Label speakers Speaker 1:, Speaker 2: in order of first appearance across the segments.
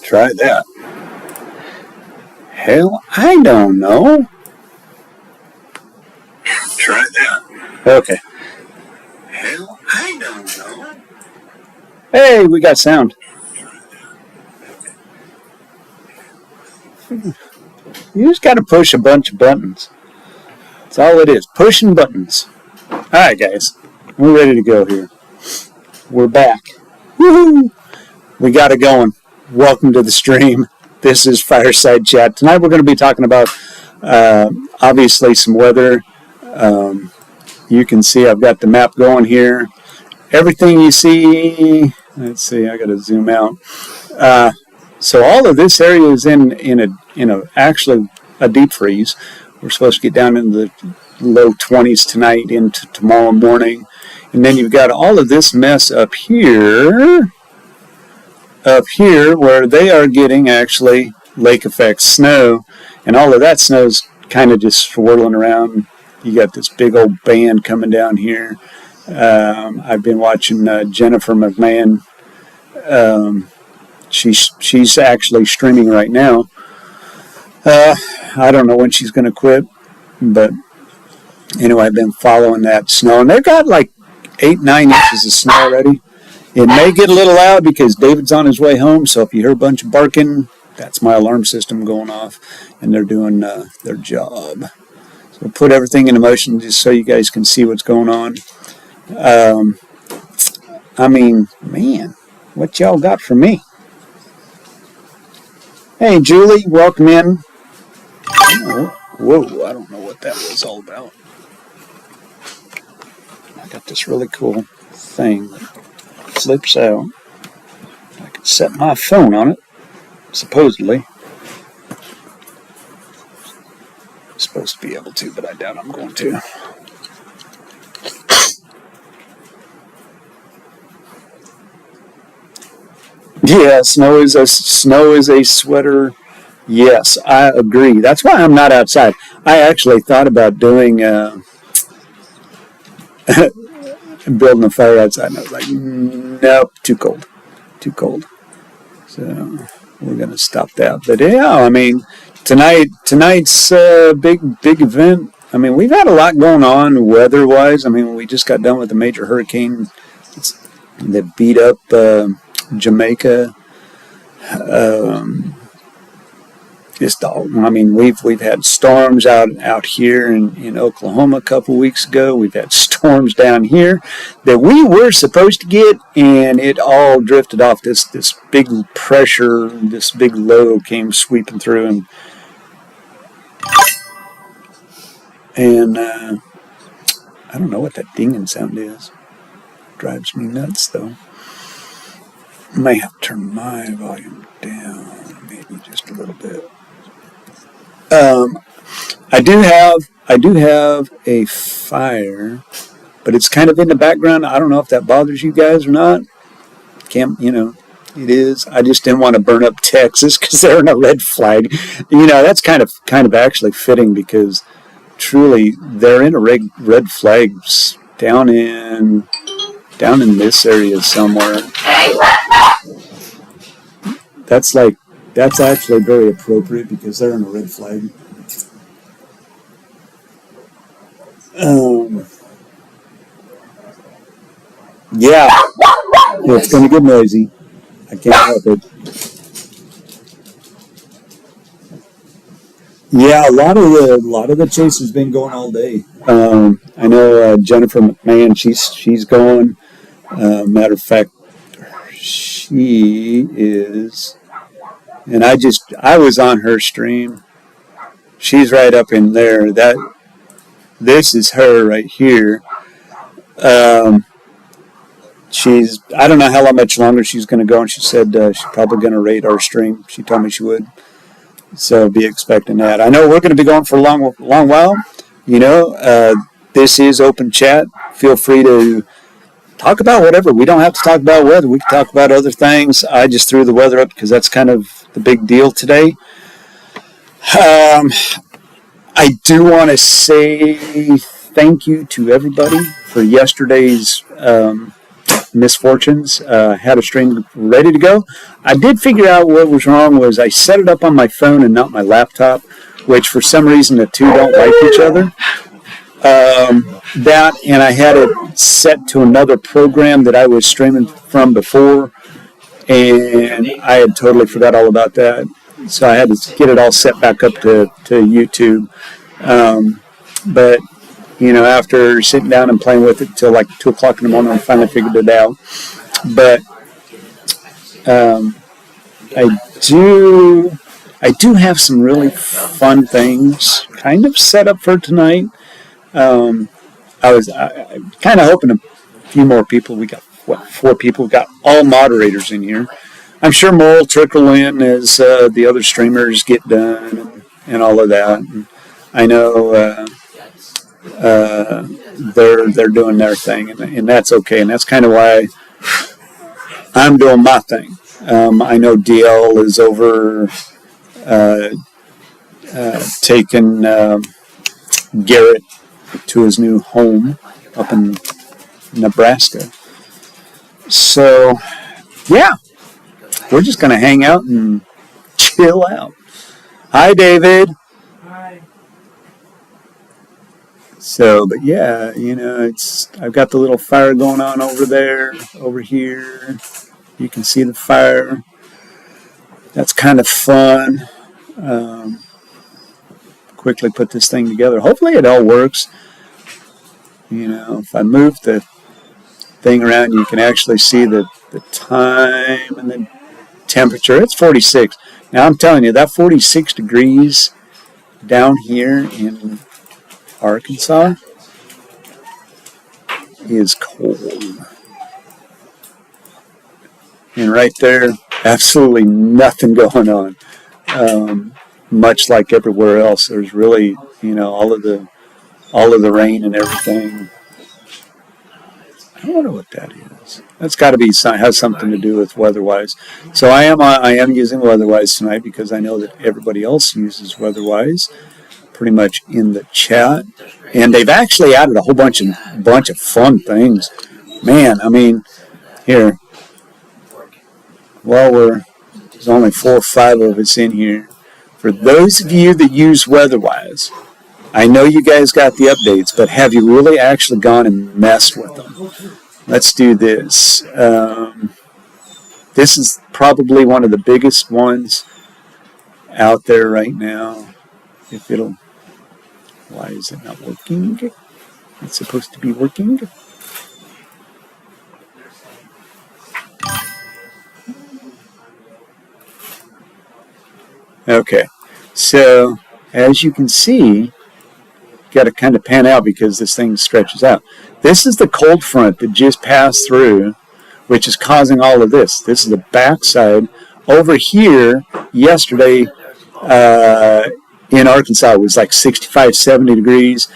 Speaker 1: Try that. Hell, I don't know. Try that. Okay. Hell, I don't know. Hey, we got sound. You just got to push a bunch of buttons. That's all it is. Pushing buttons. All right, guys. We're ready to go here. We're back. Woohoo! We got it going. Welcome to the stream. This is Fireside Chat. Tonight we're going to be talking about, obviously, some weather. You can see I've got the map going here. Everything you see, let's see, I got to zoom out. So all of this area is in actually a deep freeze. We're supposed to get down into the low 20s tonight into tomorrow morning. And then you've got all of this mess up here where they are getting actually lake effect snow. And all of that snow's kind of just swirling around. You got this big old band coming down here. I've been watching Jennifer McMahon. She's actually streaming right now. I don't know when she's going to quit, but anyway, I've been following that snow, and they've got like 8-9 inches of snow already. It may get a little loud because David's on his way home, so if you hear a bunch of barking, that's my alarm system going off, and they're doing their job. So we'll put everything into motion just so you guys can see what's going on. I mean, man, what y'all got for me? Hey, Julie, welcome in. Whoa, I don't know what that was all about. I got this really cool thing that flips out. I can set my phone on it, supposedly. I'm supposed to be able to, but I doubt I'm going to. Yeah, snow is a sweater. Yes, I agree. That's why I'm not outside. I actually thought about doing building a fire outside, and I was like, nope, too cold. So we're gonna stop that. But yeah, I mean, tonight's big event. I mean, we've had a lot going on weather-wise. I mean, we just got done with a major hurricane that beat up Jamaica. We've had storms out here in Oklahoma a couple weeks ago. We've had storms down here that we were supposed to get, and it all drifted off. This big pressure, this big low came sweeping through, and I don't know what that dinging sound is. Drives me nuts, though. I may have to turn my volume down, maybe just a little bit. I do have a fire, but it's kind of in the background. I don't know if that bothers you guys or not. It is. I just didn't want to burn up Texas because they're in a red flag. That's kind of actually fitting because truly they're in a red flags down in this area somewhere. That's actually very appropriate because they're in a red flag. Yeah, it's going to get noisy. I can't help it. Yeah, a lot of the chase has been going all day. I know Jennifer McMahon, she's going. Matter of fact, she is, and I was on her stream. She's right up in there. This is her right here. I don't know how much longer she's going to go, and she said she's probably going to rate our stream. She told me she would. So be expecting that. I know we're going to be going for a long while. This is open chat. Feel free to talk about whatever. We don't have to talk about weather. We can talk about other things. I just threw the weather up because that's kind of the big deal today. I do want to say thank you to everybody for yesterday's misfortunes. Had a stream ready to go. I did figure out what was wrong was I set it up on my phone and not my laptop, which for some reason the two don't like each other. That, and I had it set to another program that I was streaming from before, and I had totally forgot all about that. So I had to get it all set back up to YouTube. But, you know, after sitting down and playing with it till like 2 o'clock in the morning, I finally figured it out. But I do have some really fun things kind of set up for tonight. I was kind of hoping a few more people. We got, 4 people. We got all moderators in here. I'm sure more will trickle in as the other streamers get done and all of that. And I know they're doing their thing, and that's okay. And that's kind of why I'm doing my thing. I know DL is over taking Garrett to his new home up in Nebraska. So, yeah, we're just going to hang out and chill out. Hi, David.
Speaker 2: Hi.
Speaker 1: So, but yeah, you know, I've got the little fire going on over there, over here. You can see the fire. That's kind of fun. Quickly put this thing together. Hopefully it all works. You know, if I move the thing around, you can actually see the time and the temperature. It's 46. Now I'm telling you, that 46 degrees down here in Arkansas is cold. And right there, absolutely nothing going on. Much like everywhere else, there's really, you know, all of the rain and everything. I wonder what that is. That's got to be has something to do with WeatherWise. So I am using WeatherWise tonight because I know that everybody else uses WeatherWise pretty much in the chat, and they've actually added a whole bunch of fun things. Man, I mean, here. Well, there's only 4 or 5 of us in here. For those of you that use WeatherWise, I know you guys got the updates, but have you really actually gone and messed with them? Let's do this. This is probably one of the biggest ones out there right now. Why is it not working? It's supposed to be working. Okay, so as you can see, got to kind of pan out because this thing stretches out. This is the cold front that just passed through, which is causing all of this. This is the backside. Over here, yesterday in Arkansas, it was like 65, 70 degrees.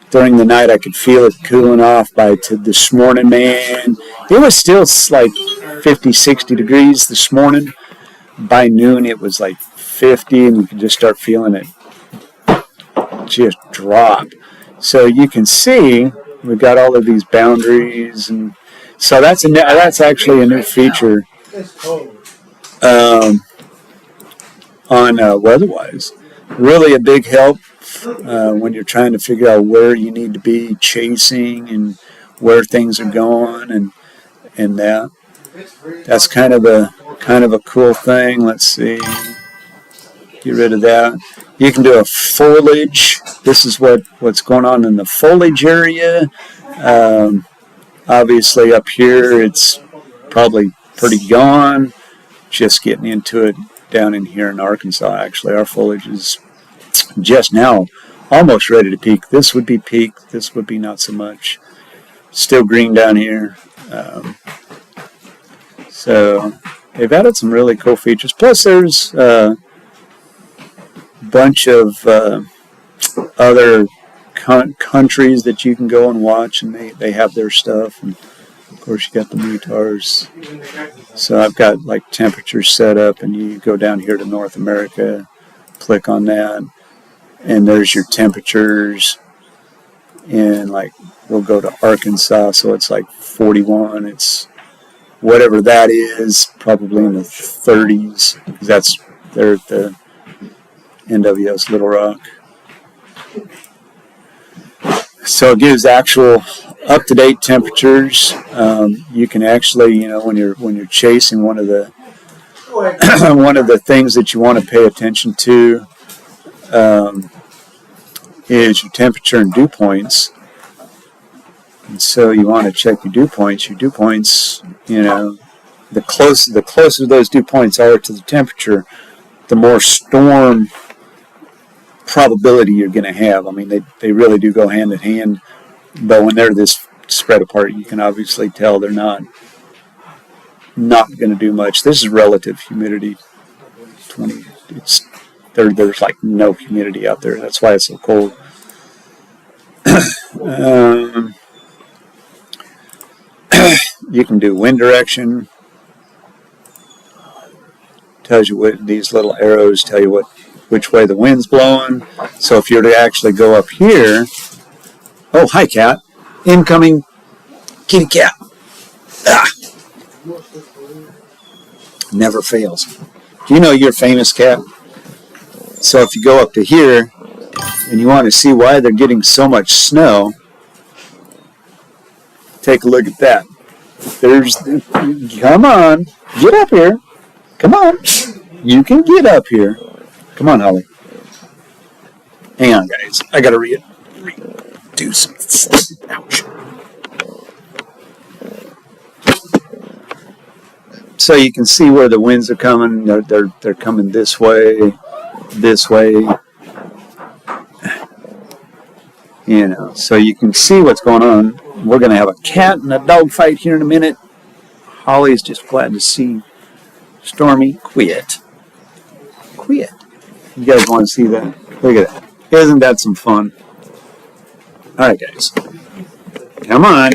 Speaker 1: During the night, I could feel it cooling off. This morning, man, it was still like 50, 60 degrees this morning. By noon, it was like 50, and you can just start feeling it just drop. So you can see we've got all of these boundaries, and so that's actually a new feature on WeatherWise. Really a big help when you're trying to figure out where you need to be chasing and where things are going, and that's kind of a cool thing. Let's see. Get rid of that. You can do a foliage. This is what's going on in the foliage area. Obviously up here it's probably pretty gone. Just getting into it down in here in Arkansas. Actually, our foliage is just now almost ready to peak. This would be peak. This would be not so much. Still green down here. So they've added some really cool features. Plus there's bunch of other countries that you can go and watch, and they have their stuff, and of course you got the METARs. So I've got like temperatures set up, and you go down here to North America, click on that, and there's your temperatures. And like we'll go to Arkansas, so it's like 41. It's whatever that is, probably in the 30s, because that's they're at the NWS Little Rock. So it gives actual up-to-date temperatures. You can actually, when you're chasing, one of the one of the things that you want to pay attention to is your temperature and dew points. And so you want to check your dew points. Your dew points, the closer those dew points are to the temperature, the more storm probability you're going to have. I mean, they really do go hand in hand, but when they're this spread apart, you can obviously tell they're not going to do much. This is relative humidity. There's like no humidity out there. That's why it's so cold. You can do wind direction. Tells you what these little arrows tell you which way the wind's blowing. So if you're to actually go up here, oh, hi cat, incoming kitty cat. Ah. Never fails. Do you know you're famous, cat? So if you go up to here and you want to see why they're getting so much snow, take a look at that. Come on, get up here. Come on, you can get up here. Come on, Holly. Hang on, guys. I gotta do some. Ouch. So you can see where the winds are coming. They're coming this way. So you can see what's going on. We're going to have a cat and a dog fight here in a minute. Holly's just glad to see Stormy. Quit. You guys want to see that? Look at that. Isn't that some fun? All right, guys. Come on.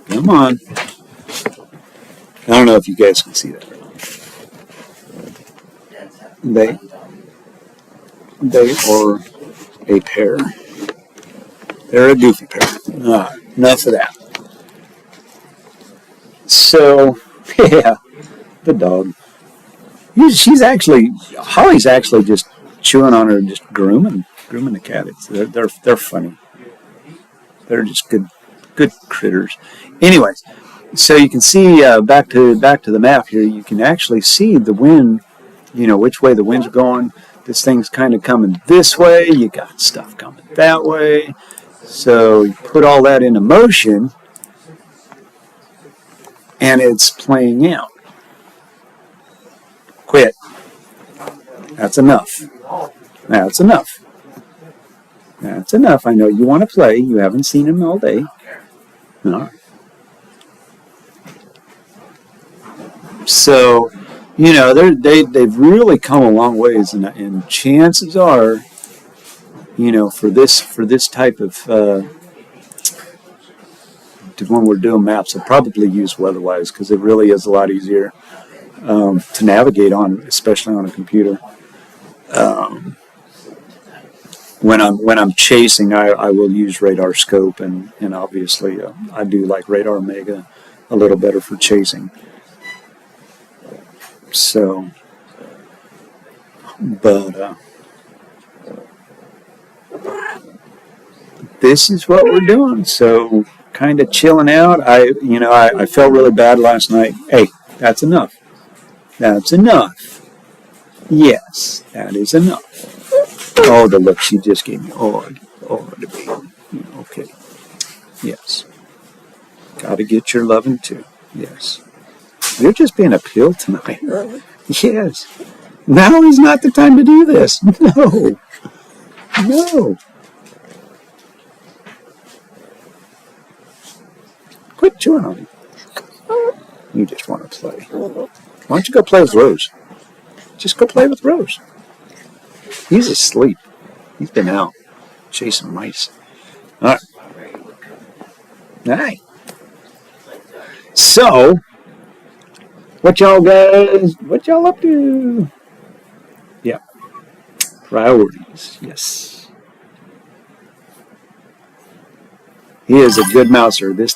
Speaker 1: Come on. I don't know if you guys can see that. They are a pair. They're a goofy pair. Enough of that. So, yeah, the dog. Holly's actually just chewing on her and just grooming the cat. They're funny. They're just good critters. Anyways, so you can see back to the map here. You can actually see the wind. Which way the winds are going. This thing's kind of coming this way. You got stuff coming that way. So you put all that into motion, and it's playing out. Quit. That's enough. That's enough. I know you want to play. You haven't seen him all day. All right. So, they've really come a long ways, and chances are, for this type of when we're doing maps, I'll probably use Weatherwise because it really is a lot easier to navigate on, especially on a computer. When I'm chasing, I will use Radar Scope, and obviously I do like Radar Mega a little better for chasing. So, but this is what we're doing. So, kind of chilling out. I felt really bad last night. Hey, that's enough. That's enough. Yes, that is enough. Oh, the look she just gave me. Oh, the baby. Okay. Yes. Got to get your loving too. Yes. You're just being a pill tonight. Yes. Now is not the time to do this. No. Quit chewing on me. You just want to play. Why don't you go play with Rose? Just go play with Rose. He's asleep. He's been out chasing mice. All right. So, what y'all up to? Yeah. Priorities. Yes. He is a good mouser. This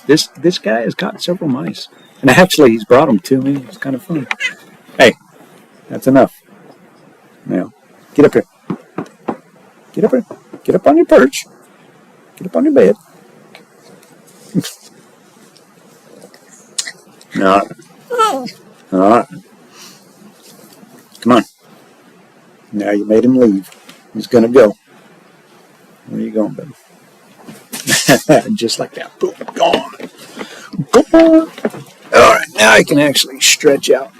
Speaker 1: guy has caught several mice. And actually, he's brought them to me. It's kind of fun. Hey, that's enough. Now, get up here. Get up here. Get up on your perch. Get up on your bed. All right. Come on. Now you made him leave. He's going to go. Where are you going, baby? Just like that. Boom. Gone. Gone. All right. Now I can actually stretch out.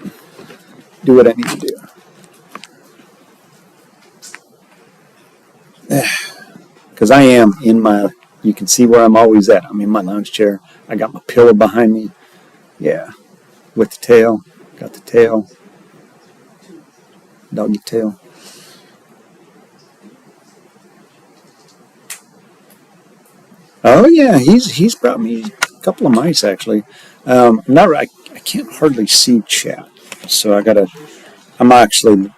Speaker 1: Do what I need to do. Because I am in my, you can see where I'm always at. I'm in my lounge chair. I got my pillow behind me. Yeah. With the tail. Got the tail. Doggy tail. Oh yeah, he's brought me a couple of mice actually. Not right. I can't hardly see chat, so I'm actually,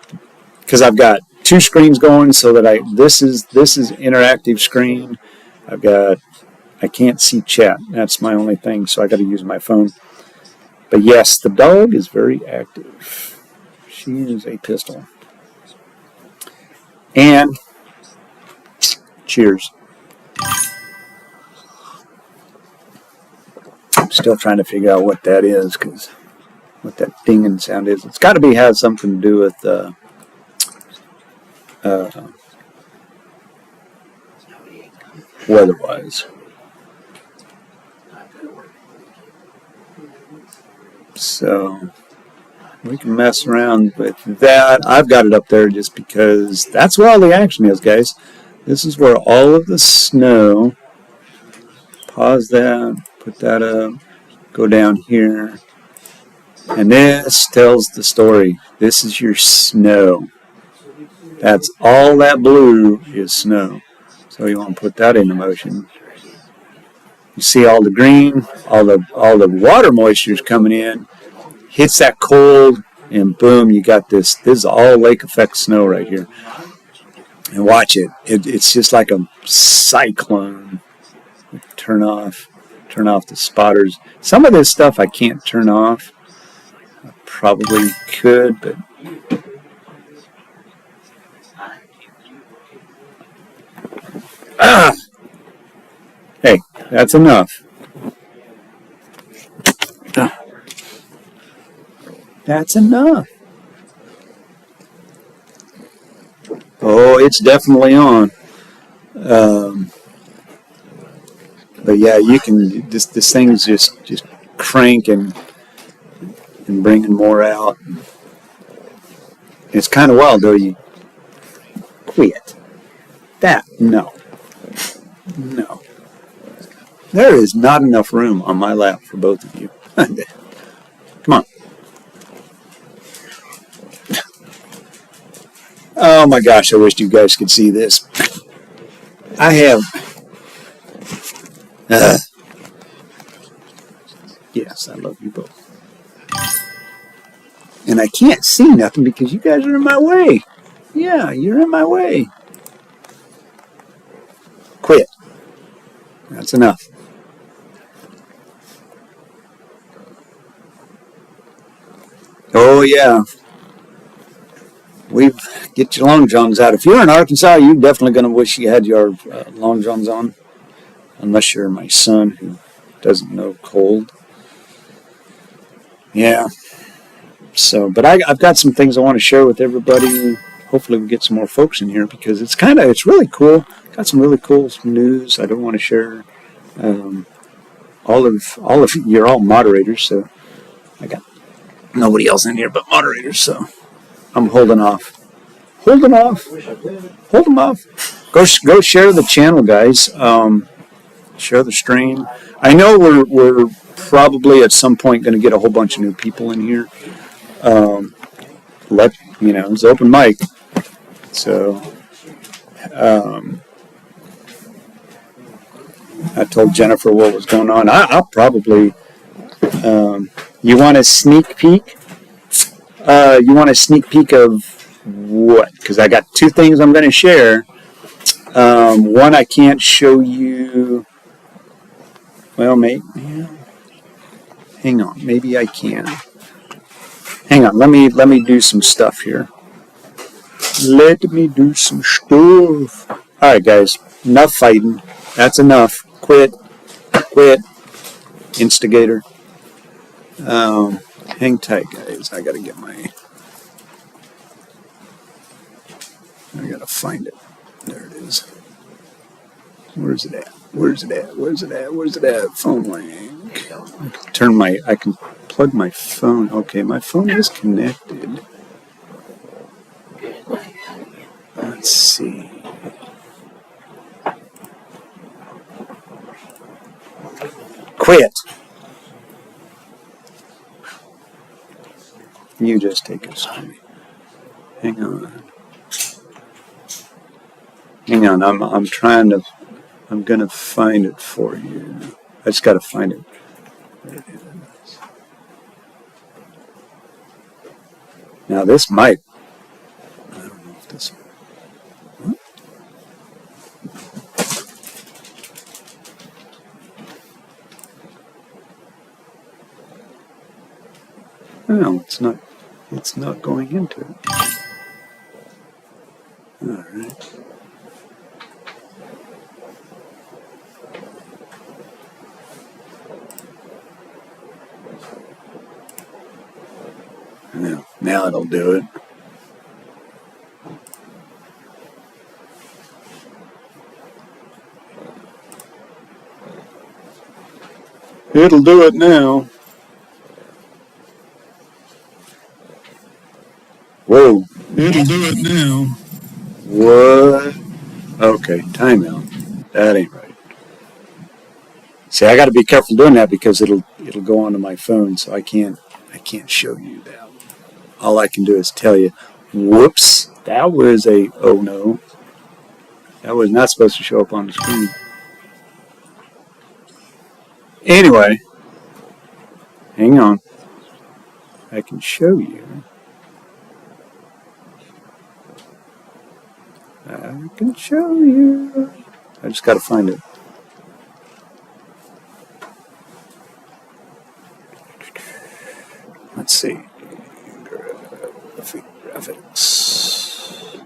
Speaker 1: because I've got two screens going, so that this is interactive screen. I can't see chat. That's my only thing, so I got to use my phone. But yes, the dog is very active. She is a pistol. And cheers. I'm still trying to figure out what that is, because what that dinging sound is. It's got to have something to do with weather-wise. So we can mess around with that. I've got it up there just because that's where all the action is, guys. This is where all of the snow. Pause that. Put that up. Go down here. And this tells the story. This is your snow. That's all that blue is snow. So you want to put that into motion. You see all the green, all the water moisture is coming in, hits that cold, and boom, you got this. This is all lake effect snow right here. And watch it. It's just like a cyclone. Turn off the spotters. Some of this stuff I can't turn off. I probably could, but hey, that's enough. That's enough. Oh, it's definitely on. But yeah, you can. This thing's just cranking and bringing more out. It's kind of wild, though. You quit that. No. There is not enough room on my lap for both of you. Come on. Oh my gosh, I wish you guys could see this. I have... yes, I love you both. And I can't see nothing because you guys are in my way. Yeah, you're in my way. Quit. That's enough. Oh, yeah. We get your long johns out. If you're in Arkansas, you're definitely going to wish you had your long johns on. Unless you're my son who doesn't know cold. Yeah. So, but I've got some things I want to share with everybody. Hopefully we get some more folks in here because it's really cool. Got some really cool news I don't want to share. All of you, you're all moderators, so I got nobody else in here but moderators, so I'm holding off. Hold them off. Go share the channel, guys. Share the stream. I know we're probably at some point going to get a whole bunch of new people in here. It's open mic. So, I told Jennifer what was going on. I'll probably, you want a sneak peek? You want a sneak peek of what? Because I got two things I'm going to share. One, I can't show you Well, maybe. Yeah. Hang on. Maybe I can. Hang on. Let me do some stuff here. Let me do some stuff. All right, guys. Enough fighting. That's enough. Quit. Quit. Instigator. Hang tight, guys. I gotta get my. I gotta find it. There it is. Where's it at? Where's it at? Where's it at? Where's it at? Phone link. I can plug my phone. Okay, my phone is connected. Let's see. Quit. You just take a screen. Hang on. Hang on. I'm gonna find it for you. I just gotta find it. There it is. Now this might. I don't know if this. What? No, it's not. It's not going into it. All right. Now it'll do it. It'll do it now. Whoa. It'll do it now. What? Okay, timeout. That ain't right. See, I got to be careful doing that because it'll go onto my phone, so I can't show you that. All I can do is tell you, whoops, that was a, oh no, that was not supposed to show up on the screen. Anyway, hang on. I can show you. I can show you. I just got to find it. Let's see. Graphics.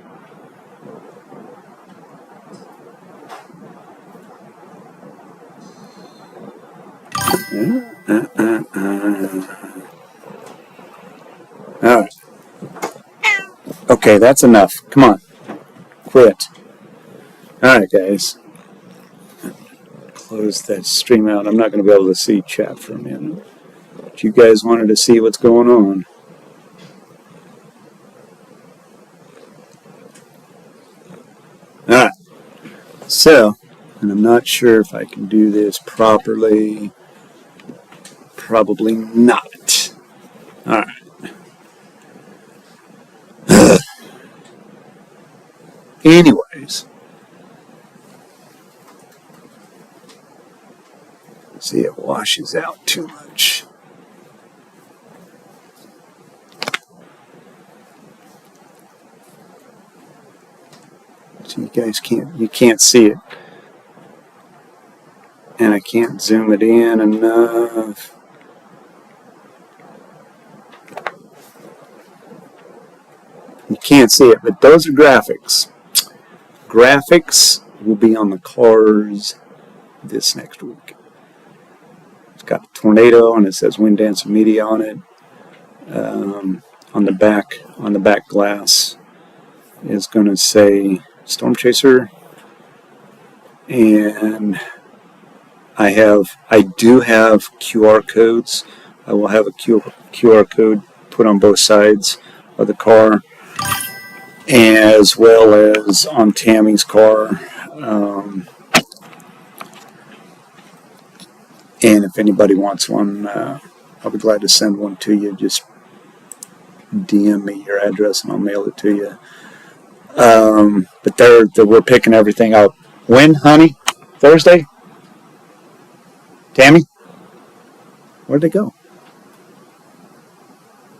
Speaker 1: All right. Okay, that's enough. Come on. Quit. All right, guys. Close that stream out. I'm not going to be able to see chat for a minute. But you guys wanted to see what's going on. Alright, so, and I'm not sure if I can do this properly. Probably not. Alright. Anyways. See, it washes out too much. So you guys can't see it. And I can't zoom it in enough. You can't see it, but those are graphics. Graphics will be on the cars this next week. It's got a tornado and it says Wind Dancer Media on it. On the back glass is going to say Storm Chaser, and I do have QR codes. I will have a QR code put on both sides of the car, as well as on Tammy's car. And if anybody wants one, I'll be glad to send one to you. Just DM me your address and I'll mail it to you. But we're picking everything up. When, honey? Thursday? Tammy? Where'd they go?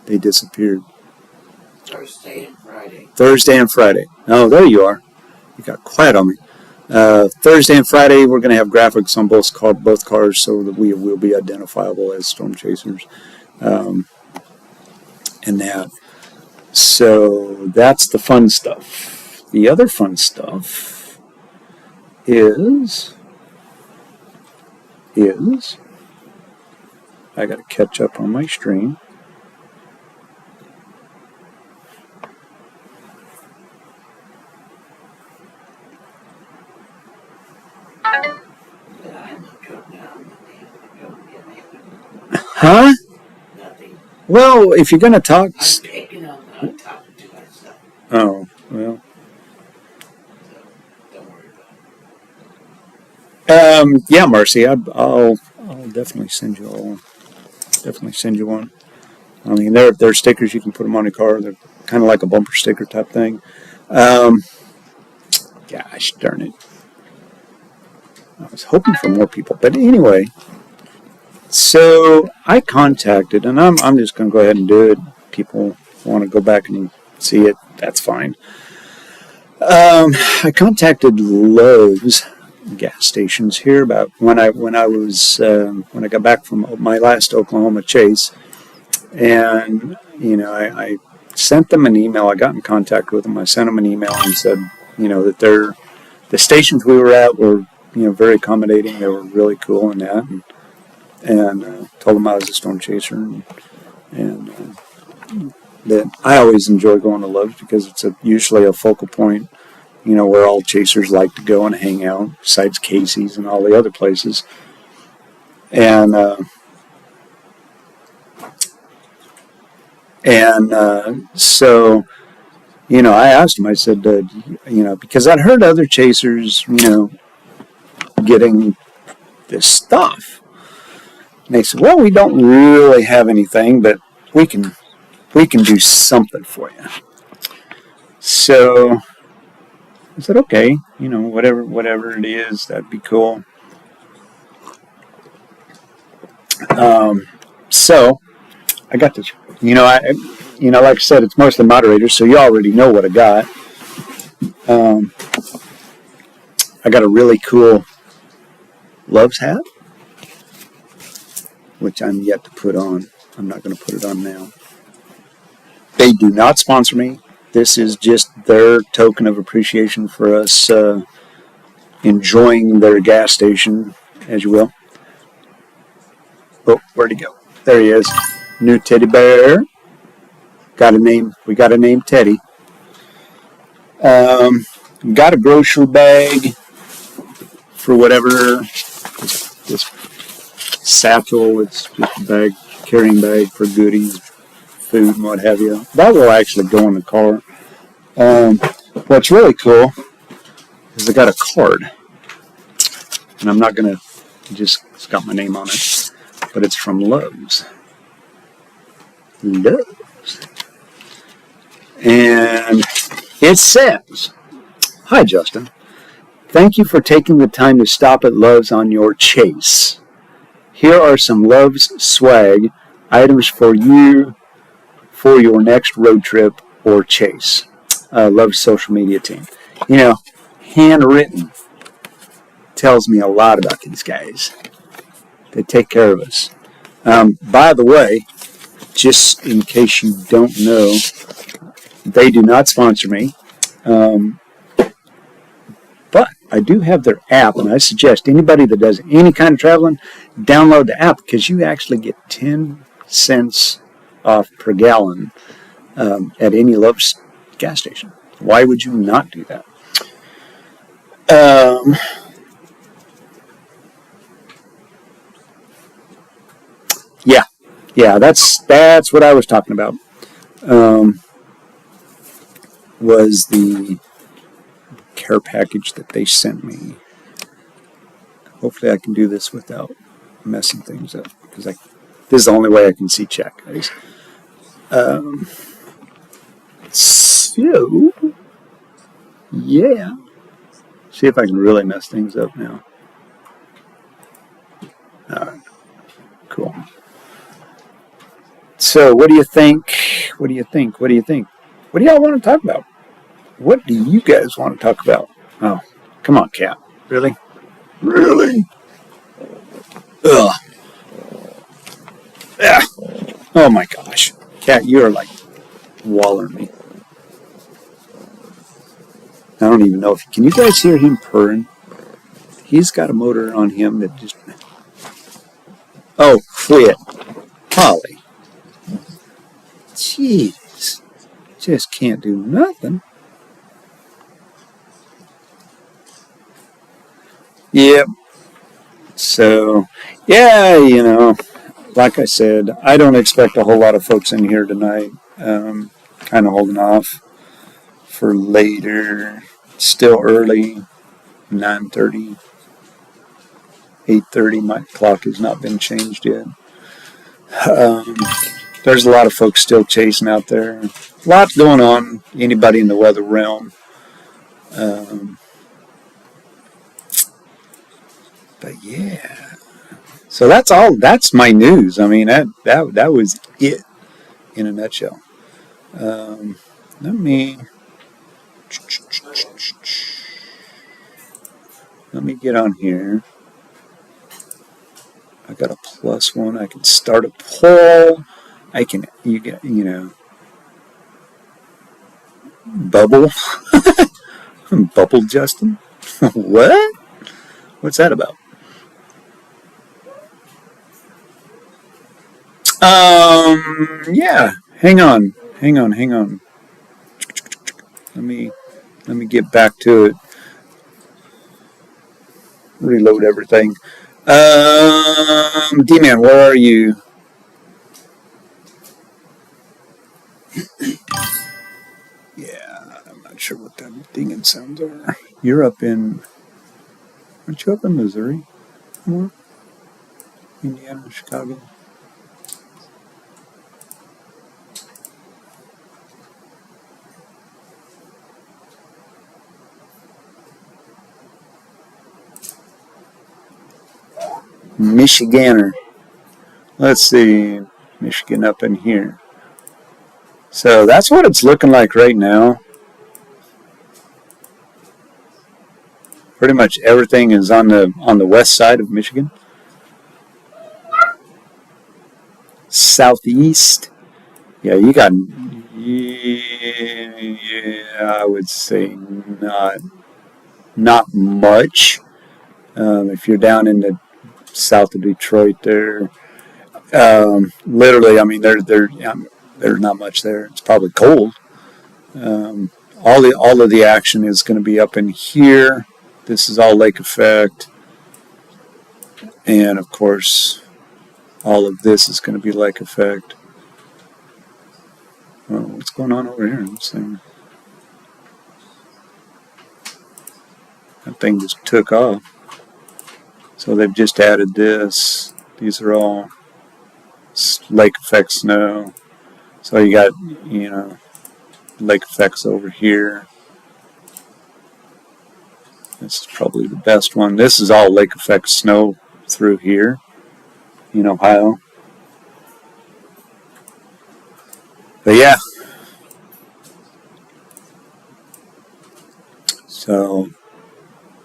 Speaker 1: They disappeared.
Speaker 2: Thursday and Friday.
Speaker 1: Thursday and Friday. Oh, there you are. You got quiet on me. Thursday and Friday, we're going to have graphics on both cars so that we will be identifiable as Storm Chasers. And that. So that's the fun stuff. The other fun stuff is I got to catch up on my stream. Huh?
Speaker 2: Nothing.
Speaker 1: Well, if you're going to talk...
Speaker 2: I'm picking up. I'm talking too much stuff.
Speaker 1: Oh, well.
Speaker 2: So don't worry about it.
Speaker 1: Yeah, Marcy, I'll definitely send you one. I mean, they're stickers. You can put them on your car. They're kind of like a bumper sticker type thing. Gosh darn it. I was hoping for more people. But anyway, so I contacted, and I'm just going to go ahead and do it. People want to go back and see it, that's fine. I contacted Lowe's gas stations here about when I got back from my last Oklahoma chase, and I sent them an email. I got in contact with them. I sent them an email and said that the stations we were at were very accommodating. They were really cool in that, and told them I was a Storm Chaser, and that I always enjoy going to Love's because it's usually a focal point, where all chasers like to go and hang out, besides Casey's and all the other places. And so, I asked him, I said, because I'd heard other chasers, getting this stuff. And they said, well, we don't really have anything, but we can do something for you. So I said, okay, whatever it is, that'd be cool. So I got this, like I said, it's mostly moderators, so you already know what I got. I got a really cool Love's hat, which I'm yet to put on. I'm not going to put it on now. They do not sponsor me. This is just their token of appreciation for us enjoying their gas station, as you will. Oh, where'd he go? There he is. New teddy bear. Got a name. We got a name Teddy. Got a grocery bag for whatever. This satchel. It's just a bag, carrying bag for goodies, food, and what have you. That will actually go in the car. What's really cool is I got a card, and I'm not gonna it's got my name on it, but it's from Lowe's. And it says, "Hi Justin, thank you for taking the time to stop at Lowe's on your chase. Here are some Love's swag items for you for your next road trip or chase." Love's social media team. Handwritten tells me a lot about these guys. They take care of us. By the way, just in case you don't know, they do not sponsor me. But I do have their app, and I suggest anybody that does any kind of traveling, download the app because you actually get 10 cents off per gallon at any Love's gas station. Why would you not do that? Yeah, that's what I was talking about. Was the care package that they sent me. Hopefully I can do this without messing things up, because this is the only way I can see chat, guys. So, yeah. See if I can really mess things up now. Alright, cool. So, what do you think? What do y'all want to talk about? What do you guys want to talk about? Oh, Come on, cat. Really? Really? Ugh. Ah. Oh my gosh. Cat, you are like wallering me. I don't even know if... Can you guys hear him purring? He's got a motor on him that just... Oh, quit. Holly. Jeez. Just can't do nothing. Yep. So, yeah, you know, like I said, I don't expect a whole lot of folks in here tonight. Kind of holding off for later. Still early, 9:30, 8:30. My clock has not been changed yet. There's a lot of folks still chasing out there. A lot going on. Anybody in the weather realm. But yeah. So that's all. That's my news. I mean, that was it in a nutshell. Let me get on here. I got a +1. I can start a poll. I can bubble. Bubble Justin. What? What's that about? Yeah. Hang on. Let me get back to it. Reload everything. D-Man, where are you? Yeah, I'm not sure what that dinging sounds are. You're up in... Aren't you up in Missouri? More? Indiana, Chicago? Michiganer. Let's see. Michigan up in here. So that's what it's looking like right now. Pretty much everything is on the west side of Michigan. Southeast. Yeah, you got... Yeah, I would say not much. If you're down in the south of Detroit there, literally, I mean, there's not much there. It's probably cold. All of the action is going to be up in here. This is all lake effect, and of course, all of this is going to be lake effect. Oh, what's going on over here? Let's see. That thing just took off. So they've just added this. These are all lake effect snow. So you got, lake effects over here. This is probably the best one. This is all lake effect snow through here in Ohio. But yeah. So,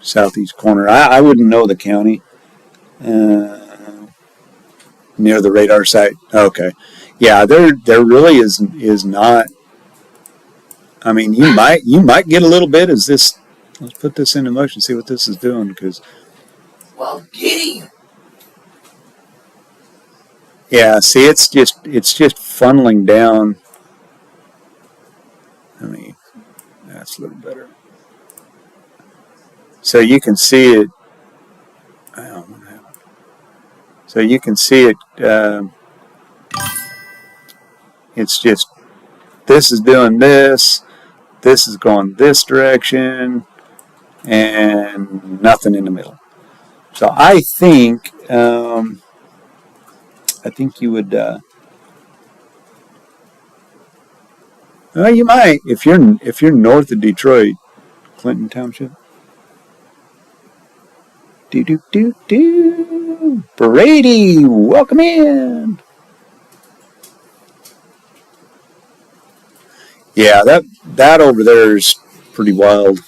Speaker 1: southeast corner. I wouldn't know the county. Near the radar site. Okay. Yeah, there really is not. I mean, you might get a little bit as this. Let's put this into motion. See what this is doing, because.
Speaker 2: Well, get him.
Speaker 1: Yeah. See, it's just funneling down. I mean, that's a little better. So you can see it. So you can see it. It's just, this is doing this. This is going this direction, and nothing in the middle. So I think you would. Well, you might if you're north of Detroit, Clinton Township. Brady, welcome in. Yeah, that over there is pretty wild.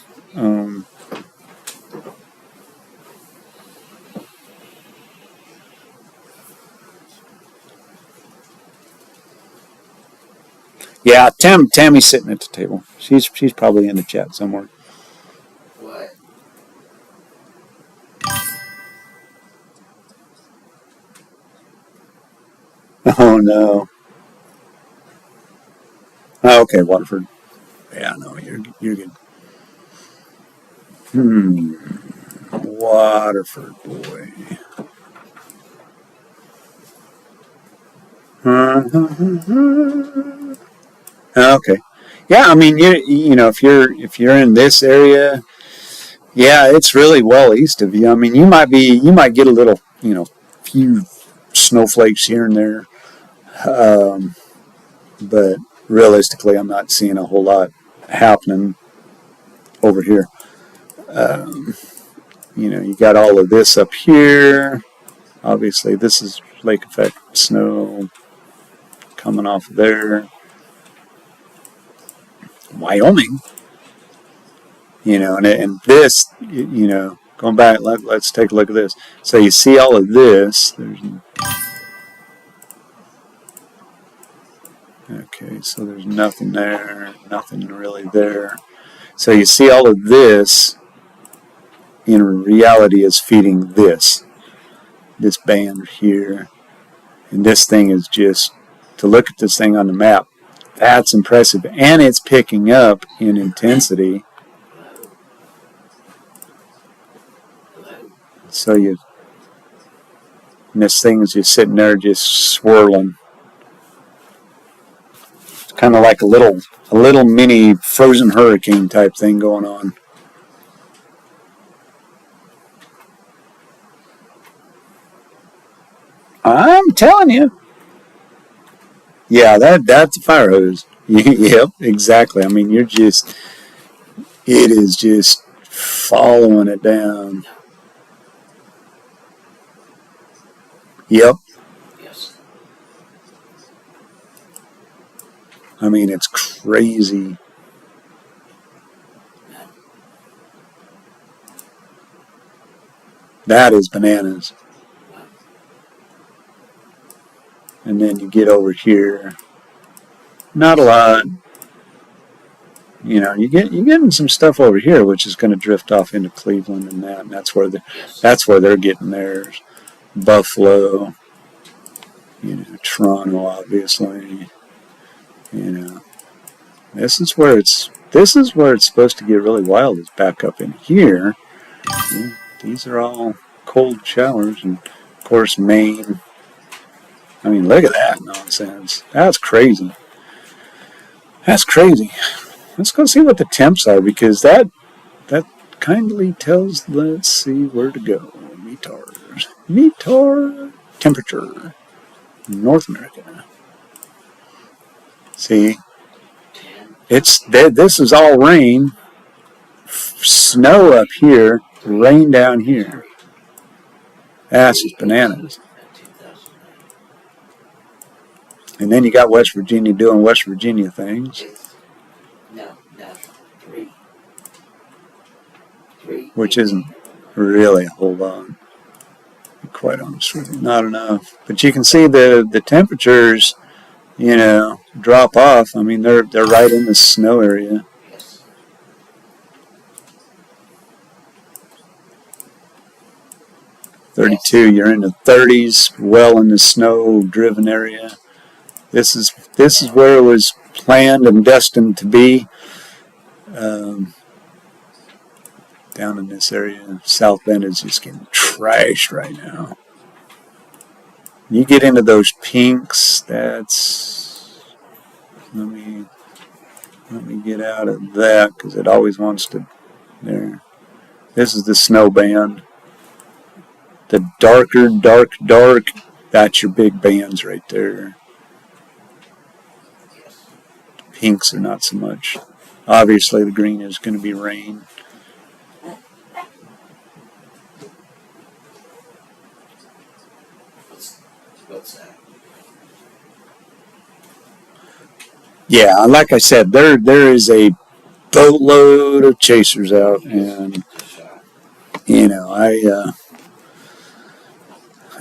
Speaker 1: Yeah, Tammy's sitting at the table. She's probably in the chat somewhere.
Speaker 2: What?
Speaker 1: Oh no. Oh, okay, Waterford. Yeah, no, you're good. Waterford boy. Okay. Yeah, I mean you know if you're in this area, yeah, it's really well east of you. I mean you might get a little few snowflakes here and there, um, but realistically, I'm not seeing a whole lot happening over here. Um, you got all of this up here. Obviously, this is lake effect snow coming off of there. Wyoming, and this, going back, let's take a look at this. So you see all of this. Okay, so there's nothing there, nothing really there. So you see all of this, in reality, is feeding this band here. And this thing is just, to look at this thing on the map, that's impressive. And it's picking up in intensity. So this thing is just sitting there just swirling. It's kind of like a little mini frozen hurricane type thing going on. I'm telling you. Yeah, that's a fire hose. Yep, exactly. I mean, it is just following it down. Yep.
Speaker 2: Yes.
Speaker 1: I mean, it's crazy. That is bananas. And then you get over here. Not a lot. You're getting some stuff over here, which is going to drift off into Cleveland and that's where they're getting theirs. Buffalo, Toronto, obviously. This is where it's supposed to get really wild. Is back up in here. These are all cold showers, and of course Maine. I mean, look at that nonsense. That's crazy. That's crazy. Let's go see what the temps are, because that kindly tells. Let's see where to go. METAR temperature. North America. See, this is all rain, snow up here, rain down here. That's just bananas. And then you got West Virginia doing West Virginia things.
Speaker 2: No, three.
Speaker 1: Which isn't really a whole lot. To be quite honest with you, not enough. But you can see the temperatures, drop off. I mean, they're right in the snow area.
Speaker 2: Yes.
Speaker 1: 32, you're in the 30s, well in the snow-driven area. This is where it was planned and destined to be. Down in this area, South Bend is just getting trashed right now. You get into those pinks, that's... Let me get out of that, because it always wants to... There. This is the snow band. The darker, dark, that's your big bands right there. Pinks are not so much. Obviously, the green is going to be rain.
Speaker 2: What's that?
Speaker 1: Yeah, like I said, there is a boatload of chasers out, and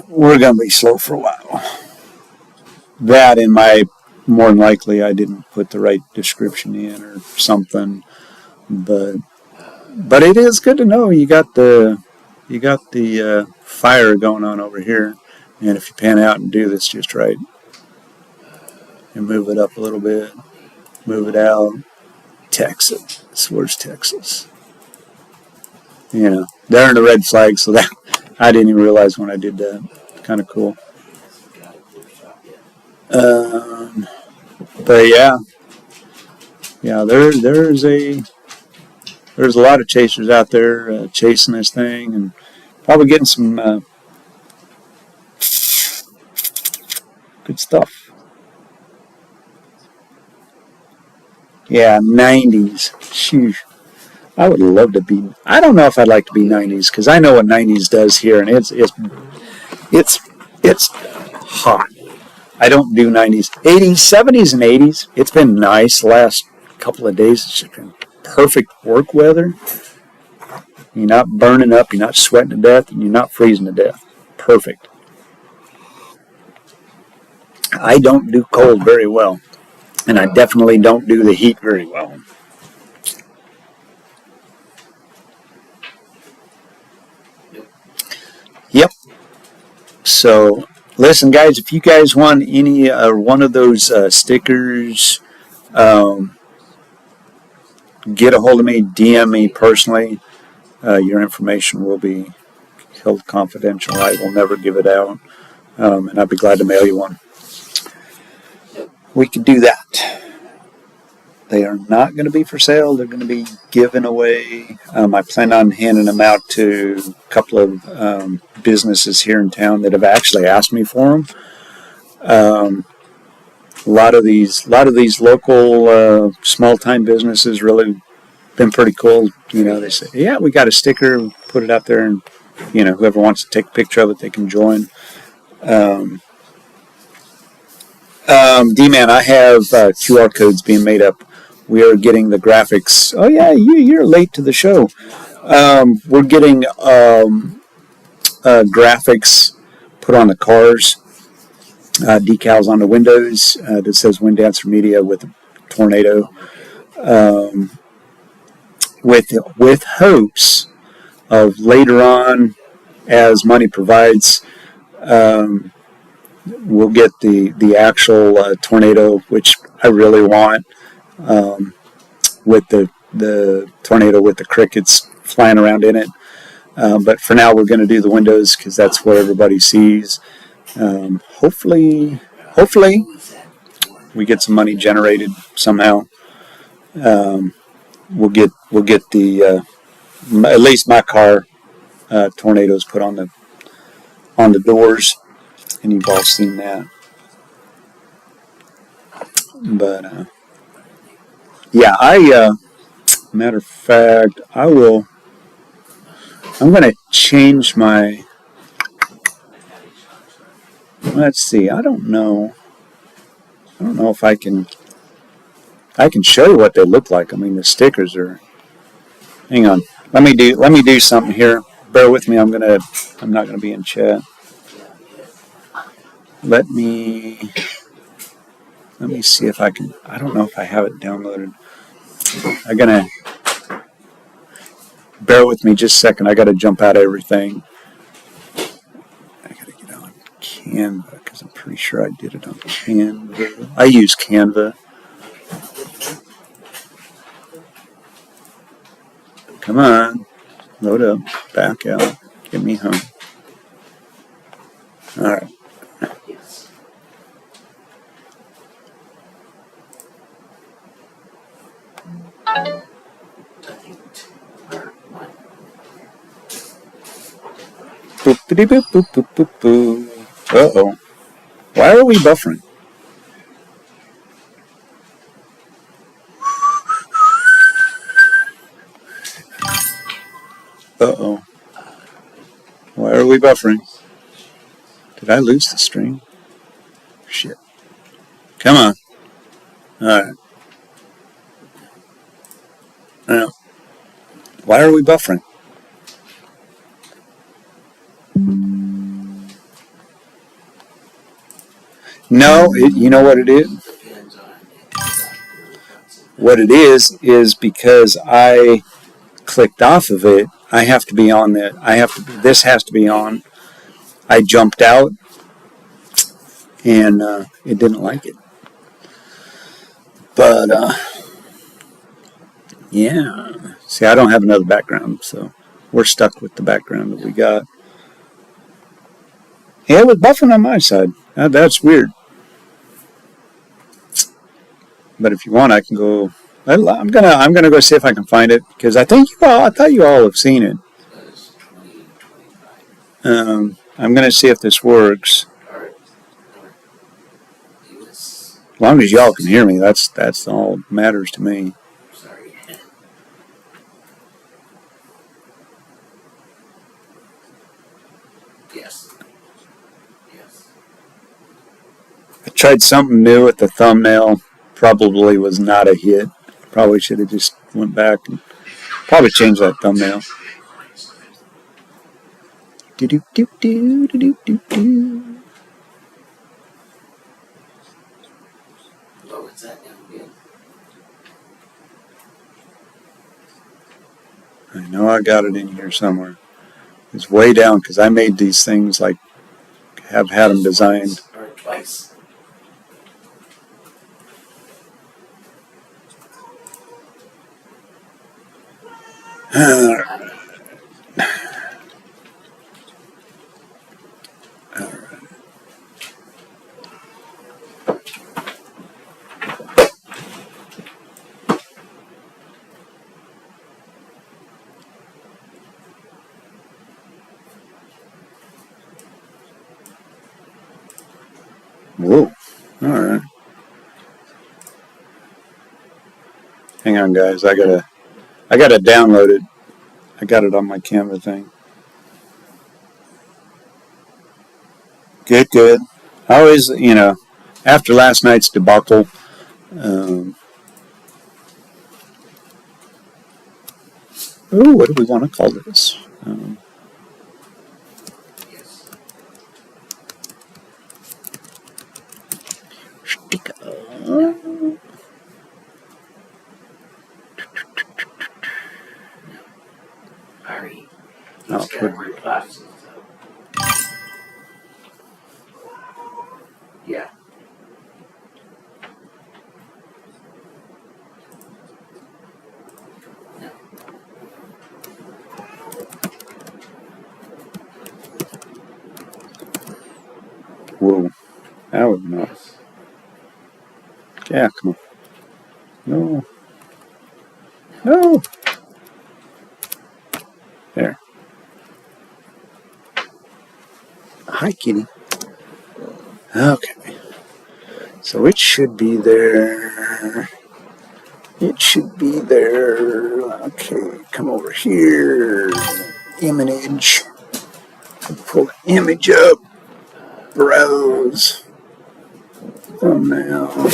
Speaker 1: we're going to be slow for a while. That, in my more than likely I didn't put the right description in or something. But it is good to know you got the fire going on over here, and if you pan out and do this just right, and move it up a little bit, move it out. Texas, where's Texas? You know, they're in the red flag, so that I didn't even realize when I did that. Kind of cool. But yeah, there's a lot of chasers out there chasing this thing and probably getting some good stuff. Yeah, 90s. Sheesh. I would love to be. I don't know if I'd like to be 90s because I know what 90s does here, and it's hot. I don't do 90s, 80s, 70s, and 80s. It's been nice the last couple of days. It's just been perfect work weather. You're not burning up, you're not sweating to death, and you're not freezing to death. Perfect. I don't do cold very well, and I definitely don't do the heat very well. Yep. So, listen, guys, if you guys want any one of those stickers, get a hold of me, DM me personally. Your information will be held confidential. I will never give it out, and I'd be glad to mail you one. We could do that. They are not going to be for sale. They're going to be given away. I plan on handing them out to a couple of businesses here in town that have actually asked me for them. A lot of these local small-time businesses really been pretty cool. You know, they say, "Yeah, we got a sticker. Put it out there, and you know, whoever wants to take a picture of it, they can join." D-Man, I have QR codes being made up. We are getting the graphics. Oh yeah, you're late to the show. We're getting graphics put on the cars, decals on the windows that says Wind Dancer Media with a tornado, with hopes of later on, as money provides, we'll get the actual tornado, which I really want. With the tornado with the crickets flying around in it. But for now, we're going to do the windows because that's where everybody sees. Hopefully, we get some money generated somehow. We'll get the at least my car tornadoes put on the doors, and you've all seen that. But yeah, matter of fact, I'm going to change my, let's see, I don't know if I can show you what they look like. I mean, the stickers are, hang on, let me do something here. Bear with me, I'm not going to be in chat. Let me see if I can, I don't know if I have it downloaded. I'm going to, bear with me just a second. I got to jump out of everything. I got to get on Canva because I'm pretty sure I did it on Canva. I use Canva. Come on. Load up. Back out. Get me home. All right. Boop, boop, boop, boop, boop, boop. Uh-oh. Why are we buffering? Uh-oh. Why are we buffering? Did I lose the stream? Shit. Come on. Alright. Now, why are we buffering? No, you know what it is? What it is because I clicked off of it. I have to be on that. This has to be on. I jumped out, and it didn't like it. But yeah. See, I don't have another background, so we're stuck with the background that we got. Yeah, it was buffering on my side. That's weird. But if you want, I can go. I'm gonna go see if I can find it because I thought you all have seen it. I'm gonna see if this works. As long as y'all can hear me, that's all that matters to me.
Speaker 2: Sorry. Yes. Yes.
Speaker 1: I tried something new with the thumbnail. Probably was not a hit. Probably should have just went back and probably changed that thumbnail. Do do do do do do do.
Speaker 2: Lower that down again.
Speaker 1: I know I got it in here somewhere. It's way down because I made these things like have had them designed.
Speaker 2: Or twice.
Speaker 1: Whoa. All right. Hang on, guys. I gotta download it. I got it on my Canva thing. Good. I always, after last night's debacle, what do we want to call this?
Speaker 2: Yes. Hurry.
Speaker 1: Oh,
Speaker 2: He's got my glasses though. Yeah. No.
Speaker 1: Whoa. That was nice. Yeah, come on. No. No. There. Hi, kitty. Okay. So it should be there. It should be there. Okay, come over here. Image. Pull the image up. Browse. Thumbnail.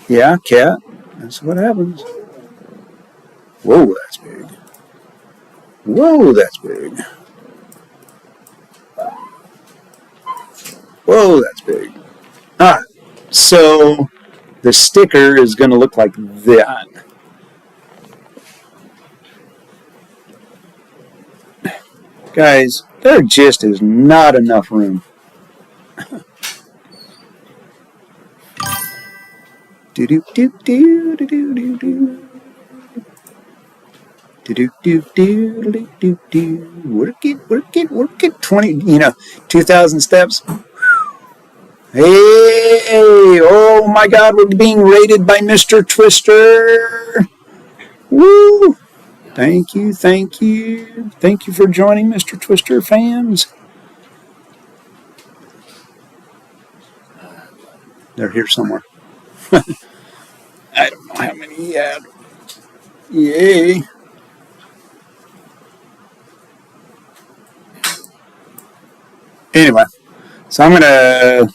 Speaker 1: Yeah, cat. That's what happens. Whoa, that's big. Whoa, that's big. Whoa, that's big. Ah, so the sticker is going to look like that. Guys, there just is not enough room. Do do do do do do do do. Do do do do do do do. Work it. 2,000 steps. Hey, oh my God, we're being rated by Mr. Twister. Woo! Thank you. Thank you for joining, Mr. Twister fans. They're here somewhere. I don't know how many he had. Yay. Anyway, so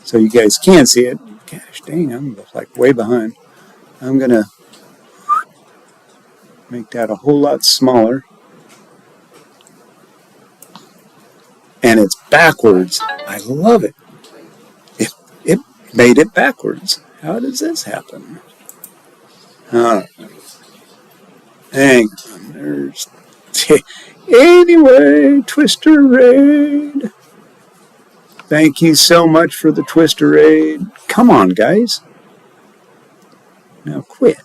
Speaker 1: so you guys can see it. Gosh dang, I'm like way behind. I'm going to make that a whole lot smaller. And it's backwards. I love it. It made it backwards. How does this happen? Hang on. There's. Anyway, Twister Raid. Thank you so much for the Twister Raid. Come on, guys. Now quit.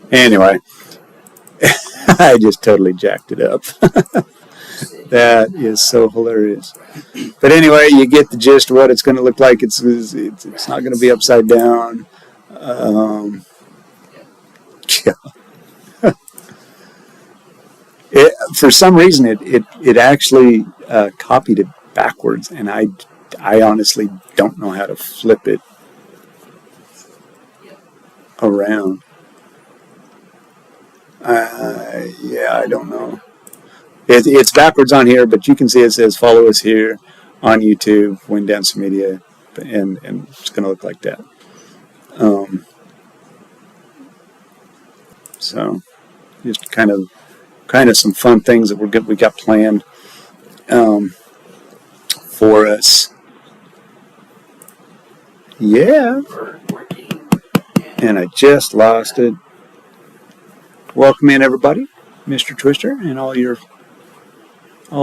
Speaker 1: Anyway, I just totally jacked it up. That is so hilarious. But anyway, you get the gist of what it's going to look like. It's not going to be upside down. For some reason, it actually copied it backwards, and I honestly don't know how to flip it around. I don't know. It's backwards on here, but you can see it says follow us here on YouTube, Wind Dance Media, and it's going to look like that. So just kind of some fun things that we got planned for us. Yeah. And I just lost it. Welcome in, everybody, Mr. Twister, and all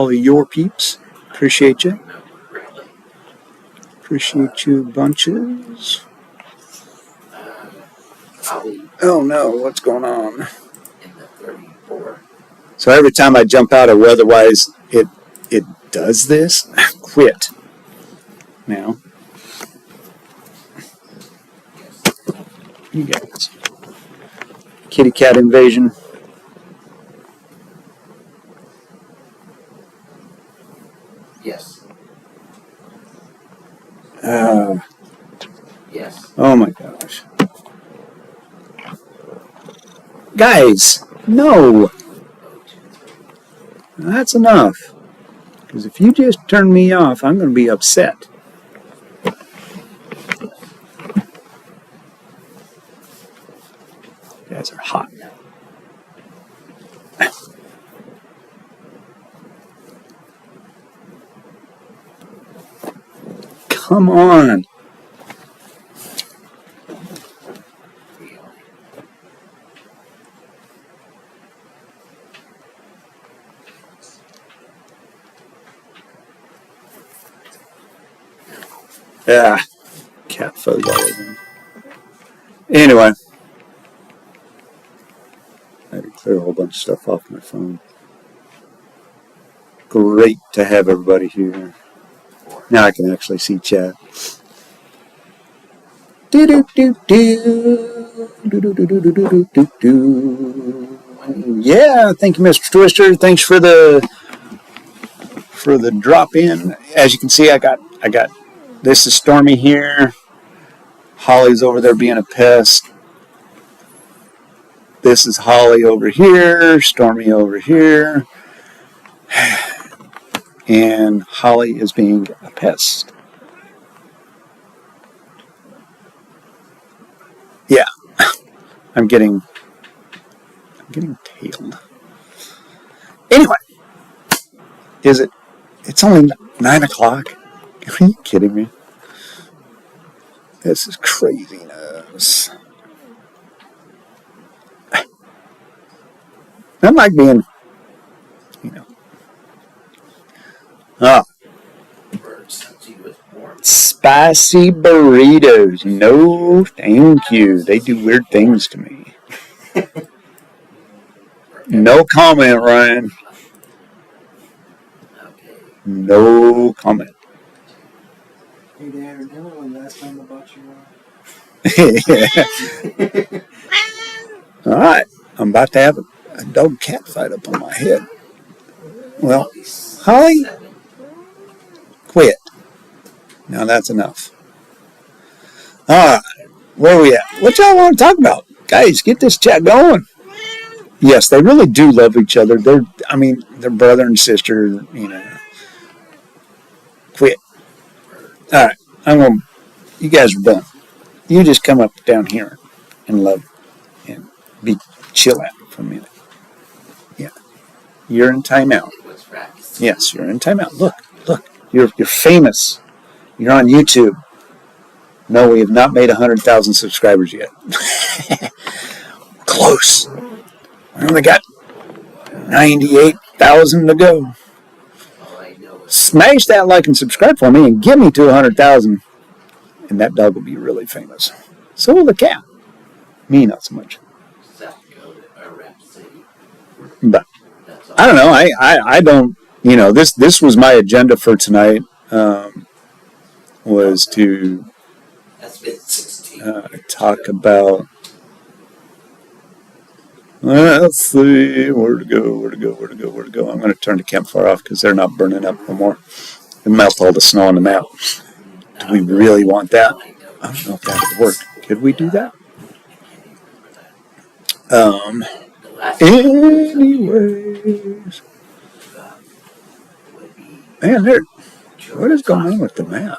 Speaker 1: of your peeps. Appreciate you. Appreciate you bunches. Oh no, what's going on? So every time I jump out of weatherwise, it does this. Quit. Now. You guys. Kitty cat invasion.
Speaker 2: Yes. Yes.
Speaker 1: Oh my gosh. Guys, no. That's enough. Because if you just turn me off, I'm going to be upset. You guys are hot. Come on. Yeah, cat fuzz all over me. Anyway, I had to clear a whole bunch of stuff off my phone. Great to have everybody here. Now I can actually see chat. Yeah, thank you, Mr. Twister. Thanks for the drop in. As you can see, I got. This is Stormy here. Holly's over there being a pest. This is Holly over here. Stormy over here. And Holly is being a pest. Yeah. I'm getting tailed. Anyway. It's only 9 o'clock. Are you kidding me? This is craziness. That like being, spicy burritos. No, thank you. They do weird things to me. No comment, Ryan. No comment.
Speaker 3: Hey, Dad, remember when last time I bought you one?
Speaker 1: All right. I'm about to have a dog cat fight up on my head. Well, Holly, quit. Now that's enough. All right. Where are we at? What y'all want to talk about? Guys, get this chat going. Yes, they really do love each other. They're brother and sister, Quit. All right. You guys are done. You just come up down here and love and chill out for a minute. Yeah. You're in timeout.
Speaker 2: What's practice?
Speaker 1: Yes, you're in timeout. Look. You're famous. You're on YouTube. No, we have not made 100,000 subscribers yet. Close. We only got 98,000 to go.
Speaker 2: All I know is
Speaker 1: Smash that like and subscribe for me and get me to 100,000. And that dog will be really famous. So will the cat. Me, not so much.
Speaker 2: South Dakota or Rapid City.
Speaker 1: But
Speaker 2: That's all.
Speaker 1: I don't know. I don't, this was my agenda for tonight, was to
Speaker 2: That's been 16.
Speaker 1: talk about, let's see, where to go. I'm going to turn the campfire off because they're not burning up no more. It melt all the snow on the map. Do we really want that? I don't know if that would work. Could we do that?
Speaker 2: The last
Speaker 1: Anyways.
Speaker 2: would be
Speaker 1: Man, what is going on with the map?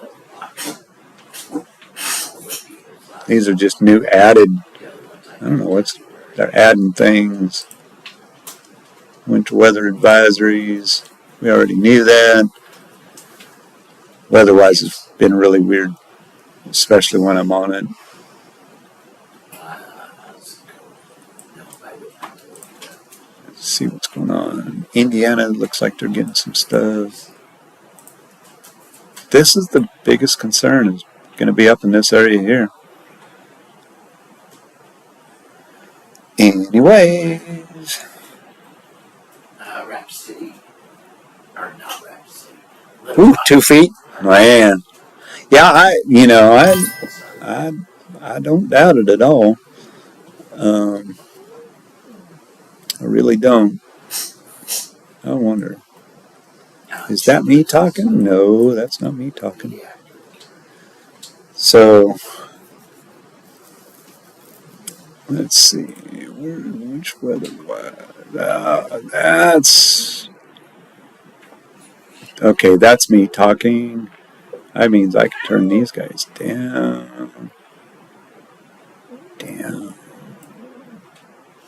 Speaker 1: These are just new added, I don't know they're adding things. Winter weather advisories. We already knew that. Weather-wise, it's been really weird, especially when I'm on it. Let's see what's going on. Indiana looks like they're getting some stuff. This is the biggest concern, is going to be up in this area here. Anyways.
Speaker 2: Rapid City. Or not Rapid City.
Speaker 1: Ooh, 2 feet? Man. Yeah, I don't doubt it at all. I really don't. I wonder. Is that me talking? No, that's not me talking.
Speaker 2: Yeah.
Speaker 1: So, let's see. Which weather was that's... Okay, that's me talking. That means I can turn these guys down.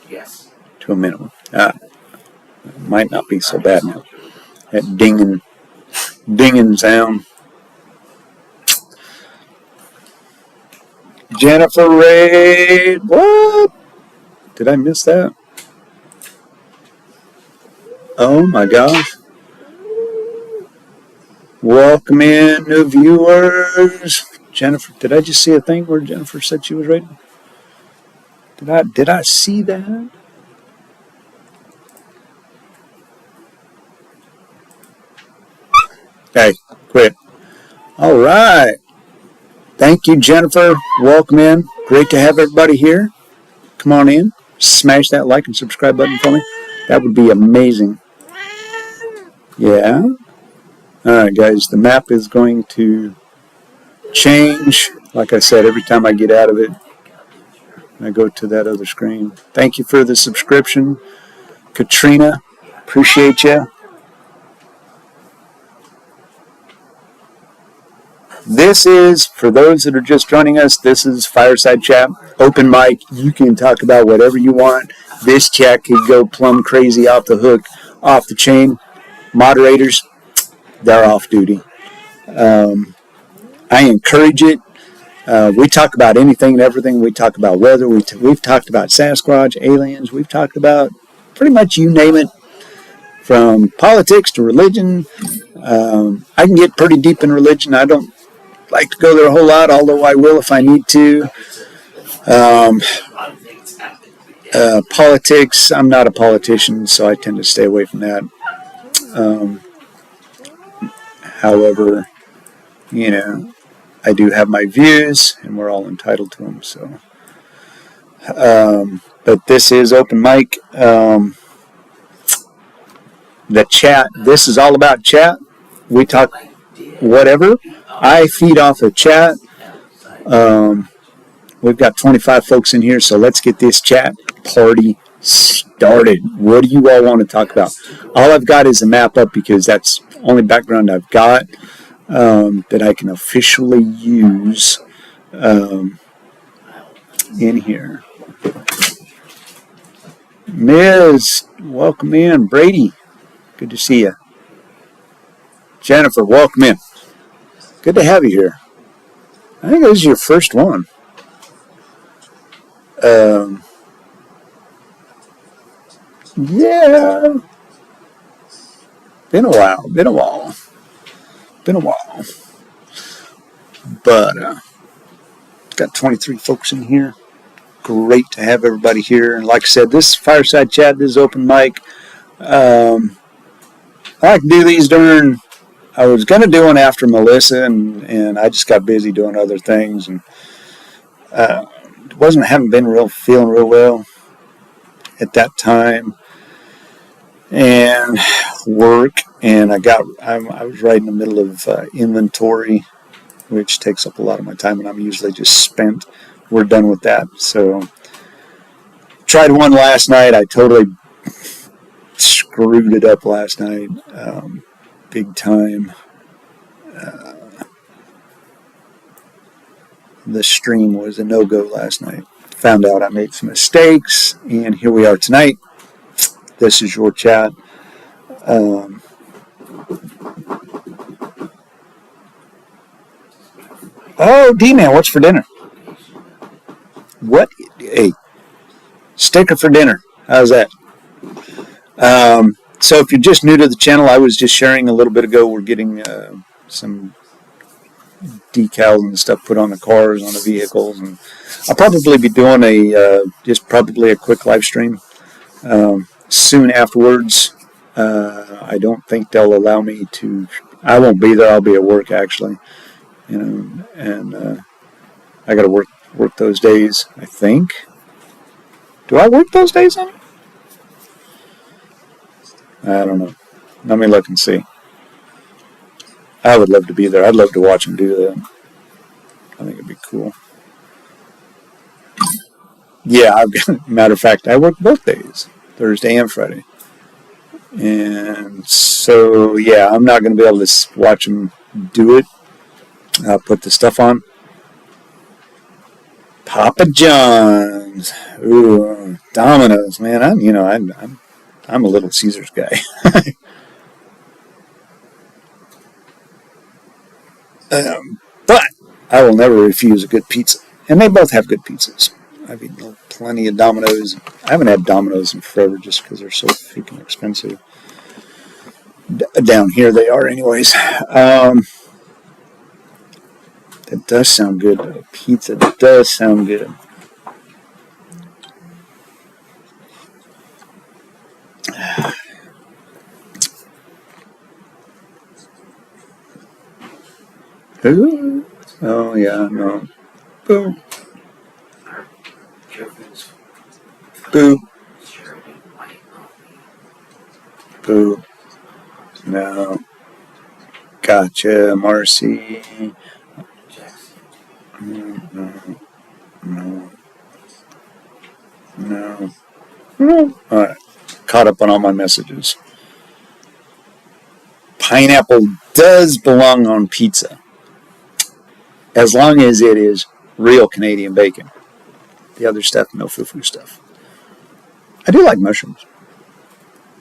Speaker 2: Yes.
Speaker 1: To a minimum. Might not be so bad now. That dinging sound. Jennifer Raid. What? Did I miss that? Oh my gosh. Welcome in, new viewers. Jennifer, did I just see a thing where Jennifer said she was raiding? Did I see that? Hey, quit. All right. Thank you, Jennifer. Welcome in. Great to have everybody here. Come on in. Smash that like and subscribe button for me. That would be amazing. Yeah. All right, guys. The map is going to change. Like I said, every time I get out of it, I go to that other screen. Thank you for the subscription, Katrina. Appreciate you. This is, for those that are just joining us, this is Fireside Chat, open mic. You can talk about whatever you want. This chat could go plumb crazy, off the hook, off the chain. Moderators, they're off duty. I encourage it. We talk about anything and everything. We talk about weather. We've talked about Sasquatch, aliens. We've talked about pretty much you name it, from politics to religion. I can get pretty deep in religion. I don't like to go there a whole lot, although I will if I need to. Politics, I'm not a politician, so I tend to stay away from that. However, I do have my views, and we're all entitled to them. So, but this is open mic. The chat. This is all about chat. We talk whatever. I feed off of chat. We've got 25 folks in here, so let's get this chat party started. What do you all want to talk about? All I've got is a map up because that's the only background I've got that I can officially use in here. Ms., welcome in. Brady, Good to see you. Jennifer, welcome in. Good to have you here. I think this is your first one. Yeah. Been a while. But got 23 folks in here. Great to have everybody here. And like I said, this fireside chat, this is open mic. I like to do these during, I was going to do one after Melissa, and I just got busy doing other things. And haven't been feeling real well at that time. And work, and I was right in the middle of inventory, which takes up a lot of my time, and I'm usually just spent. We're done with that. So tried one last night. I totally screwed it up last night, big time. The stream was a no-go last night. Found out I made some mistakes, and here we are tonight. This is your chat. Oh, D-Man, what's for dinner? What? Hey, sticker for dinner. How's that? So if you're just new to the channel, I was just sharing a little bit ago, we're getting some decals and stuff put on the cars, on the vehicles, and I'll probably be doing probably a quick live stream soon afterwards. I don't think they'll allow me to. I won't be there. I'll be at work actually, and I got to work those days. I think. Do I work those days, honey? I don't know. Let me look and see. I would love to be there. I'd love to watch them do that. I think it'd be cool. Yeah, matter of fact, I work both days, Thursday and Friday. And so, yeah, I'm not going to be able to watch them do it. I'll put the stuff on. Papa John's. Ooh, Domino's, man. I'm a Little Caesars guy. But I will never refuse a good pizza. And they both have good pizzas. I've eaten plenty of Domino's. I haven't had Domino's in forever just because they're so freaking expensive. Down here they are anyways. That does sound good. Pizza does sound good. Ooh. Oh yeah, no. Boo. Boo. Boo. No. Gotcha, Marcy. No. Alright. Caught up on all my messages. Pineapple does belong on pizza. As long as it is real Canadian bacon. The other stuff, no foo-foo stuff. I do like mushrooms.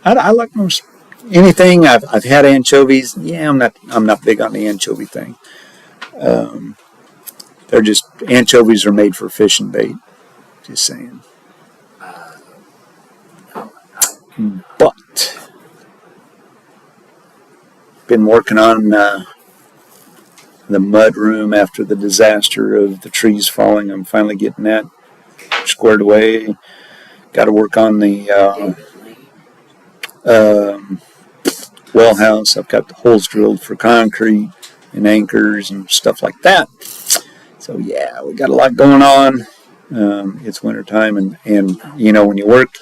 Speaker 1: I like most anything. I've had anchovies. Yeah, I'm not big on the anchovy thing. They're just anchovies are made for fishing bait. Just saying. But been working on the mud room after the disaster of the trees falling. I'm finally getting that squared away. Got to work on the well house. I've got the holes drilled for concrete and anchors and stuff like that. So yeah, we got a lot going on. It's winter time, and you know when you work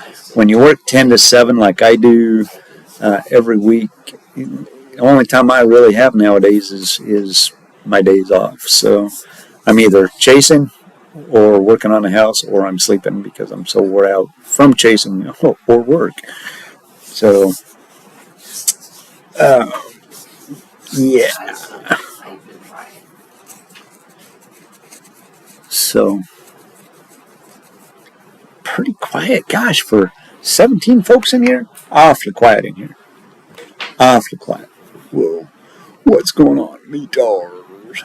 Speaker 1: 10 to 7 like I do every week, the only time I really have nowadays is my days off. So I'm either chasing or working on the house, or I'm sleeping because I'm so wore out from chasing or work. So yeah. So pretty quiet. Gosh, for 17 folks in here, awfully quiet in here. Off the planet. Whoa. What's going on? Meters.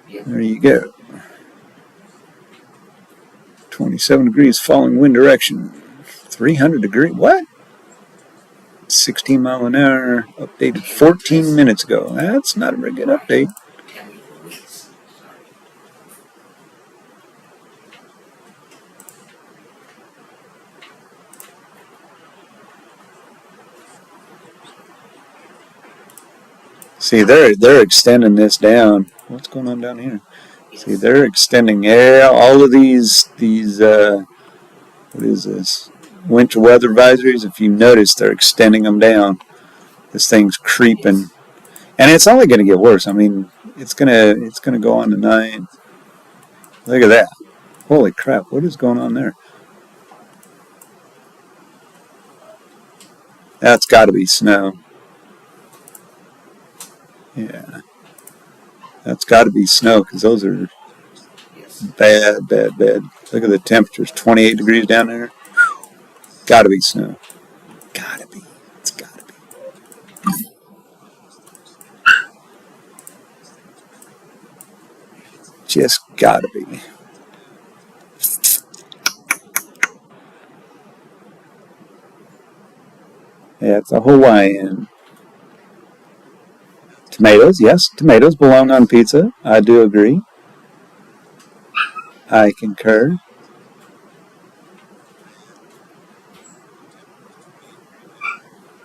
Speaker 2: Yeah.
Speaker 1: There you go. 27 degrees falling wind direction. 300 degree. What? 16 mile an hour. Updated 14 minutes ago. That's not a very good update.
Speaker 2: Tammy Louise. Sorry.
Speaker 1: See, they're extending this down. What's going on down here? See, they're extending all of these what is this? Winter weather advisories. If you notice, they're extending them down. This thing's creeping, and it's only going to get worse. I mean, it's gonna go on tonight. Look at that! Holy crap! What is going on there? That's got to be snow. Yeah, that's got to be snow because those are
Speaker 2: Yes.
Speaker 1: bad, bad, bad. Look at the temperatures, 28 degrees down there. Got to be snow. Got to be. It's got to be. Just got to be. Yeah, it's a Hawaiian. Tomatoes, yes, tomatoes belong on pizza. I do agree. I concur.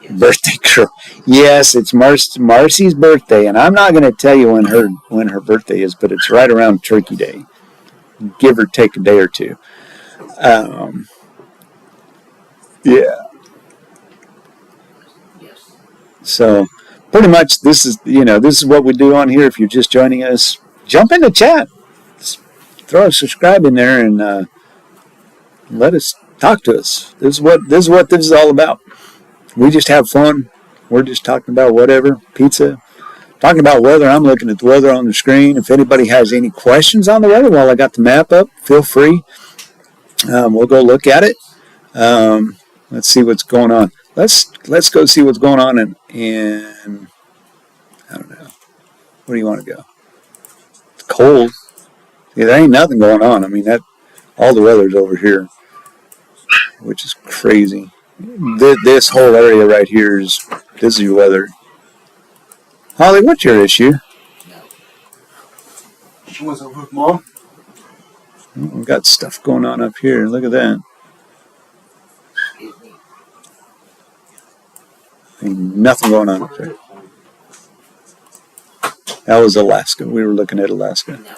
Speaker 2: Yes.
Speaker 1: Birthday girl. Yes, it's Marcy's birthday, and I'm not going to tell you when her birthday is, but it's right around Turkey Day, give or take a day or two. Um, yeah.
Speaker 2: Yes.
Speaker 1: So pretty much this is what we do on here. If you're just joining us, jump in the chat, throw a subscribe in there, and let us talk to us. This is what this is all about. We just have fun. We're just talking about whatever, pizza, talking about weather. I'm looking at the weather on the screen. If anybody has any questions on the weather while I got the map up, feel free. We'll go look at it. Let's see what's going on. Let's go see what's going on in I don't know. Where do you want to go? It's cold. Yeah, there ain't nothing going on. I mean, that all the weather's over here, which is crazy. This whole area right here this is your weather. Holly, what's your issue?
Speaker 2: No.
Speaker 3: What's up with Mom?
Speaker 1: We've got stuff going on up here. Look at that.
Speaker 2: Excuse me.
Speaker 1: Ain't nothing going on up there. That was Alaska. We were looking at Alaska.
Speaker 2: No.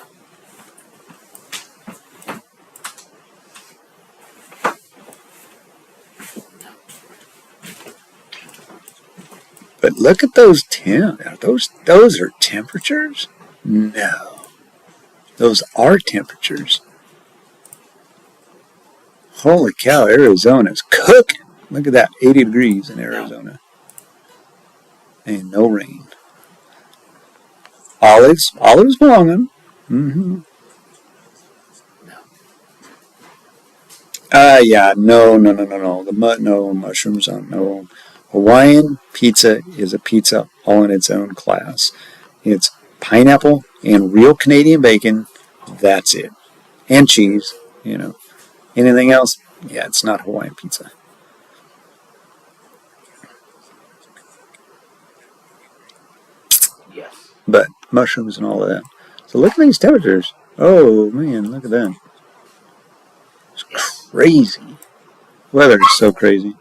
Speaker 1: But look at those those are temperatures? No. Those are temperatures. Holy cow, Arizona's cooking. Look at that, 80 degrees in Arizona. And no rain. Olives belonging. Mm-hmm.
Speaker 2: No.
Speaker 1: Yeah, no. No mushrooms on no. Hawaiian pizza is a pizza all in its own class. It's pineapple and real Canadian bacon. That's it. And cheese, Anything else? Yeah, it's not Hawaiian pizza.
Speaker 2: Yes.
Speaker 1: But mushrooms and all of that. So look at these temperatures. Oh, man, look at that. It's crazy. Weather is so crazy.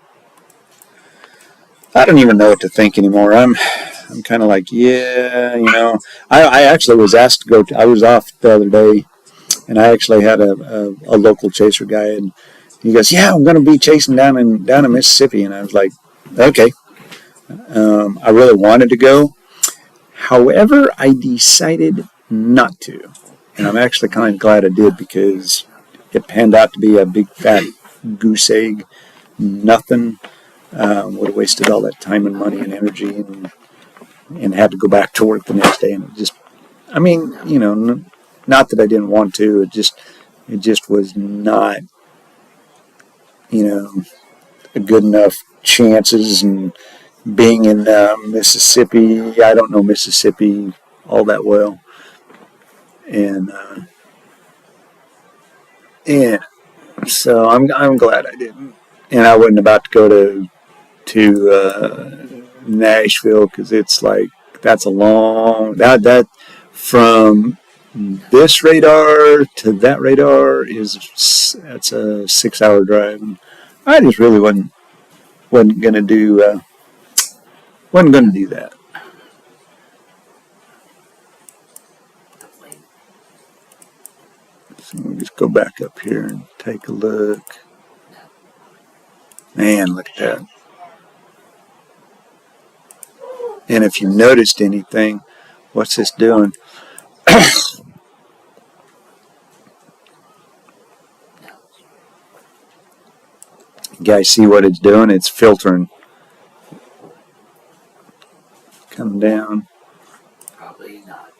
Speaker 1: I don't even know what to think anymore. I'm kind of like, yeah, I actually was asked to go. I was off the other day, and I actually had a local chaser guy, and he goes, "Yeah, I'm going to be chasing down in Mississippi," and I was like, "Okay." I really wanted to go, however, I decided not to, and I'm actually kind of glad I did because it panned out to be a big fat goose egg. Nothing. Would have wasted all that time and money and energy, and had to go back to work the next day, and it just, not that I didn't want to, it just was not, a good enough chances, and being in Mississippi, I don't know Mississippi all that well, and yeah, so I'm glad I didn't, and I wasn't about to go to Nashville because it's like that's a long that from this radar to that radar that's a 6 hour drive, and I just really wasn't gonna do wasn't gonna do that. So we'll just go back up here and take a look. Man, look at that. And if you noticed anything, what's this doing? You guys see what it's doing? It's filtering. Come down.
Speaker 2: Probably not.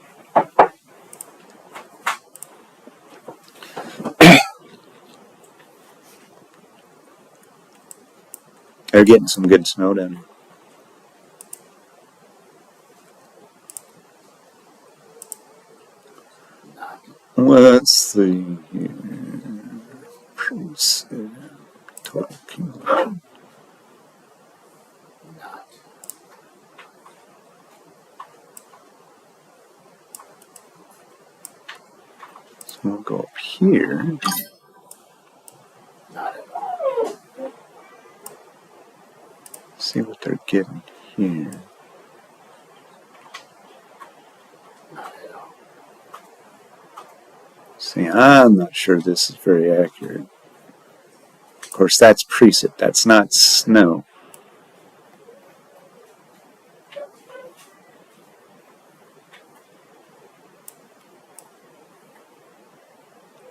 Speaker 1: They're getting some good snow down here.
Speaker 2: Not.
Speaker 1: Let's see here. Talking.
Speaker 2: Not.
Speaker 1: So we'll go up here.
Speaker 2: Not at all.
Speaker 1: See what they're getting here.
Speaker 2: Not at all.
Speaker 1: See, I'm not sure this is very accurate. Of course, that's precip. That's not snow.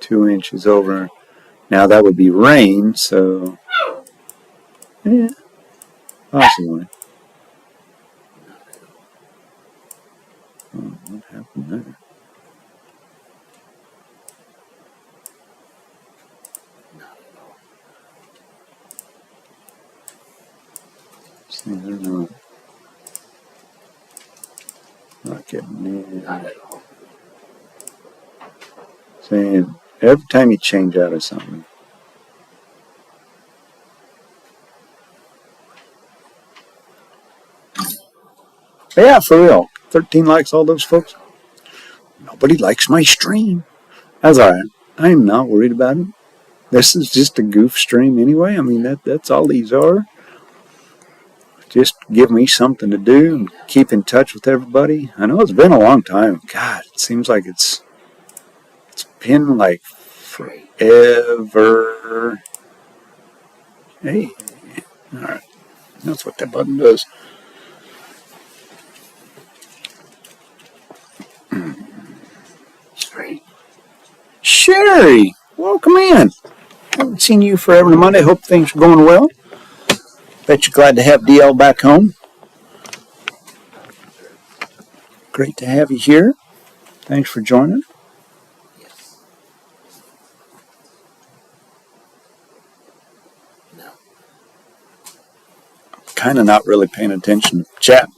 Speaker 1: Two inches over. Now that would be rain, so yeah, possibly. Oh, what happened there?
Speaker 2: Not at all.
Speaker 1: See, they're not getting near.
Speaker 2: Not at all.
Speaker 1: Saying every time you change out of something. Yeah, for real. 13 likes, all those folks. Nobody likes my stream. That's all right. I'm not worried about it. This is just a goof stream anyway. I mean, that's all these are. Just give me something to do and keep in touch with everybody. I know it's been a long time. God, it seems like it's been like forever. Hey, all right. That's what that button does.
Speaker 2: Straight.
Speaker 1: Sherry, welcome in. Haven't seen you forever and a Monday. Hope things are going well. Bet you're glad to have DL back home. Great to have you here. Thanks for joining.
Speaker 2: Yes. No.
Speaker 1: Kind of not really paying attention to chat.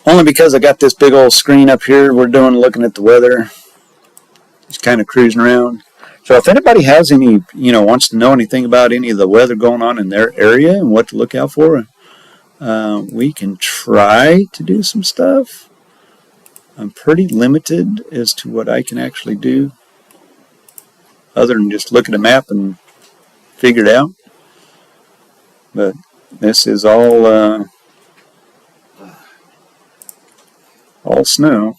Speaker 1: Only because I got this big old screen up here. We're looking at the weather. Just kind of cruising around. So if anybody has any, wants to know anything about any of the weather going on in their area and what to look out for, we can try to do some stuff. I'm pretty limited as to what I can actually do other than just look at a map and figure it out. But this is all snow.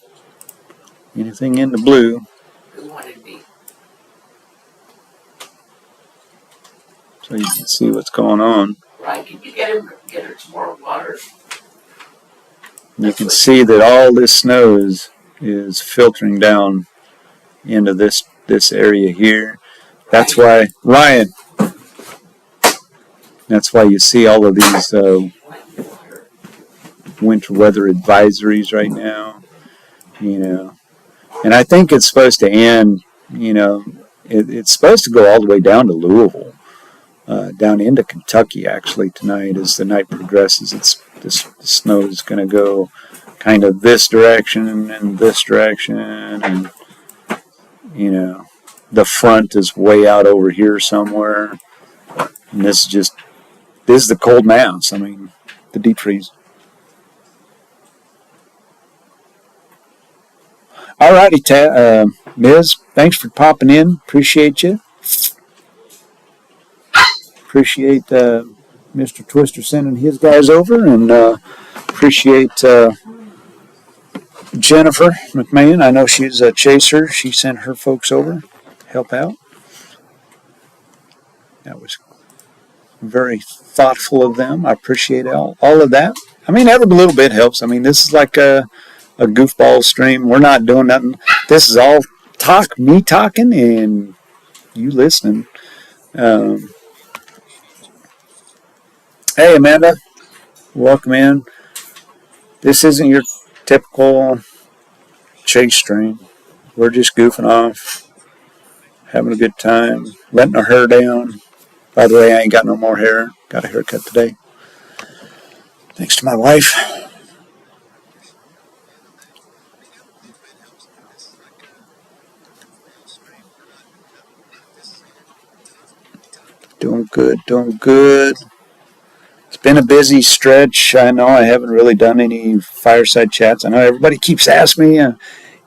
Speaker 1: Anything in the blue.
Speaker 2: Who wanted me?
Speaker 1: So you can see what's going on.
Speaker 2: Right, can you get her some more water?
Speaker 1: You can see that all this snow is filtering down into this area here. That's why, Ryan, that's why you see all of these winter weather advisories right now. And I think it's supposed to end, it's supposed to go all the way down to Louisville. down into Kentucky actually tonight as the night progresses. The snow is going to go kind of this direction and this direction, and the front is way out over here somewhere. And this is the cold mass. I mean, the deep freeze. Alrighty, Ms. Thanks for popping in. Appreciate you. Appreciate Mr. Twister sending his guys over, and appreciate Jennifer McMahon. I know she's a chaser. She sent her folks over help out. That was very thoughtful of them. I appreciate all of that. I mean, every little bit helps. I mean, this is like a goofball stream. We're not doing nothing. This is all me talking, and you listening. Hey, Amanda. Welcome in. This isn't your typical chase stream. We're just goofing off, having a good time, letting our hair down. By the way, I ain't got no more hair. Got a haircut today. Thanks to my wife. Doing good, doing good. It's been a busy stretch. I know I haven't really done any fireside chats. I know everybody keeps asking me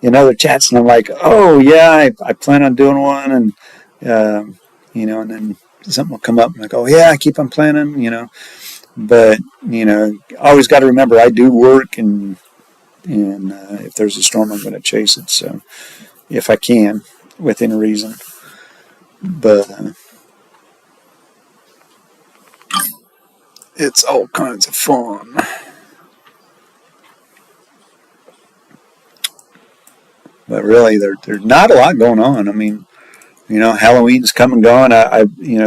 Speaker 1: in other chats, and I'm like, oh, yeah, I plan on doing one, and, and then something will come up, and I go, yeah, I keep on planning, But, always got to remember I do work, and if there's a storm, I'm going to chase it, so if I can, within reason. But it's all kinds of fun. But really, there's not a lot going on. I mean, Halloween's come and gone.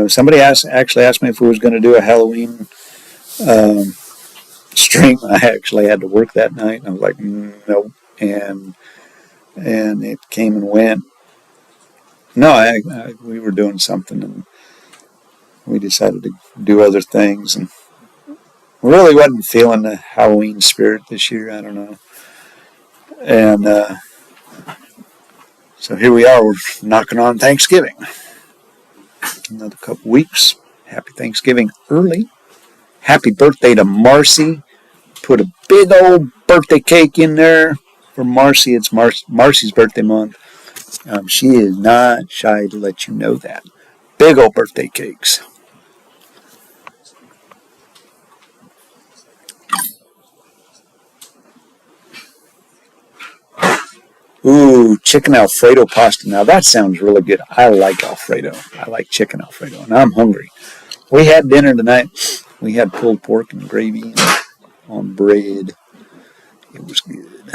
Speaker 1: Somebody actually asked me if we was going to do a Halloween stream. I actually had to work that night, and I was like, nope. And it came and went. No, we were doing something, and we decided to do other things, and really wasn't feeling the Halloween spirit this year. I don't know. And so here we are. We're knocking on Thanksgiving. Another couple weeks. Happy Thanksgiving early. Happy birthday to Marcy. Put a big old birthday cake in there for Marcy. It's Marcy's birthday month. She is not shy to let you know that. Big old birthday cakes. Ooh, chicken Alfredo pasta. Now that sounds really good. I like Alfredo. I like chicken Alfredo, and I'm hungry. We had dinner tonight. We had pulled pork and gravy on bread. It was good.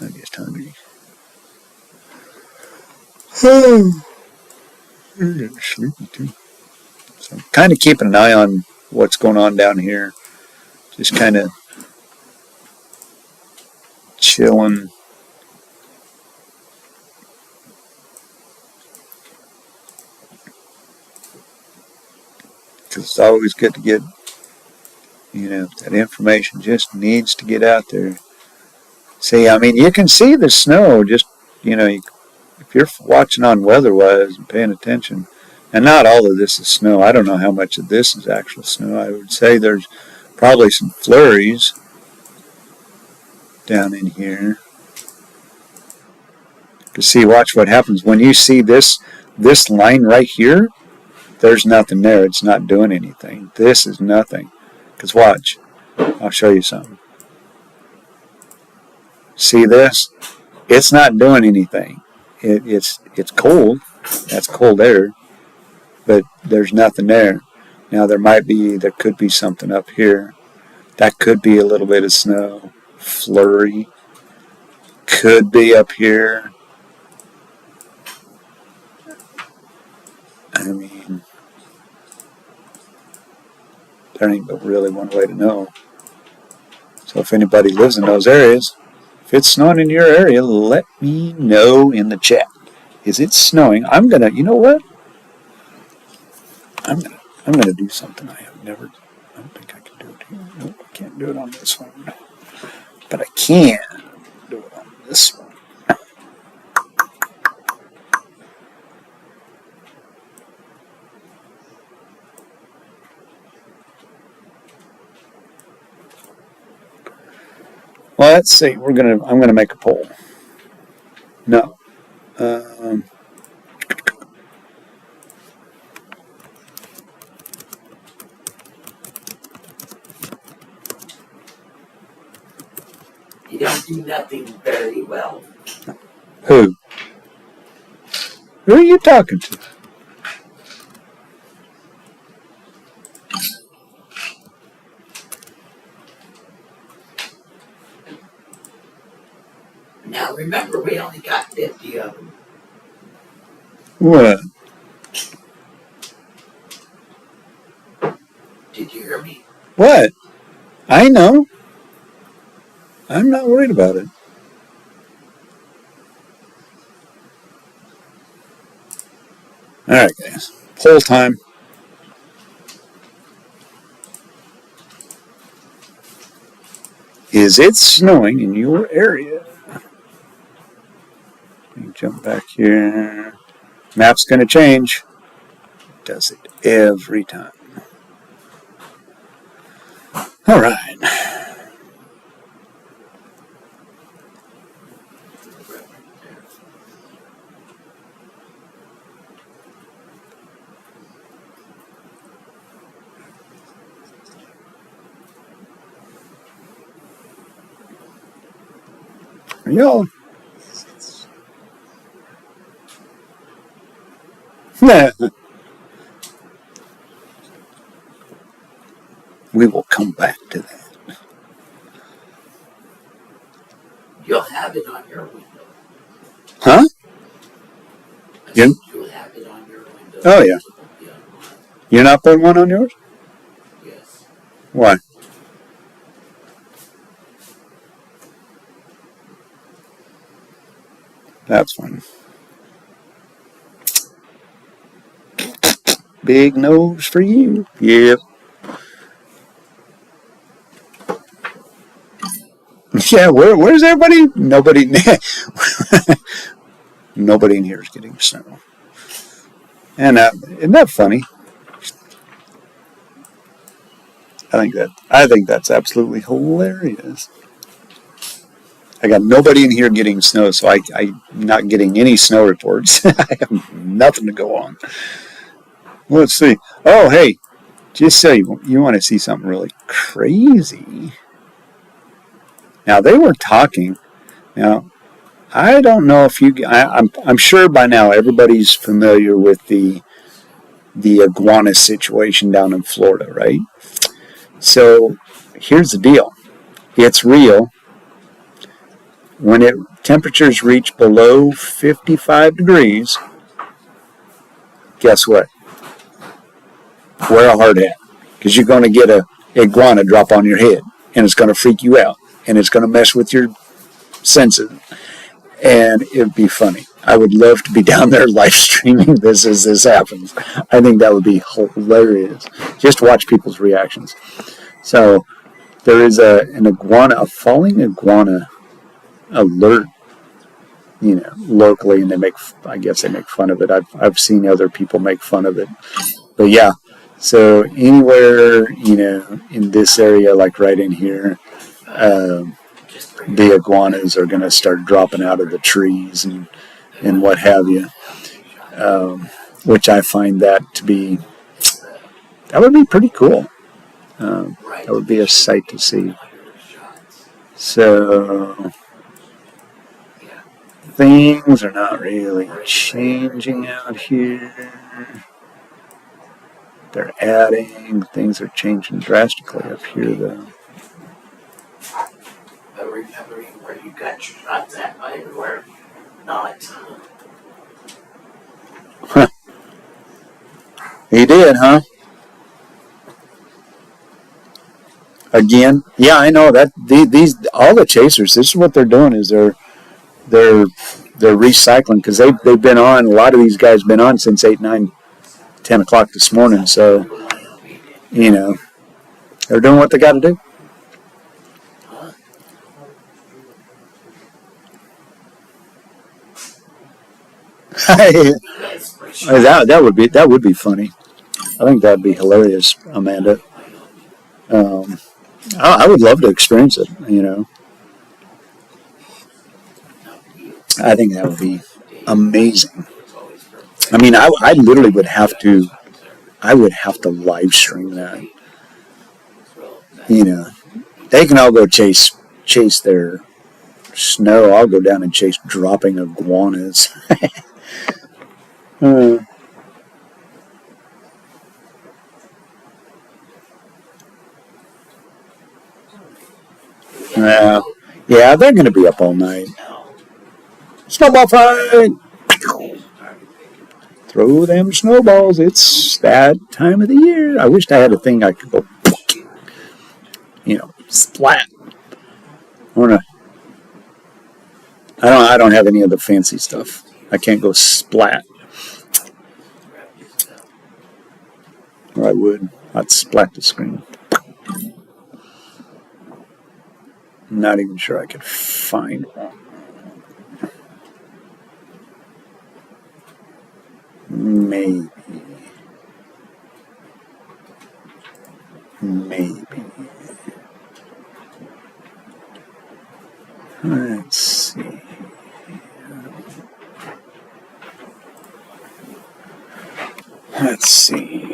Speaker 1: I'm just hungry. I'm getting sleepy too. So kind of keeping an eye on what's going on down here. Just kind of chilling. Because it's always good to get, that information just needs to get out there. See, I mean, you can see the snow just, if you're watching on weather-wise and paying attention. And not all of this is snow. I don't know how much of this is actual snow. I would say there's probably some flurries down in here. Because see, watch what happens. When you see this line right here, there's nothing there. It's not doing anything. This is nothing. Because watch. I'll show you something. See this? It's not doing anything. It's cold. That's cold air. But there's nothing there. Now there could be something up here. That could be a little bit of snow. Flurry. Could be up here. I mean, there ain't really one way to know. So if anybody lives in those areas, if it's snowing in your area, let me know in the chat. Is it snowing? I'm going to, you know what? I'm going to do something I have never. I don't think I can do it here. Nope, I can't do it on this one. But I can do it on this one. Well, let's see. I'm gonna make a poll. No.
Speaker 2: You don't do nothing very well.
Speaker 1: Who? Who are you talking to?
Speaker 2: Now remember, we only got 50 of them.
Speaker 1: What?
Speaker 2: Did you hear me?
Speaker 1: What? I know. I'm not worried about it. All right, guys. Poll time. Is it snowing in your area? Let me jump back here. Map's going to change. Does it every time. All right. Y'all. We will come back to that.
Speaker 2: You'll have it on your window.
Speaker 1: Huh?
Speaker 2: You'll have it on your window.
Speaker 1: Oh, yeah. You're not putting one on yours?
Speaker 2: Yes.
Speaker 1: Why? That's fine. Big nose for you. Yep. Yeah, where's everybody? Nobody. Nobody in here is getting snow. And isn't that funny? I think that's absolutely hilarious. I got nobody in here getting snow, so I'm not getting any snow reports. I have nothing to go on. Let's see. Oh, hey, just so you want to see something really crazy. Now, they were talking. Now, I don't know if I'm sure by now everybody's familiar with the iguana situation down in Florida, right? So, here's the deal. It's real. When temperatures reach below 55 degrees, guess what? Wear a hard hat, because you're going to get an iguana drop on your head, and it's going to freak you out, and it's going to mess with your senses, and it'd be funny. I would love to be down there live streaming this as this happens. I think that would be hilarious. Just watch people's reactions. So there is a falling iguana alert, locally, and I guess they make fun of it. I've seen other people make fun of it, but yeah. So anywhere, in this area, like right in here, the iguanas are going to start dropping out of the trees and what have you, which I find that would be pretty cool. That would be a sight to see. So things are not really changing out here. They're adding. Things are changing drastically up here, though.
Speaker 2: But remembering where you got your shots at, not everywhere. Not.
Speaker 1: Huh. He did, huh? Again? Yeah, I know that these all the chasers. This is what they're doing is they're recycling, because they've been on. A lot of these guys been on since 8, 9, 10 o'clock this morning. So You know, they're doing what they got to do.
Speaker 2: That's for sure.
Speaker 1: That would be funny. I think that'd be hilarious, Amanda. Um, I would love to experience it. You know, I think that would be amazing. I mean, I literally would have to. I would have to live stream that. You know, they can all go chase their snow. I'll go down and chase dropping iguanas. uh, yeah, yeah, they're going to be up all night. Snowball fight! Throw them snowballs. It's that time of the year. I wished I had a thing I could go, splat. Or not. I don't have any of the fancy stuff. I can't go splat. Or I would. I'd splat the screen. I'm not even sure I could find one. Maybe. Let's see. Let's see.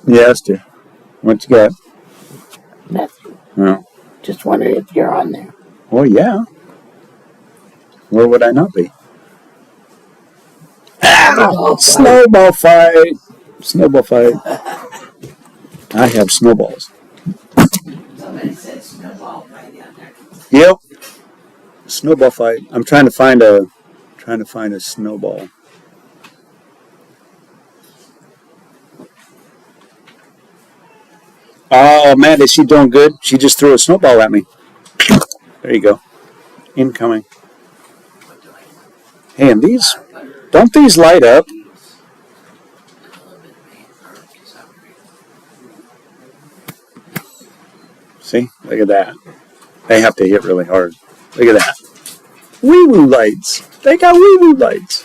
Speaker 1: Yes, dear. What you got?
Speaker 2: Nothing.
Speaker 1: Oh.
Speaker 2: Just wondering if you're on there.
Speaker 1: Well, yeah. Where would I not be?
Speaker 2: Snowball fight.
Speaker 1: Snowball fight. Snowball fight. I have snowballs.
Speaker 2: Somebody said snowball fight down there.
Speaker 1: Yep. Snowball fight. I'm trying to find a snowball. Oh man, is she doing good? She just threw a snowball at me. There you go. Incoming. Hey, and don't these light up? See? Look at that. They have to hit really hard. Look at that. Wee woo lights. They got wee woo lights.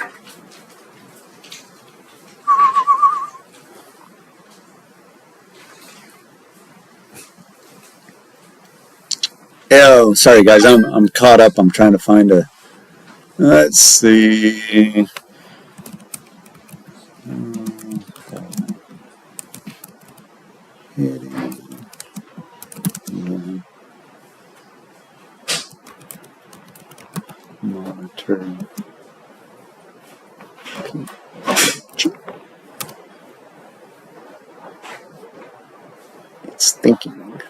Speaker 1: Oh, sorry guys. I'm caught up. I'm trying to find a. Let's see. Monitor. It's thinking.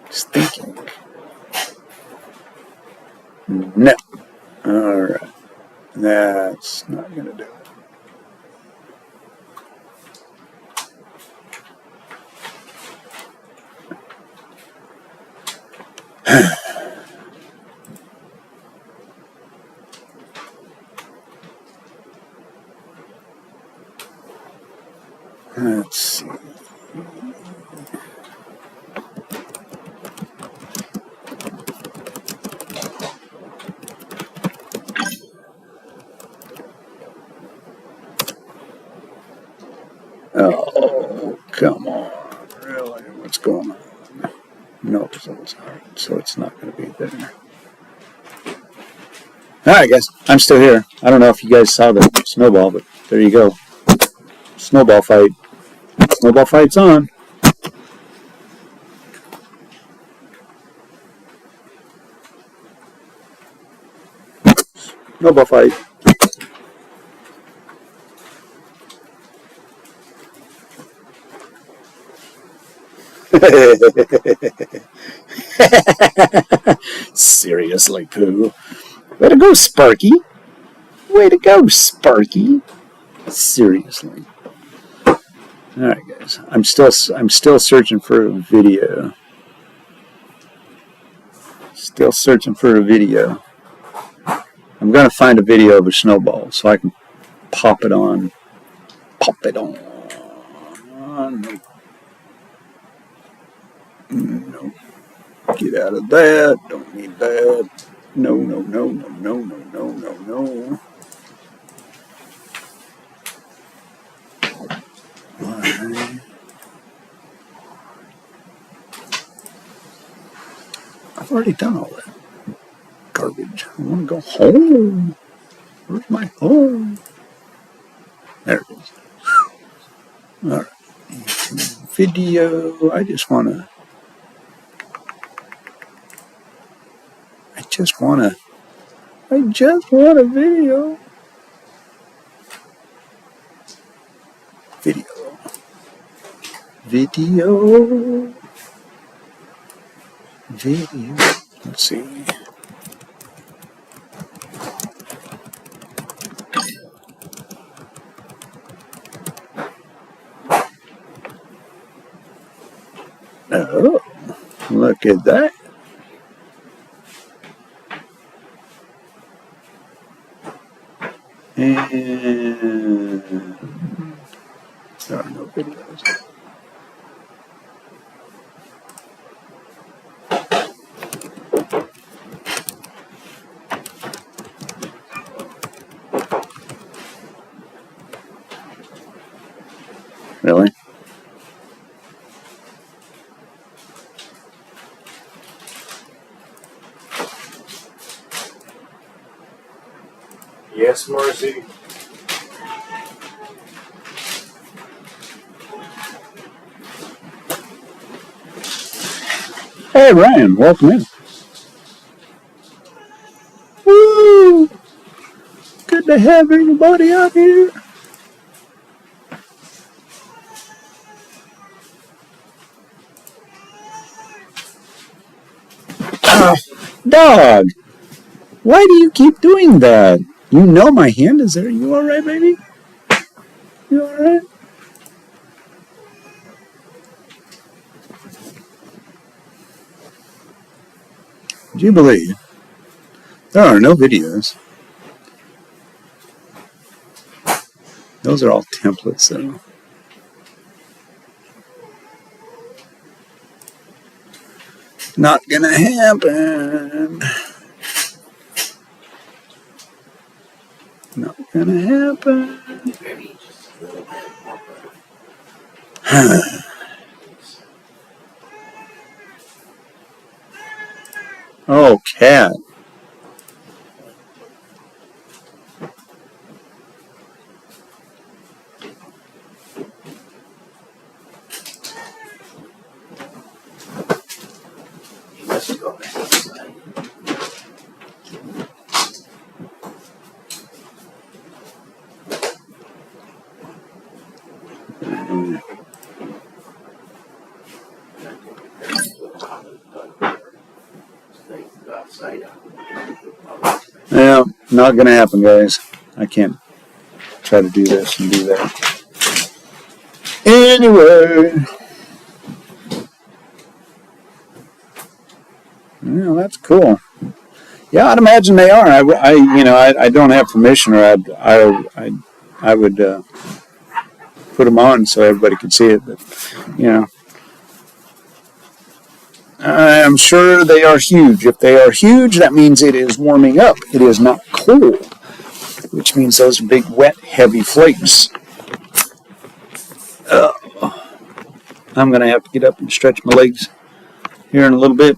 Speaker 1: It's thinking. No. Alright. That's not going to do it. Let's see. Oh, come on. Really? What's going on? No results. Alright, so it's not going to be there. Alright, guys. I'm still here. I don't know if you guys saw the snowball, but there you go. Snowball fight. Snowball fight's on. Snowball fight. Seriously, Pooh. Way to go, Sparky. Way to go, Sparky. Seriously. Alright, guys. I'm still searching for a video. Still searching for a video. I'm gonna find a video of a snowball so I can pop it on. Pop it on. No. Get out of that. Don't need that. No, no, no, no, no, no, no, no, no. Why? I've already done all that garbage. I want to go home. Where's my home? There it is. All right. Video. I just want a video. Video. Let's see. Oh, look at that. And there are no videos. Really?
Speaker 4: Yes, Marcy.
Speaker 1: Hey, Ryan, welcome in. Woo! Good to have everybody out here. Dog, why do you keep doing that? You know my hand is there. You alright, baby? You alright? Would you believe there are no videos? Those are all templates, though. Not gonna happen. Not gonna happen.
Speaker 2: Maybe just a little bit more butter.
Speaker 1: Oh, cat.
Speaker 2: You must go back inside.
Speaker 1: Yeah, not gonna happen, guys. I can't try to do this and do that. Anyway. Yeah, that's cool. Yeah, I'd imagine they are. I don't have permission, or I would put them on so everybody could see it. But I'm sure they are huge. If they are huge, that means it is warming up. It is not cold, which means those big, wet, heavy flakes I'm going to have to get up and stretch my legs here in a little bit.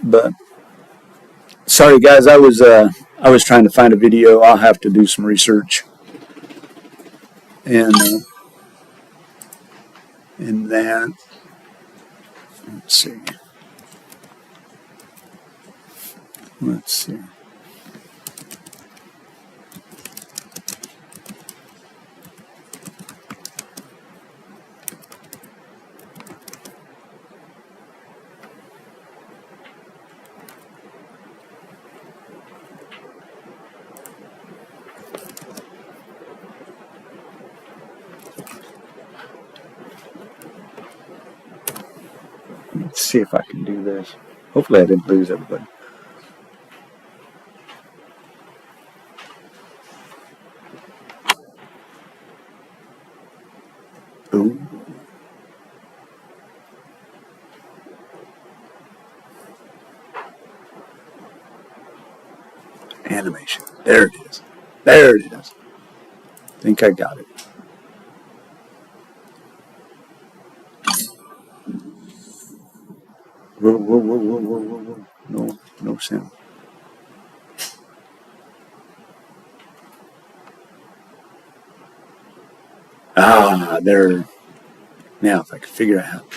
Speaker 1: But sorry guys, I was trying to find a video. I'll have to do some research and that. Let's see. Let's see. Let's see if I can do this. Hopefully I didn't lose everybody. Ooh. Animation. There it is. There it is. I think I got it. Whoa, whoa, whoa, whoa, whoa, whoa, whoa. No, no sound. Ah, there. Now, if I could figure out.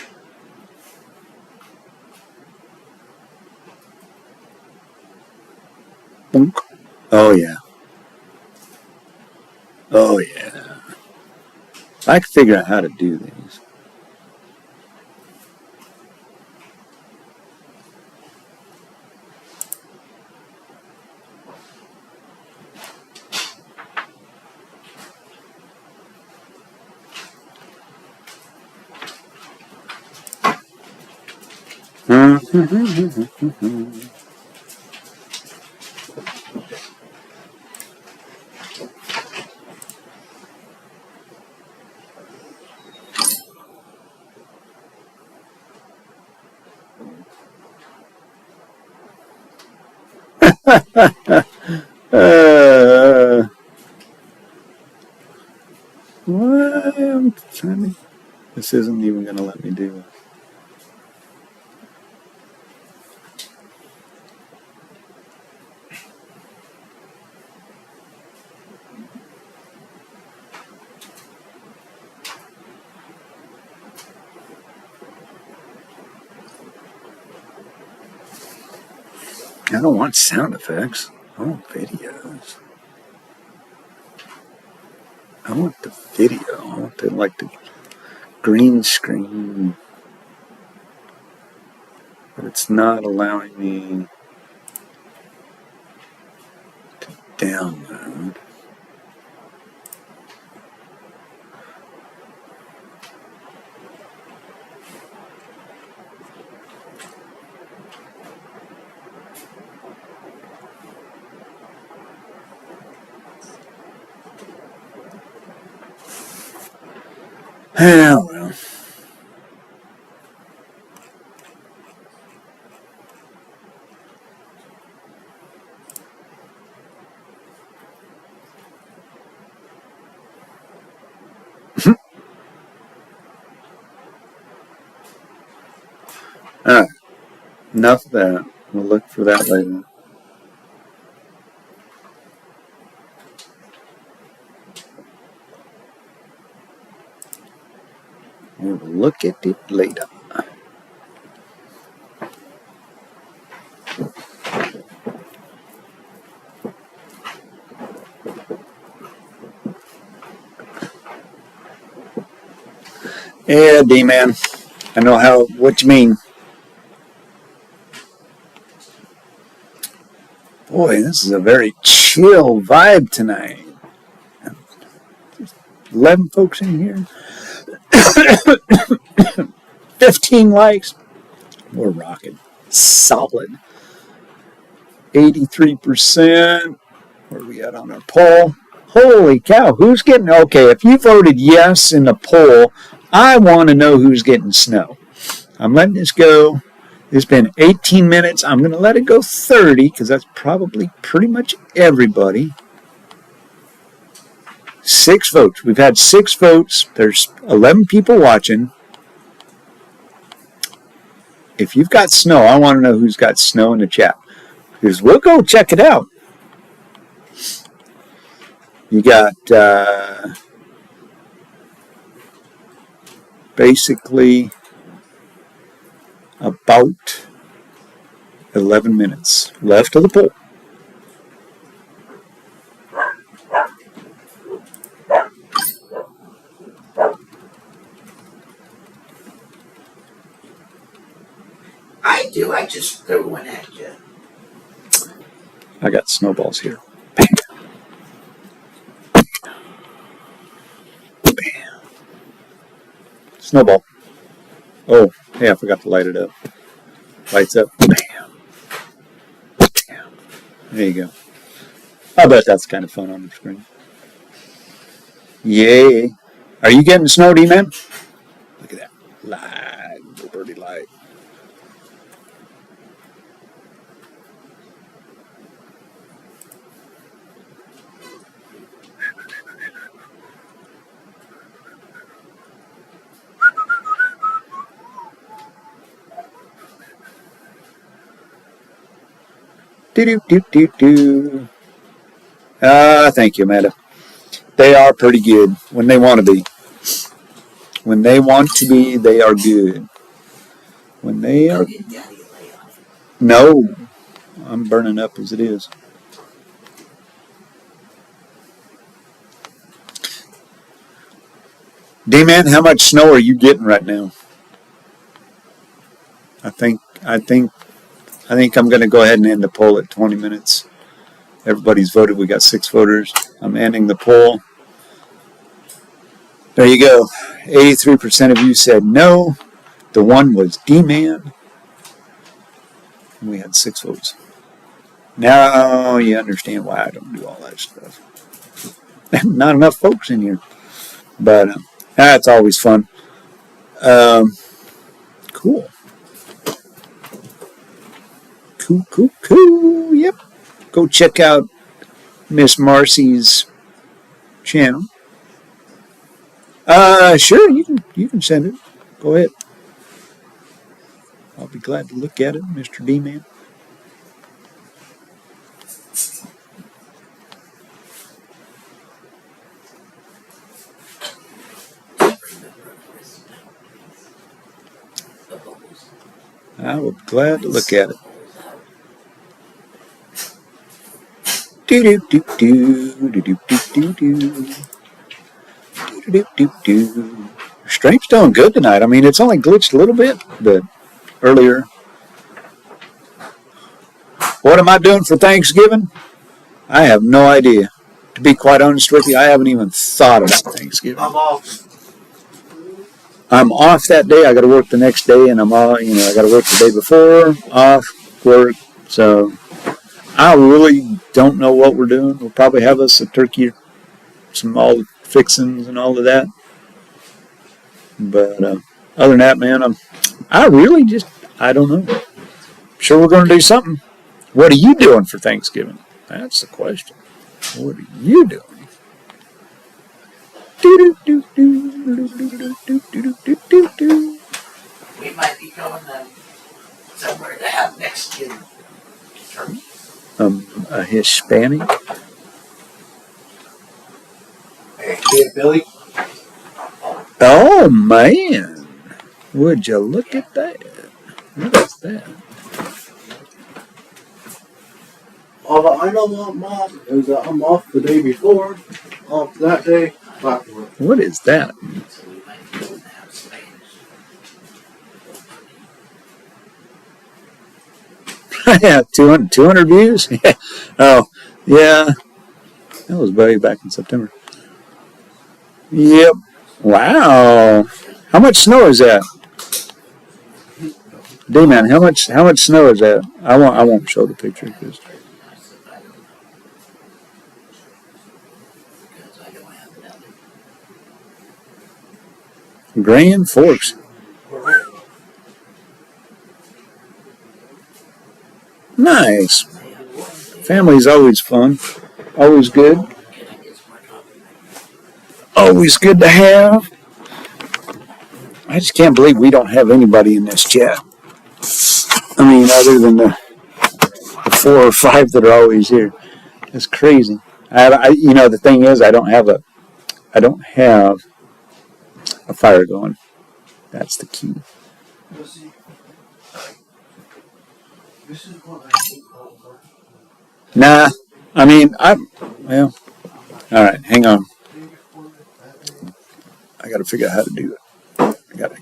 Speaker 1: Boink. Oh, yeah. Oh, yeah. If I could figure out how to do these. What? I'm trying to. This isn't even going to let me do it. I don't want sound effects. I want videos. I want the video. I want the green screen. But it's not allowing me to download. Oh, well. Alright. Enough of that. We'll look for that later. We'll look at it later. Yeah, D-Man. I know what you mean. Boy, this is a very chill vibe tonight. 11 folks in here. 15 likes. We're rocking. Solid. 83%. Where are we at on our poll? Holy cow, who's getting... Okay, if you voted yes in the poll, I want to know who's getting snow. I'm letting this go. It's been 18 minutes. I'm going to let it go 30 because that's probably pretty much everybody. 6 votes. We've had 6 votes. There's 11 people watching. If you've got snow, I want to know who's got snow in the chat. Because we'll go check it out. You got basically about 11 minutes left of the poll.
Speaker 2: I do. I just threw one at you.
Speaker 1: I got snowballs here. Snowball. Oh, yeah, I forgot to light it up. Lights up. Bam. Bam. There you go. I bet that's kind of fun on the screen. Yay. Are you getting snow, D-Man? Look at that. Light. Little birdie light. Do-do-do-do-do. Thank you, Amanda. They are pretty good when they want to be. When they want to be, they are good. When they are... No. I'm burning up as it is. D-Man, how much snow are you getting right now? I think I'm going to go ahead and end the poll at 20 minutes. Everybody's voted. We got 6 voters. I'm ending the poll. There you go. 83% of you said no. The one was D-Man. We had 6 votes. Now you understand why I don't do all that stuff. Not enough folks in here. But that's always fun. Cool. Cool. Yep. Go check out Miss Marcy's channel. Sure, you can send it. Go ahead. I'll be glad to look at it, Mr. D-Man. I will be glad to look at it. Stream's doing good tonight. I mean, it's only glitched a little bit, but earlier. What am I doing for Thanksgiving? I have no idea. To be quite honest with you, I haven't even thought about Thanksgiving.
Speaker 3: I'm off.
Speaker 1: I'm off that day. I got to work the next day, and I'm all, I got to work the day before, off work. So I really don't know what we're doing. We'll probably have us a turkey, some all fixings and all of that. But other than that, man, I really just, I don't know. I'm sure we're going to do something. What are you doing for Thanksgiving? That's the question. What are you doing?
Speaker 2: We might be going somewhere to have Mexican turkey.
Speaker 1: A Hispanic?
Speaker 3: Hey, kid, Billy.
Speaker 1: Oh, man. Would you look at that? What is that?
Speaker 3: All I know I'm off is that I'm off the day before. Off that day, back to work.
Speaker 1: What is that?
Speaker 2: So we might be going to have Spanish.
Speaker 1: Yeah, 200 views? Yeah. Oh, yeah. That was way back in September. Yep. Wow. How much snow is that? D-Man, how much snow is that? I won't show the picture because
Speaker 2: I said, I don't know. Because I don't have nothing.
Speaker 1: Grand Forks. Nice. Family's always fun. Always good.
Speaker 2: Can I get some more coffee?
Speaker 1: Always good to have. I just can't believe we don't have anybody in this chat. I mean, other than the 4 or 5 that are always here. It's crazy. The thing is, I don't have a fire going. That's the key.
Speaker 3: This is what I think over.
Speaker 1: Nah, I mean, well, all right, hang on. I got to figure out how to do it. I got to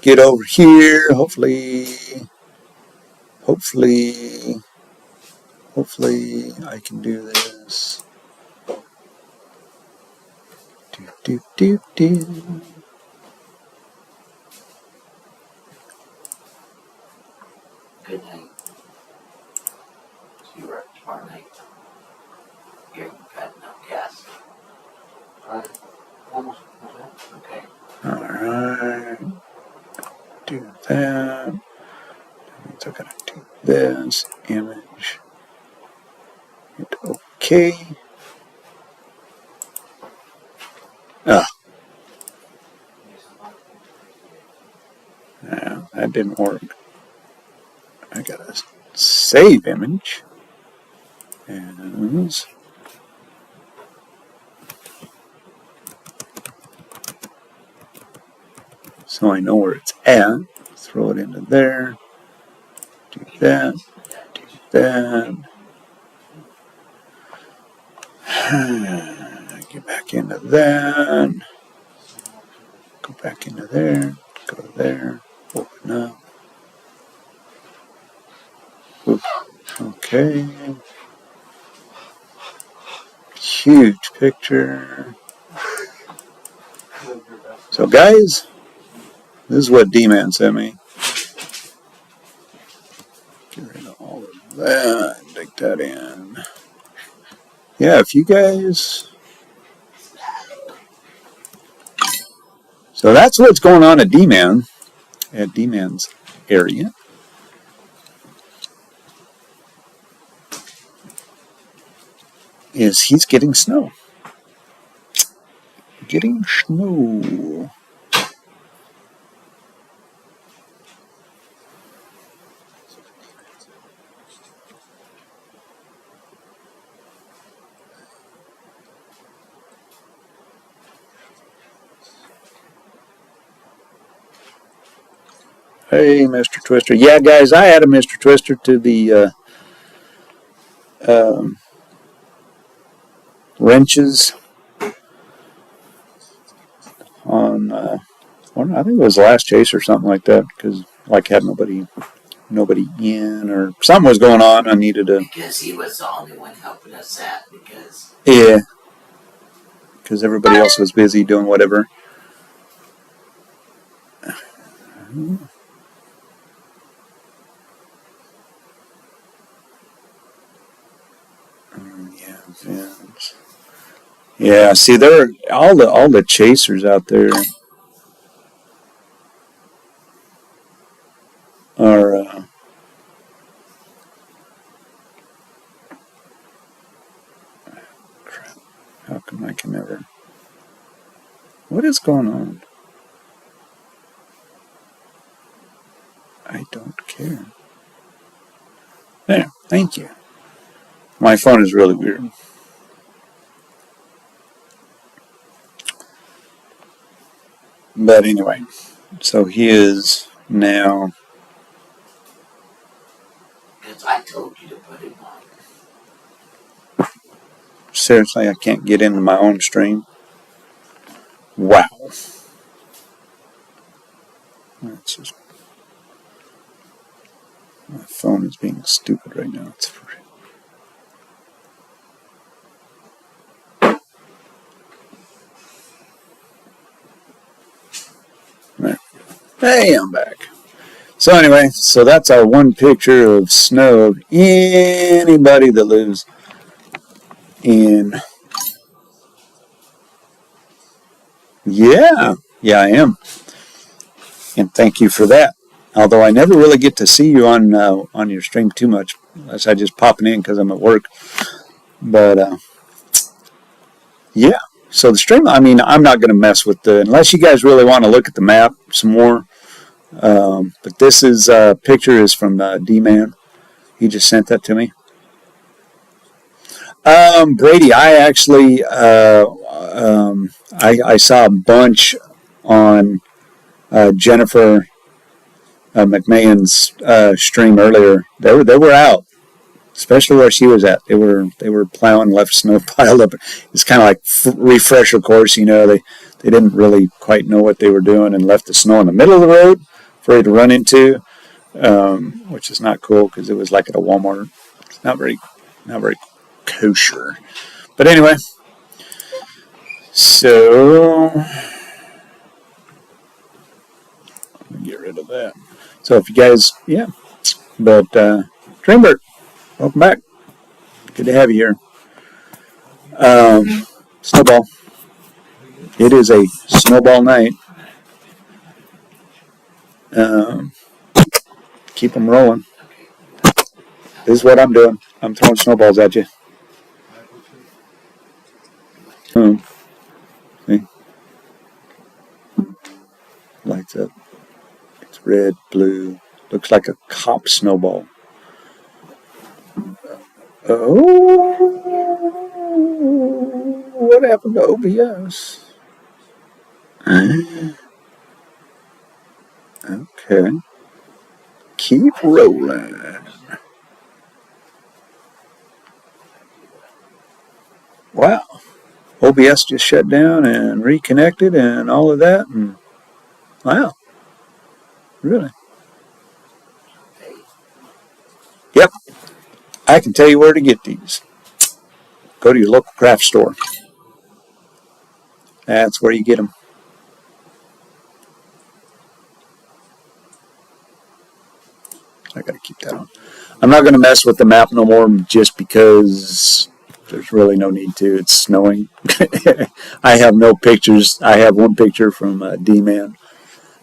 Speaker 1: get over here. Hopefully, I can do this. Do.
Speaker 2: Good night. See you right tomorrow night. You've got enough gas.
Speaker 3: Almost.
Speaker 2: Okay.
Speaker 1: All right. Do that. That means I got to do this image. Hit OK. Ah. No, that didn't work. I got to save image. And so I know where it's at. Throw it into there. Do that. Do that. Get back into that. Go back into there. Go there. Open up. Oops. Okay. Huge picture. So guys, this is what D-Man sent me. Get rid of all of that. Take that in. Yeah, if you guys... So that's what's going on at D-Man. At D-Man's area. Is he's getting snow. Getting snow. Hey, Mr. Twister. Yeah, guys, I added Mr. Twister to the wrenches on, I think it was the last chase or something like that, because like had nobody in or something was going on. I needed to.
Speaker 2: Because he was the only one helping us out.
Speaker 1: Because everybody else was busy doing whatever. Yeah, see, there all the chasers out there are crap. How come I can never? What is going on? I don't care. There, thank you. My phone is really weird. But anyway, so he is now.
Speaker 2: Because I told you to put him on.
Speaker 1: Seriously, I can't get into my own stream. Wow. That's just. My phone is being stupid right now. It's free. There. Hey, I'm back. So anyway, so that's our one picture of snow of anybody that lives in. Yeah, I am. And thank you for that. Although I never really get to see you on your stream too much, unless I just popping in because I'm at work. But yeah, So the stream, I mean, I'm not going to mess with unless you guys really want to look at the map some more. But this is, picture is from D-Man. He just sent that to me. Brady, I actually, I saw a bunch on Jennifer McMahon's stream earlier. They were out, especially where she was at. They were plowing, left snow piled up. It's kind of like refresher course, you know. They didn't really quite know what they were doing and left the snow in the middle of the road for you to run into, which is not cool because it was like at a Walmart. It's not very kosher. But anyway, so let me get rid of that. So if you guys, yeah, but Dreambert, welcome back. Good to have you here. Snowball. It is a snowball night. Keep them rolling. This is what I'm doing. I'm throwing snowballs at you. See? Lights up. It's red, blue. Looks like a cop snowball. Oh, what happened to OBS? Okay. Keep rolling. Wow. OBS just shut down and reconnected and all of that. And wow. Really? Yep. I can tell you where to get these. Go to your local craft store. That's where you get them. I gotta keep that on. I'm not gonna mess with the map no more just because there's really no need to. It's snowing. I have no pictures. I have one picture from D-Man.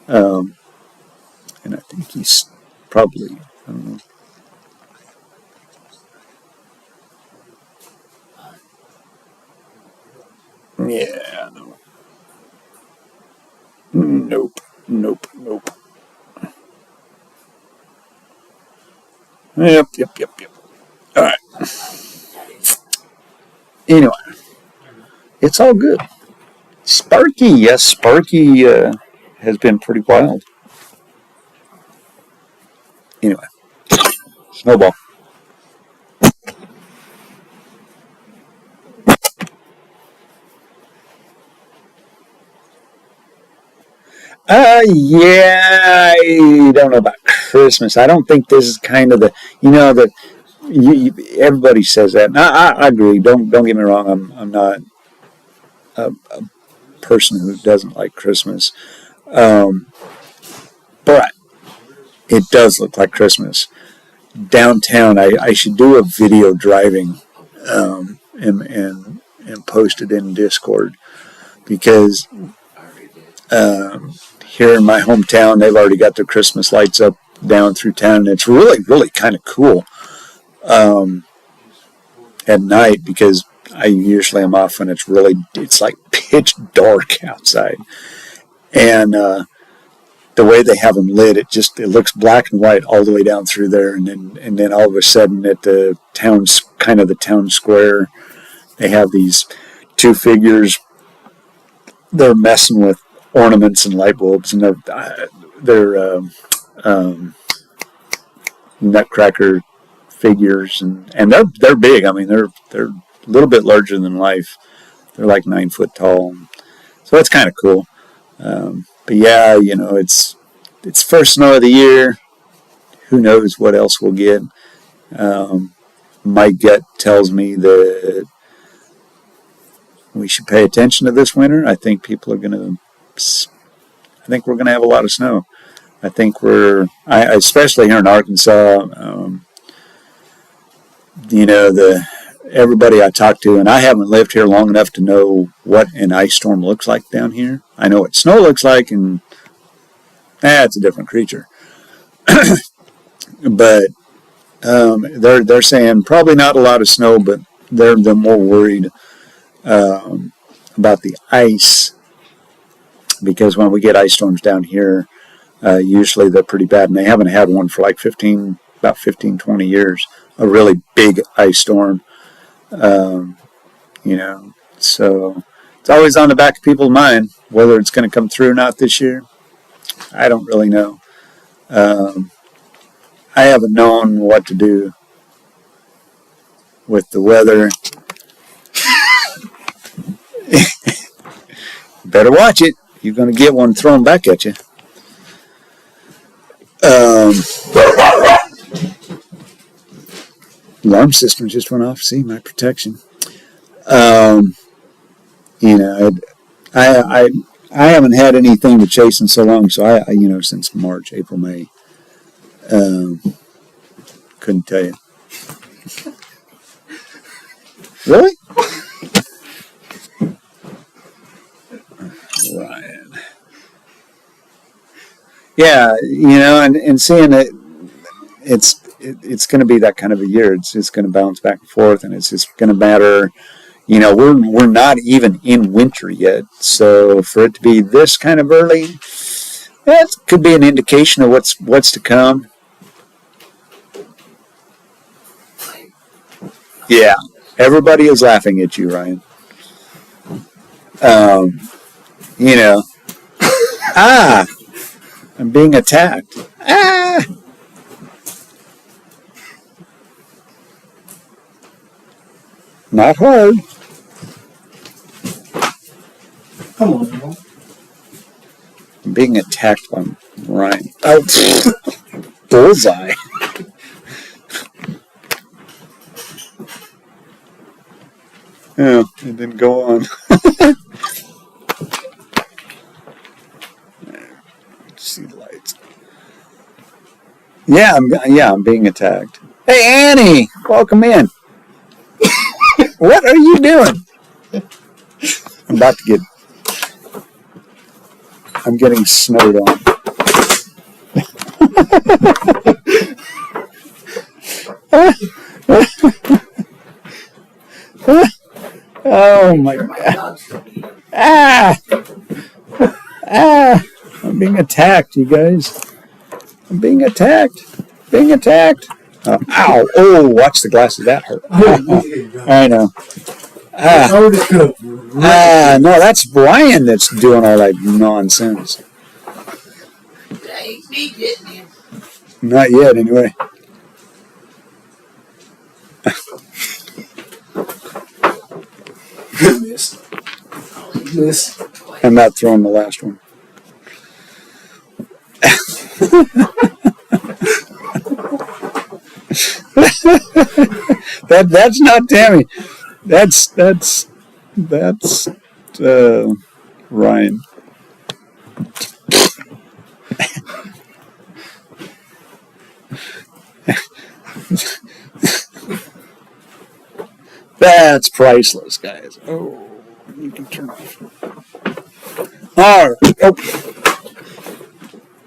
Speaker 1: And I think he's probably, I don't know. Yeah, no. Nope. Yep. All right. Anyway, it's all good. Sparky, yes, Sparky has been pretty wild. Anyway, snowball. Yeah, I don't know about Christmas. I don't think this is kind of the, everybody says that. And I agree. Don't get me wrong. I'm not a person who doesn't like Christmas. But it does look like Christmas. Downtown, I should do a video driving and post it in Discord because here in my hometown, they've already got their Christmas lights up down through town, and it's really, really kind of cool at night because I usually am off when it's like pitch dark outside. And the way they have them lit, it looks black and white all the way down through there, and then all of a sudden at the town square, they have these two figures. They're messing with ornaments and light bulbs, and they're nutcracker figures, and they're big. I mean, they're a little bit larger than life. They're like 9 foot tall, so that's kind of cool. But yeah, it's first snow of the year. Who knows what else we'll get? My gut tells me that we should pay attention to this winter. I think we're going to have a lot of snow. I think especially here in Arkansas, everybody I talk to, and I haven't lived here long enough to know what an ice storm looks like down here. I know what snow looks like, and it's a different creature. But they're saying probably not a lot of snow, but they're more worried about the ice, because when we get ice storms down here, usually they're pretty bad, and they haven't had one for like 20 years, a really big ice storm. So it's always on the back of people's mind whether it's going to come through or not this year. I don't really know. I haven't known what to do with the weather. Better watch it. You're going to get one thrown back at you. Alarm system just went off. See, my protection. I haven't had anything to chase in so long. So I since March, April, May, couldn't tell you. Really? Ryan. Yeah, and seeing it, it's going to be that kind of a year. It's just going to bounce back and forth, and it's just going to matter. We're not even in winter yet, so for it to be this kind of early, that could be an indication of what's to come. Yeah, everybody is laughing at you, Ryan. I'm being attacked. Not hard.
Speaker 3: Come on, Mom.
Speaker 1: I'm being attacked by Ryan. Oh, bullseye. Oh, it didn't go on. See the lights. Yeah, I'm being attacked. Hey, Annie, welcome in. What are you doing? I'm getting snowed on. Oh my God. I'm being attacked, you guys. I'm being attacked. Oh, ow. Oh, watch the glasses. That hurt. I know. No, that's Brian that's doing all that nonsense.
Speaker 2: That ain't me getting you.
Speaker 1: Not yet, anyway.
Speaker 3: Miss.
Speaker 1: I'm not throwing the last one. That's not Tammy. That's Ryan. That's priceless, guys. Oh, you can turn off. All right. Oh.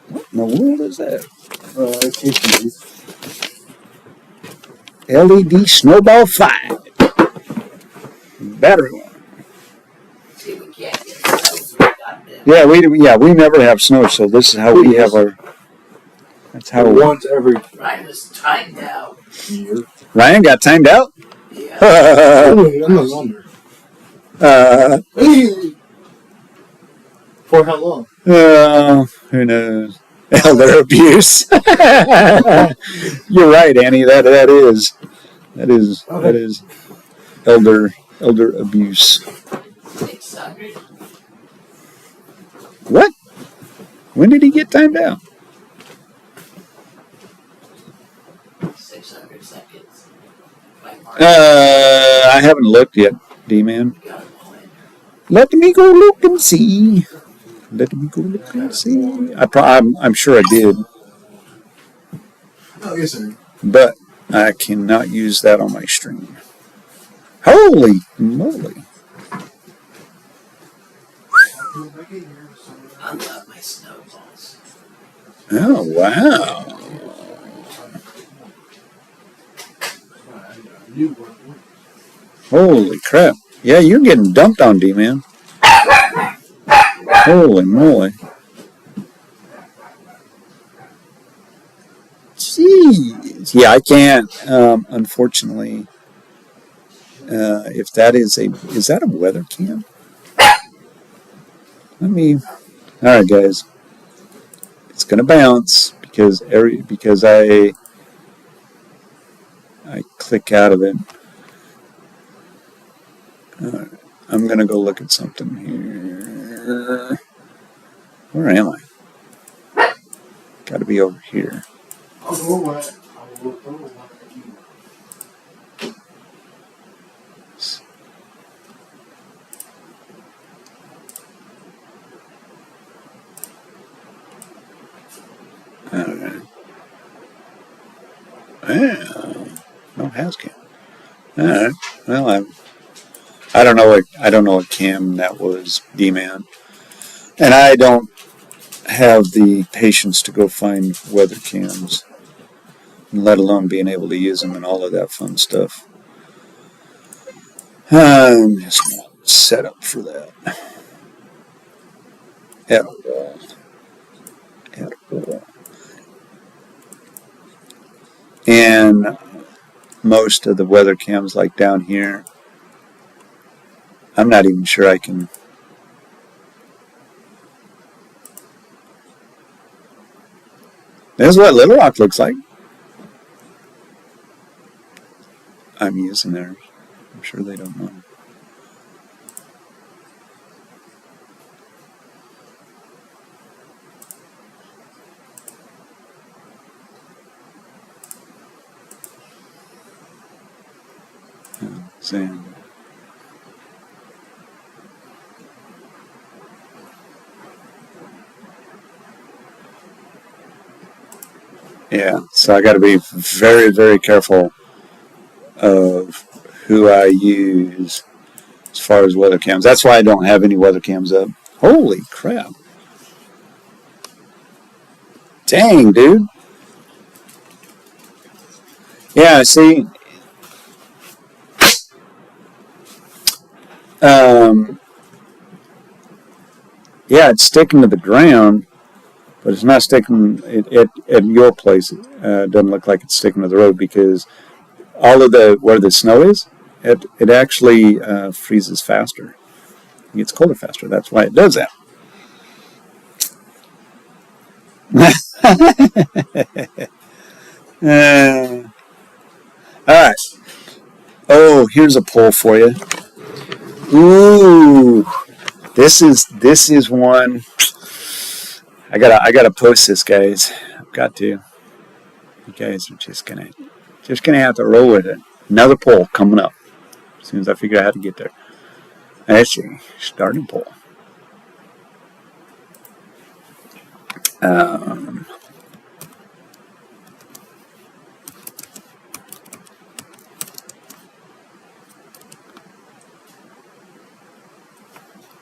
Speaker 1: What in the world is that? LED Snowball 5. Battery one.
Speaker 2: See, we can't get it. Goddamn.
Speaker 1: Yeah, we never have snow, so this is how we have our. That's how.
Speaker 3: Once every
Speaker 2: Ryan was timed out.
Speaker 3: year.
Speaker 1: Ryan got timed out.
Speaker 2: Yeah.
Speaker 3: Oh, I'm no longer. For how long?
Speaker 1: Who knows? Elder abuse. You're right, Annie. That is elder abuse.
Speaker 2: 600.
Speaker 1: What? When did he get timed out?
Speaker 2: 600 seconds.
Speaker 1: I haven't looked yet, D-Man. Let me go look and see. I'm sure I did,
Speaker 3: Oh, yes, sir.
Speaker 1: but I cannot use that on my stream. Holy moly.
Speaker 2: I love my snowballs.
Speaker 1: Oh, wow. Holy crap. Yeah, you're getting dumped on, D-Man. Holy moly. Jeez. Yeah, I can't, unfortunately. If that is that a weather cam? All right, guys. It's gonna bounce because I click out of it. I'm gonna go look at something here. Where am I? Got to be over here.
Speaker 3: I'll go away. I'll go away.
Speaker 1: Alright. Well, no Hascam. Alright. Well, I don't know what cam that was, D-Man. And I don't have the patience to go find weather cams, let alone being able to use them and all of that fun stuff. I'm just not set up for that at all. At all. And most of the weather cams, like down here, I'm not even sure I can. This is what Little Rock looks like. I'm using theirs. I'm sure they don't know. Same. Yeah, so I got to be very, very careful of who I use as far as weather cams. That's why I don't have any weather cams up. Holy crap. Dang, dude. Yeah, see, yeah, it's sticking to the ground, but it's not sticking at your place. It doesn't look like it's sticking to the road because all of where the snow is, it actually freezes faster. It gets colder faster. That's why it does that. All right. Oh, here's a poll for you. Ooh, this is one. I gotta post this, guys. I've got to. You guys are just gonna have to roll with it. Another poll coming up as soon as I figure out how to get there. Actually, starting poll. Um,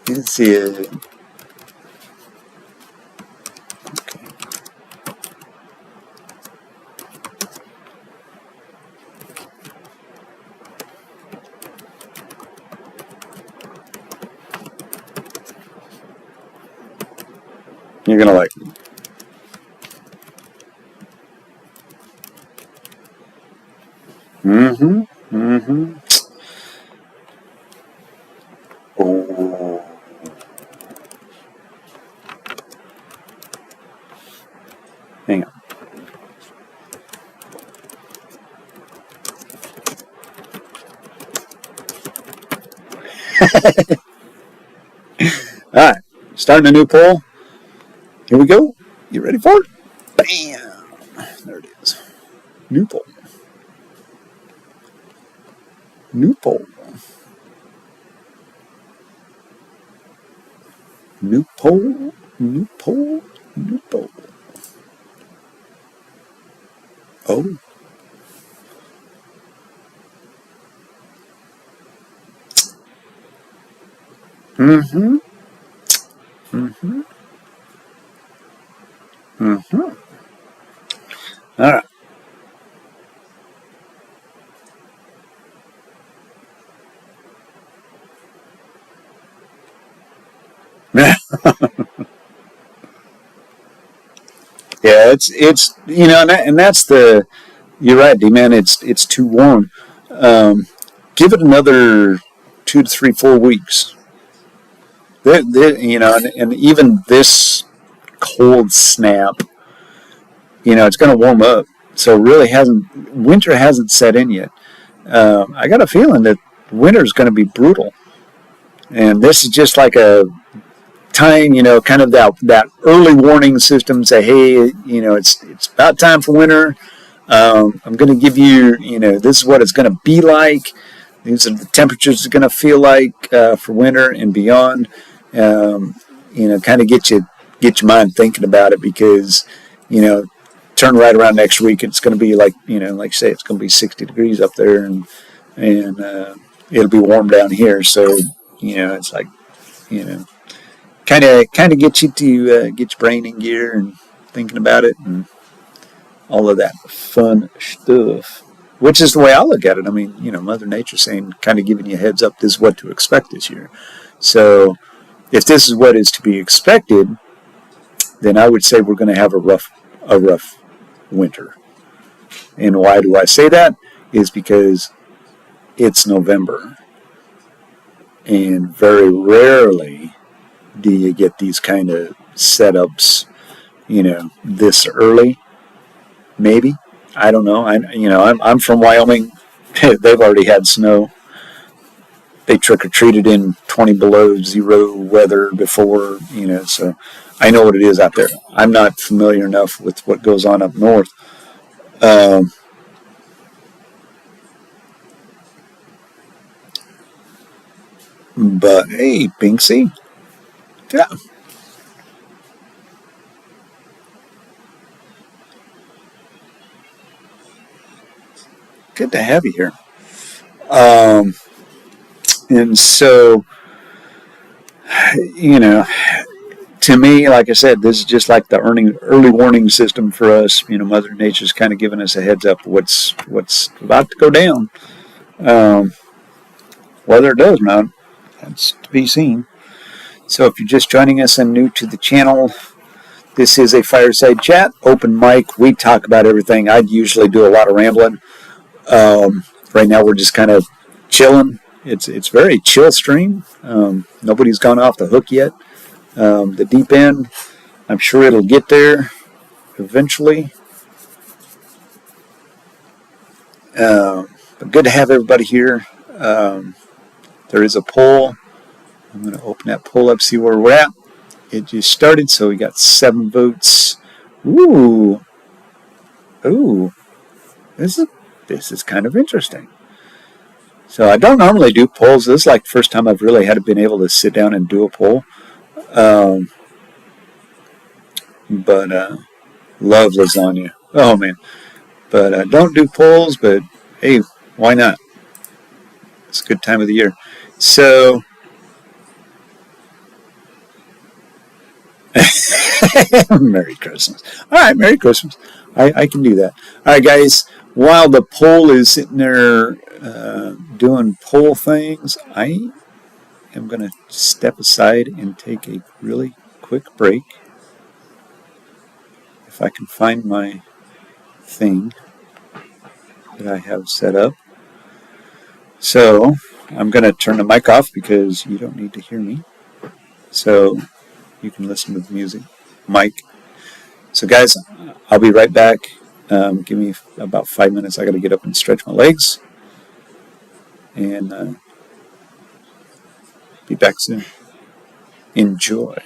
Speaker 1: let's see it. Okay. You're gonna like it. Mm-hmm. Mm-hmm. Oh. Hang on. All right. Starting a new poll. Here we go. You ready for it? Bam! There it is. New poll. New poll. New poll. New poll. New poll. Oh. Mm-hmm. Mm-hmm. Mm-hmm. All right. Yeah, it's and that's the you're right, D man. It's too warm. Um, Give it another 2 to 3, 4 weeks. And even this cold snap, it's going to warm up. So really hasn't winter hasn't set in yet. I got a feeling that winter is going to be brutal, and this is just like a time, kind of that early warning system. Say, hey, it's about time for winter. I'm going to give you, this is what it's going to be like. These are the temperatures it's going to feel like for winter and beyond. Um, kind of get your mind thinking about it because, you know, turn right around next week, it's going to be like, like I say, it's going to be 60 degrees up there, and it'll be warm down here. So, it's like, you know, kind of get you to get your brain in gear and thinking about it and all of that fun stuff. Which is the way I look at it. I mean, Mother Nature saying, kind of giving you a heads up, this is what to expect this year. So, if this is what is to be expected, then I would say we're going to have a rough winter. And why do I say that? Is because it's November, and very rarely do you get these kind of setups, this early. Maybe, I don't know. I'm from Wyoming. They've already had snow. They trick or treated in 20 below zero weather before, so I know what it is out there. I'm not familiar enough with what goes on up north. Um, but hey, Binksy, yeah, good to have you here. Um, and so, you know, to me, like I said, this is just like the early warning system for us. Mother Nature's kind of giving us a heads up what's about to go down. Um, Whether it does or not, that's to be seen. So if you're just joining us and new to the channel, this is a fireside chat, open mic. We talk about everything. I usually do a lot of rambling. Right now we're just kind of chilling. It's very chill stream. Nobody's gone off the hook yet. The deep end, I'm sure it'll get there eventually. But good to have everybody here. There is a poll. I'm going to open that poll up, see where we're at. It just started, so we got 7 votes. Ooh, ooh, this is this is kind of interesting. So I don't normally do polls. This is like the first time I've really had been able to sit down and do a poll. Um, but love lasagna. Oh man! But don't do polls. But hey, why not? It's a good time of the year. So Merry Christmas. All right, Merry Christmas. I can do that. All right, guys. While the poll is sitting there doing poll things, I am going to step aside and take a really quick break. If I can find my thing that I have set up. So I'm going to turn the mic off because you don't need to hear me. So you can listen to the music. Mike. So, guys, I'll be right back. Give me about 5 minutes. I got to get up and stretch my legs, and be back soon. Enjoy.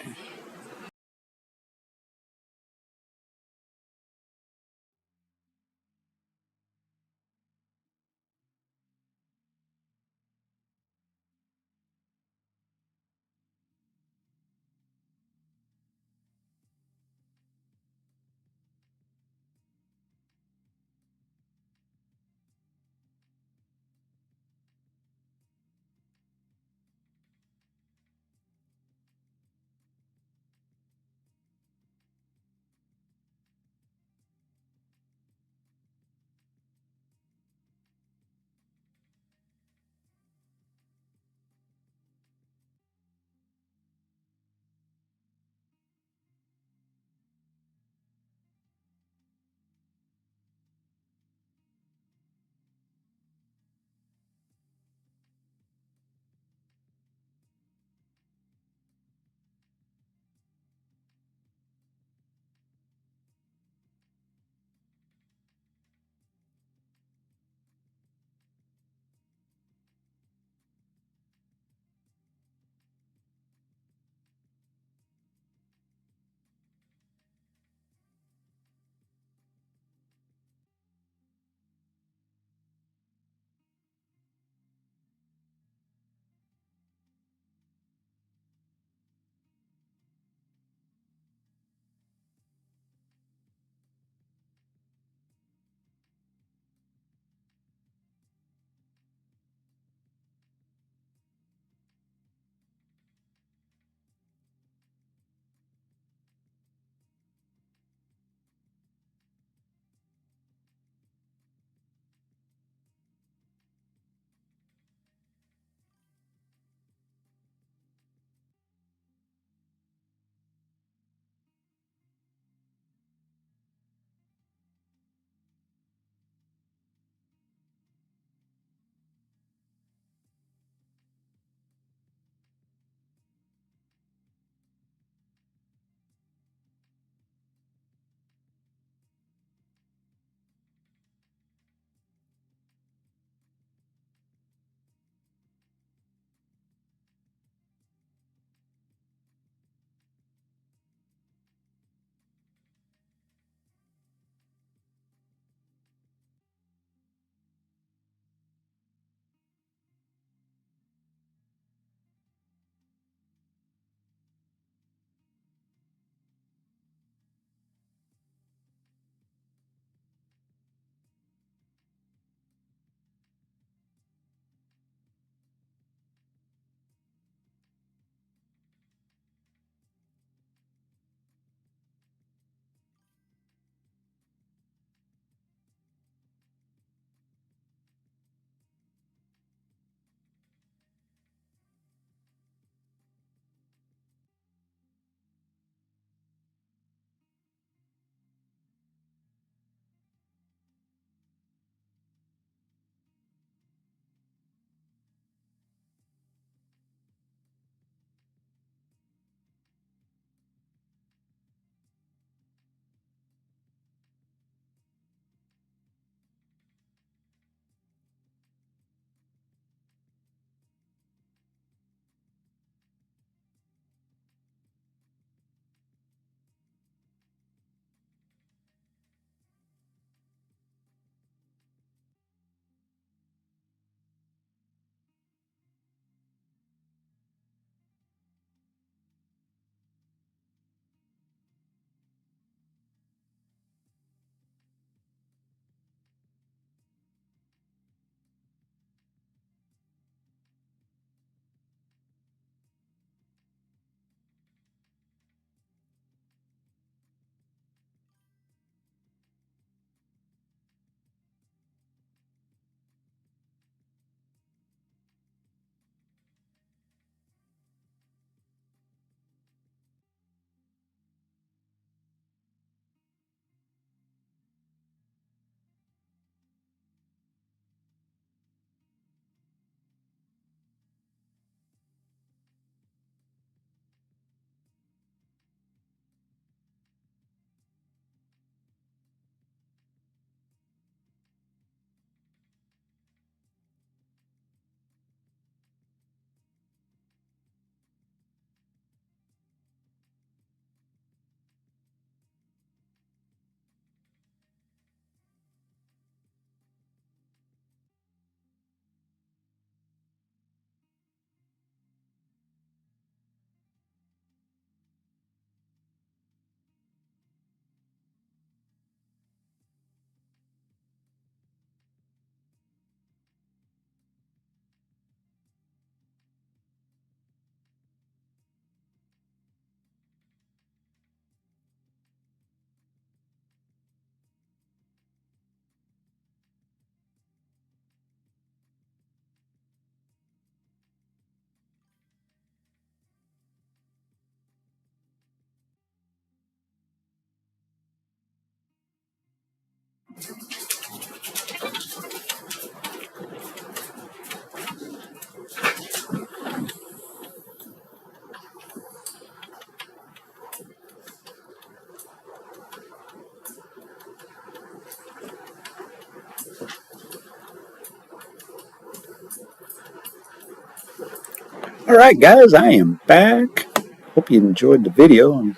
Speaker 1: Alright guys, I am back. Hope you enjoyed the video.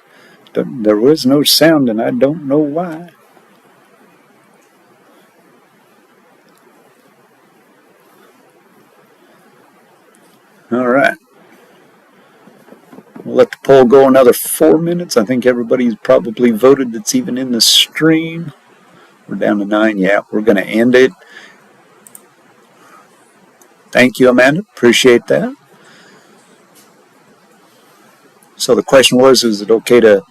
Speaker 1: There was no sound and I don't know why. Alright. We'll let the poll go another 4 minutes. I think everybody's probably voted that's even in the stream. We're down to 9. Yeah, we're going to end it. Thank you, Amanda. Appreciate that. So the question was, is it okay to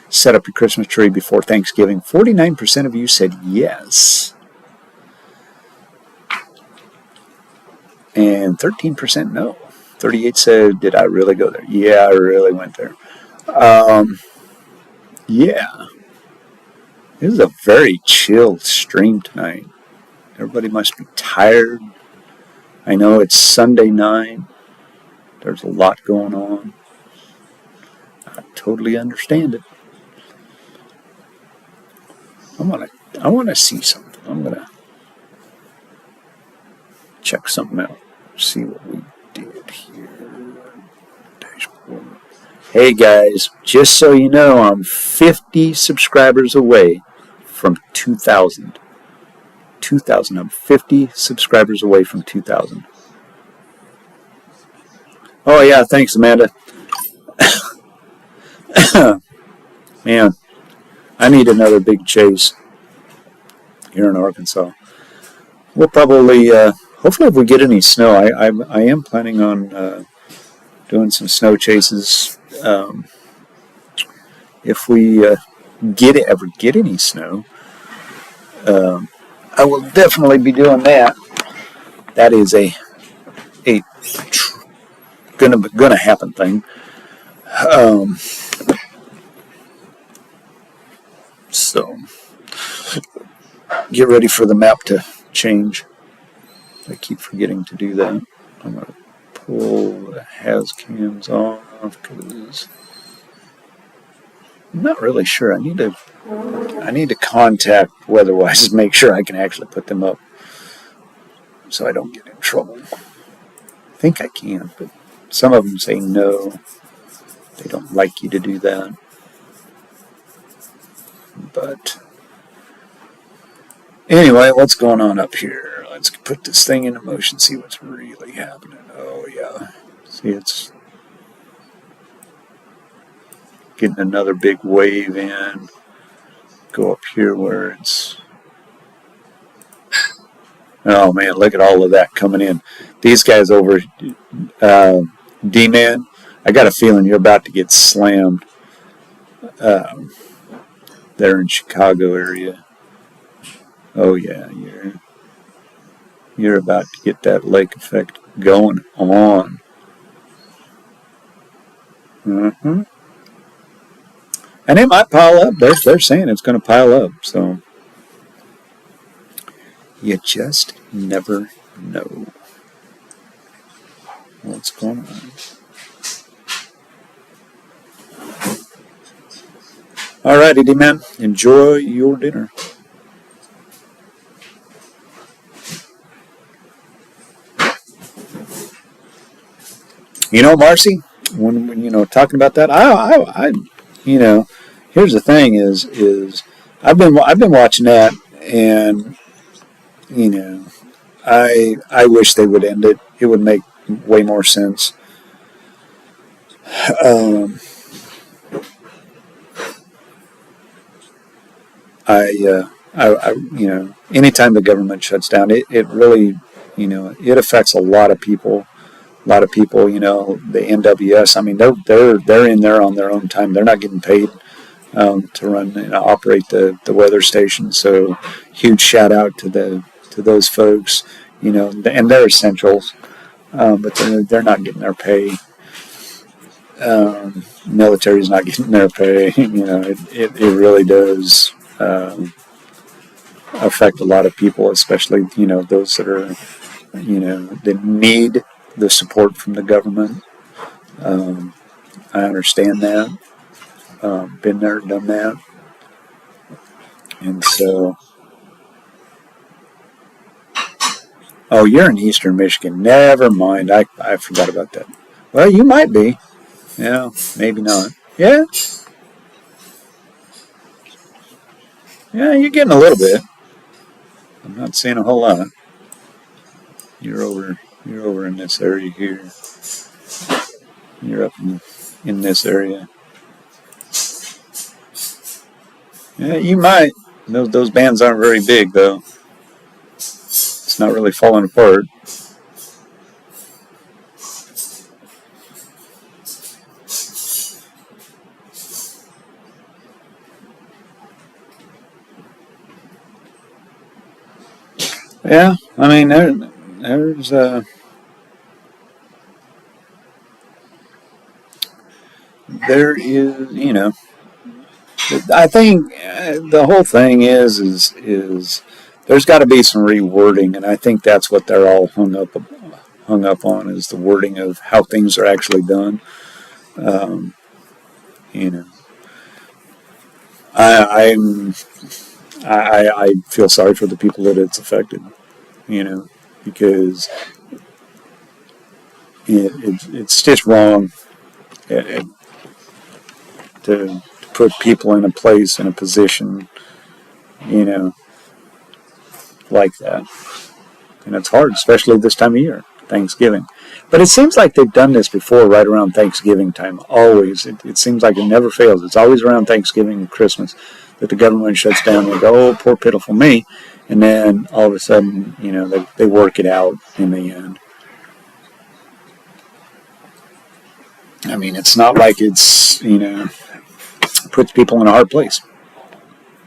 Speaker 1: set up your Christmas tree before Thanksgiving? 49% of you said yes. And 13% no. 38 said, did I really go there? Yeah, I really went there. Yeah. This is a very chill stream tonight. Everybody must be tired. I know it's Sunday night. There's a lot going on. I totally understand it. I want to see something. I'm gonna check something out. See what we did here. Dashboard. Hey guys, just so you know, I'm 50 subscribers away from 2,000. 2,000. I'm 50 subscribers away from 2,000. Oh yeah, thanks Amanda. Man, I need another big chase here in Arkansas. We'll probably, hopefully if we get any snow, I am planning on doing some snow chases. If we ever get any snow, I will definitely be doing that. That is a gonna happen thing. So get ready for the map to change. I keep forgetting to do that. I'm gonna pull the has cams off because I'm not really sure. I need to contact Weatherwise to make sure I can actually put them up so I don't get in trouble. I think I can, but some of them say no. They don't like you to do that. But anyway, what's going on up here? Let's put this thing into motion, see what's really happening. Oh yeah. See, it's getting another big wave in. Go up here where it's... Oh man, look at all of that coming in. These guys over D-Man, I got a feeling you're about to get slammed there in Chicago area. Oh yeah, you're about to get that lake effect going on. And it might pile up. They're saying it's going to pile up, so you just never know what's going on. Alrighty, D-Man. Enjoy your dinner. You know, Marcy, when talking about that, I here's the thing is I've been watching that, and I wish they would end it. It would make way more sense. Anytime the government shuts down, it really, it affects a lot of people. A lot of people, the NWS. I mean, they're in there on their own time. They're not getting paid to run and operate the weather station. So, huge shout out to those folks. And they're essentials, but they're not getting their pay. Military's not getting their pay. It really does affect a lot of people, especially, those that are, that need the support from the government. I understand that. Been there, done that. And so, oh, you're in Eastern Michigan. Never mind. I forgot about that. Well, you might be. Yeah, maybe not. Yeah, yeah, you're getting a little bit. I'm not seeing a whole lot. You're over in this area here. You're up in this area. Yeah, you might. Those bands aren't very big though. It's not really falling apart. Yeah, I mean there's there is, I think the whole thing is there's got to be some rewording, and I think that's what they're all hung up on is the wording of how things are actually done. Um, you know, I I'm I feel sorry for the people that it's affected. Because it's just wrong uh, to put people in a place in a position, you know, like that. And it's hard, especially this time of year, Thanksgiving. But it seems like they've done this before, right around Thanksgiving time. Always, it seems like it never fails. It's always around Thanksgiving and Christmas that the government shuts down. They go, "Oh, poor pitiful me," and then all of a sudden, they work it out in the end. I mean, it's not like it's puts people in a hard place.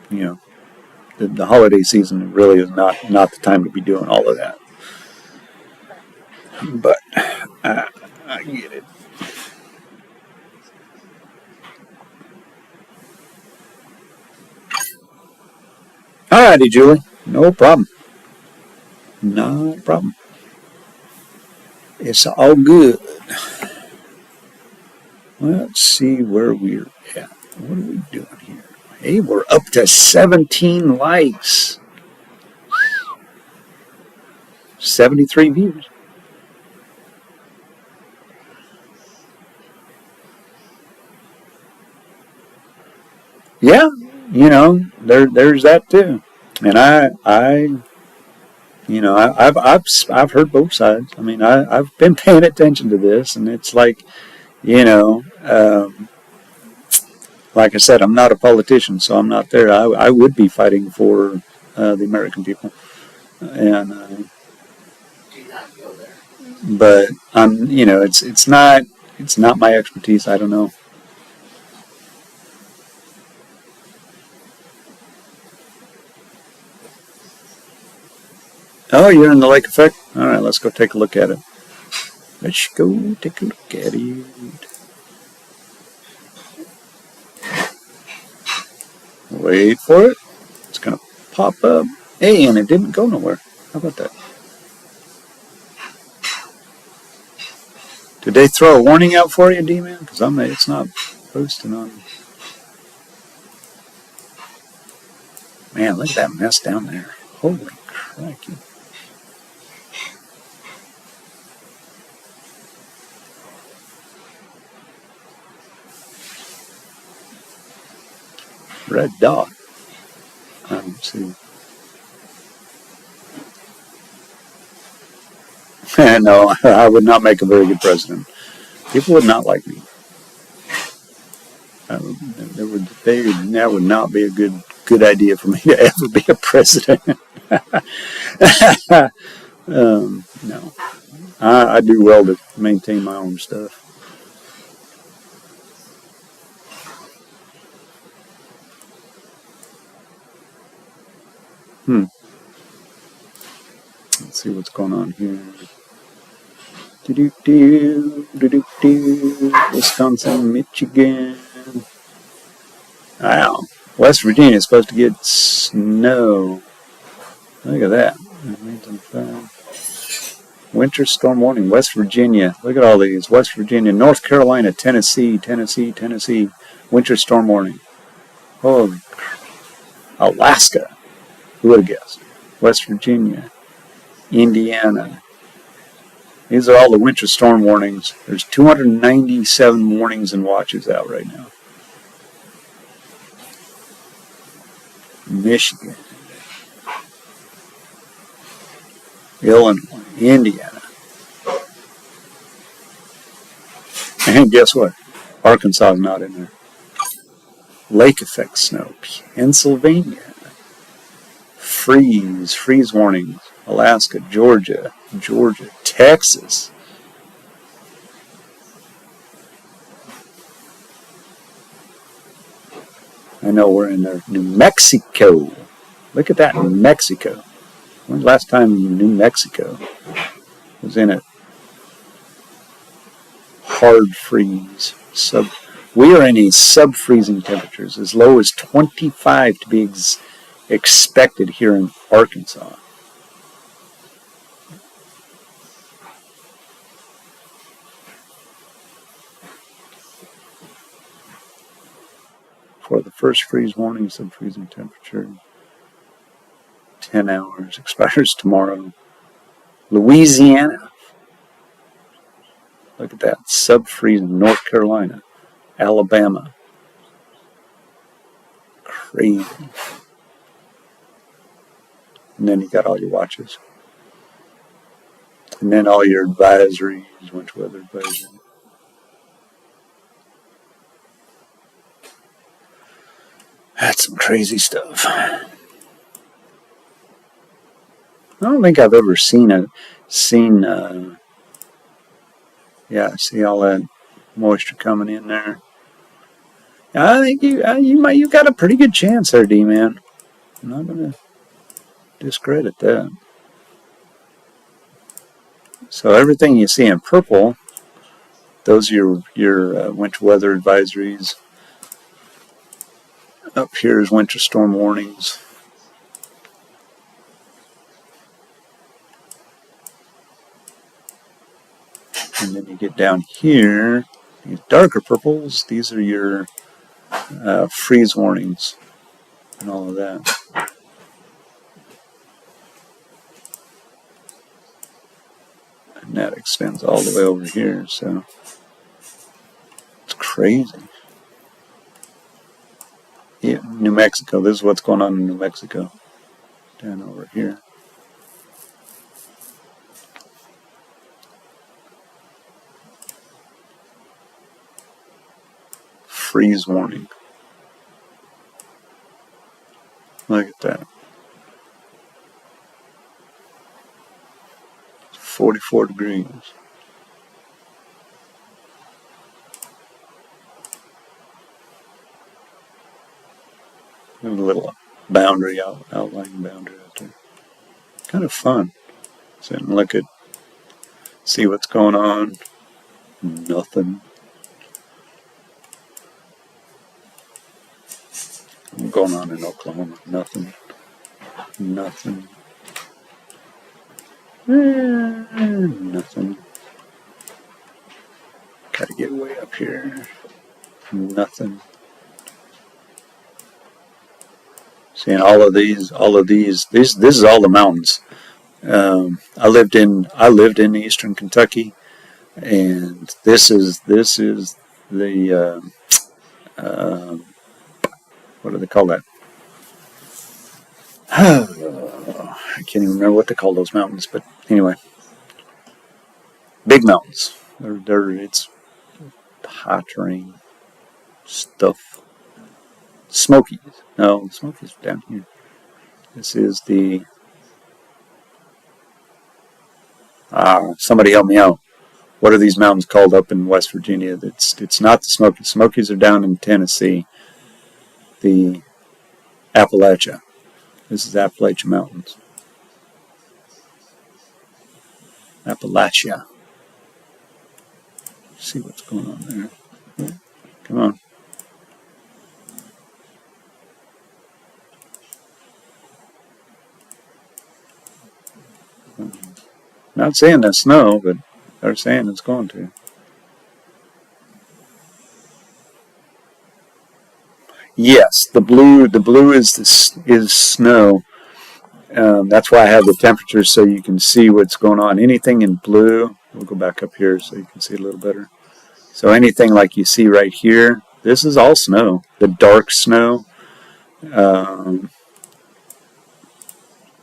Speaker 1: You know, the holiday season really is not the time to be doing all of that. But I get it. Alrighty, Julie. No problem. Not a problem. It's all good. Let's see where we're at. What are we doing here? Hey, we're up to 17 likes. 73 views. Yeah, there's that too. And I've heard both sides. I mean, I've been paying attention to this, and it's like, you know, um, like I said, I'm not a politician, so I'm not there. I would be fighting for the American people, and
Speaker 2: Do not go there.
Speaker 1: but it's not my expertise. I don't know. Oh, you're in the lake effect. All right, let's go take a look at it. Let's go take a look at it. Wait for it. It's gonna pop up. Hey, and it didn't go nowhere. How about that? Did they throw a warning out for you, D-Man? Because it's not posting on. Man, look at that mess down there. Holy crikey. Red dot. Let's see. No, I would not make a very good president. People would not like me. That would not be a good idea for me to ever be a president. No, I do well to maintain my own stuff. Let's see what's going on here. Wisconsin, Michigan. Wow. West Virginia is supposed to get snow. Look at that. Winter storm warning, West Virginia. Look at all these. West Virginia, North Carolina, Tennessee. Winter storm warning. Holy crap. Alaska. Who would have guessed? West Virginia, Indiana. These are all the winter storm warnings. There's 297 warnings and watches out right now. Michigan, Illinois, Indiana. And guess what? Arkansas is not in there. Lake effect snow, Pennsylvania. Freeze warnings. Alaska, Georgia, Texas. I know we're in there. New Mexico. Look at that, New Mexico. When's the last time New Mexico was in a hard freeze? We are in a sub-freezing temperatures, as low as 25 to be expected here in Arkansas. For the first freeze warning, sub-freezing temperature, 10 hours, expires tomorrow. Louisiana. Look at that, sub-freezing. North Carolina, Alabama. Crazy. And then you got all your watches. And then all your advisories, winter weather advisory. That's some crazy stuff. I don't think I've ever seen see all that moisture coming in there. I think you got a pretty good chance there, D-Man. I'm not gonna discredit that. So everything you see in purple, those are your winter weather advisories. Up here is winter storm warnings. And then you get down here, these darker purples, these are your freeze warnings and all of that. And that extends all the way over here, so it's crazy. Yeah, New Mexico, this is what's going on in New Mexico. Down over here. Freeze warning. Look at that. 44 degrees. There's a little boundary, outlying boundary out there. Kind of fun. Sit and look at, see what's going on. Nothing. What's going on in Oklahoma? Nothing. Nothing. Nothing. Gotta get way up here. Nothing. Seeing all of these, this is all the mountains. I lived in eastern Kentucky, and this is the what do they call that? I can't even remember what they call those mountains, but anyway, big mountains. It's hot terrain stuff. Smokies. No, Smokies down here. This is the. Somebody help me out. What are these mountains called up in West Virginia? It's not the Smokies. Smokies are down in Tennessee. The Appalachia. This is Appalachian Mountains. Appalachia. Let's see what's going on there. Come on. not saying that's snow, but they're saying it's going to. Yes, the blue is snow. That's why I have the temperatures so you can see what's going on. Anything in blue, we'll go back up here so you can see a little better. So anything like you see right here, this is all snow. The dark snow. That's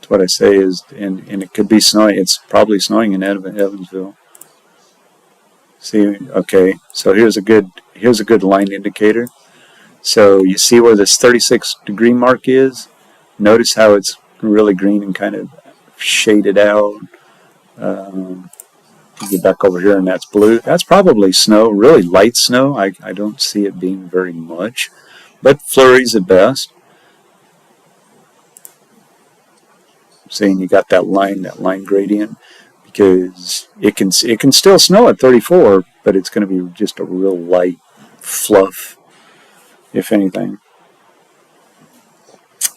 Speaker 1: what I say is, and it could be snowing. It's probably snowing in Evansville. See, okay, so here's a good line indicator. So you see where this 36 degree mark is? Notice how it's really green and kind of shaded out. Get back over here and that's blue. That's probably snow, really light snow. I don't see it being very much, but flurries at best. Saying you got that line gradient, because it can still snow at 34, but it's going to be just a real light fluff, if anything.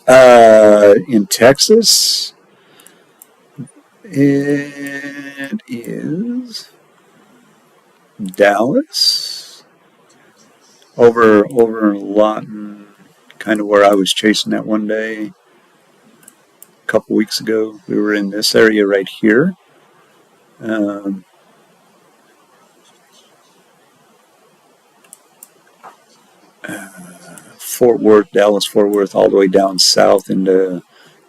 Speaker 1: In Texas, it is Dallas, over Lawton, kind of where I was chasing that one day. A couple weeks ago, we were in this area right here. Fort Worth, Dallas, Fort Worth, all the way down south into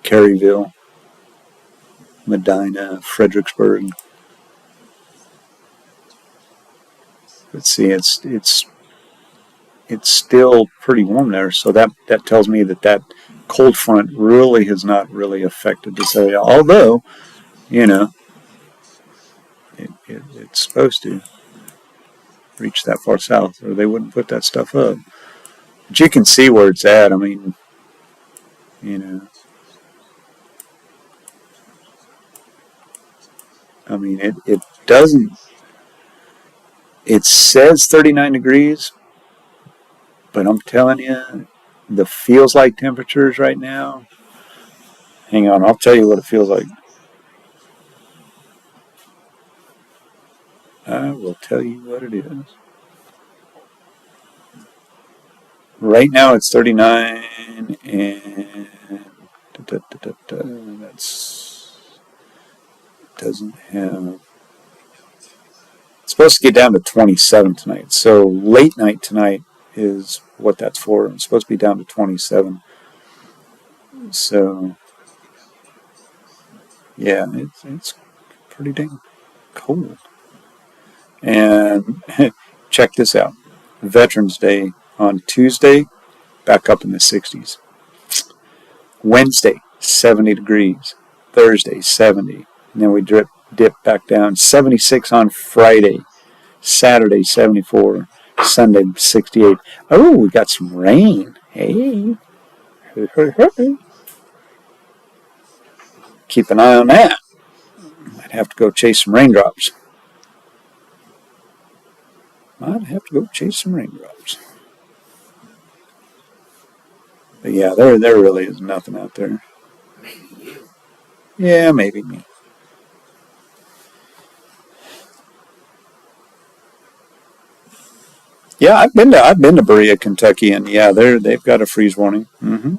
Speaker 1: Caryville, Medina, Fredericksburg. Let's see, it's still pretty warm there, so that tells me that cold front really has not really affected this area, although, you know, it's supposed to reach that far south, or they wouldn't put that stuff up. But you can see where it's at. I mean, you know, I mean, it doesn't, it says 39 degrees, but I'm telling you, the feels like temperatures right now, hang on, I'll tell you what it feels like. I will tell you what it is. Right now it's 39 and that's doesn't have, it's supposed to get down to 27 tonight. So late night tonight is what that's for. It's supposed to be down to 27. So yeah, it's pretty dang cold. And check this out. Veterans Day on Tuesday, back up in the 60s. Wednesday, 70 degrees. Thursday, 70. And then we dip back down. 76 on Friday. Saturday, 74. Sunday, 68. Oh, we got some rain. Hey. Keep an eye on that. Might have to go chase some raindrops. Might have to go chase some raindrops. But yeah, there really is nothing out there.
Speaker 2: Maybe you.
Speaker 1: Yeah, maybe me. Yeah, I've been to Berea, Kentucky, and yeah, they've got a freeze warning. Mm-hmm.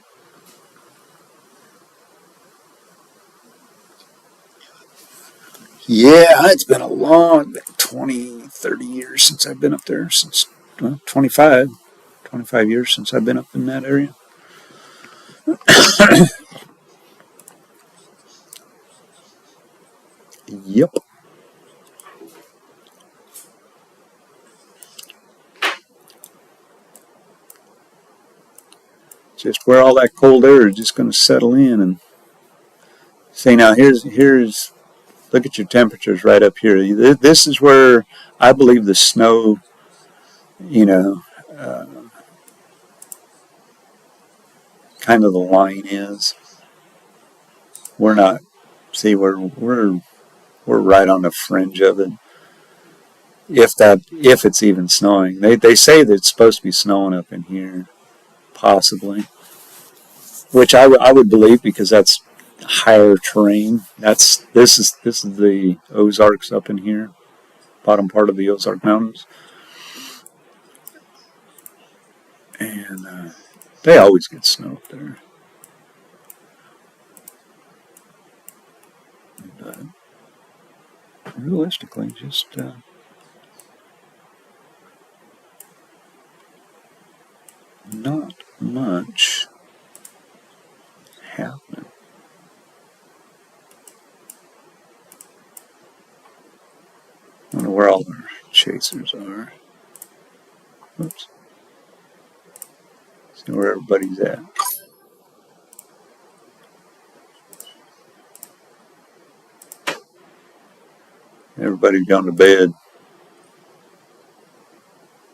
Speaker 1: Yeah, it's been a long 20, 30 years since I've been up there. Since 25 years since I've been up in that area. Yep. Just where all that cold air is just going to settle in. And see, now here's look at your temperatures right up here. This is where I believe the snow, you know, kind of the line is. We're not. See, we're right on the fringe of it. If it's even snowing, they say that it's supposed to be snowing up in here, possibly. Which I would believe, because that's higher terrain. This is the Ozarks up in here, bottom part of the Ozark Mountains, and they always get snow up there. But realistically, just not much happening. I wonder where all our chasers are. Oops. See where everybody's at. Everybody's gone to bed.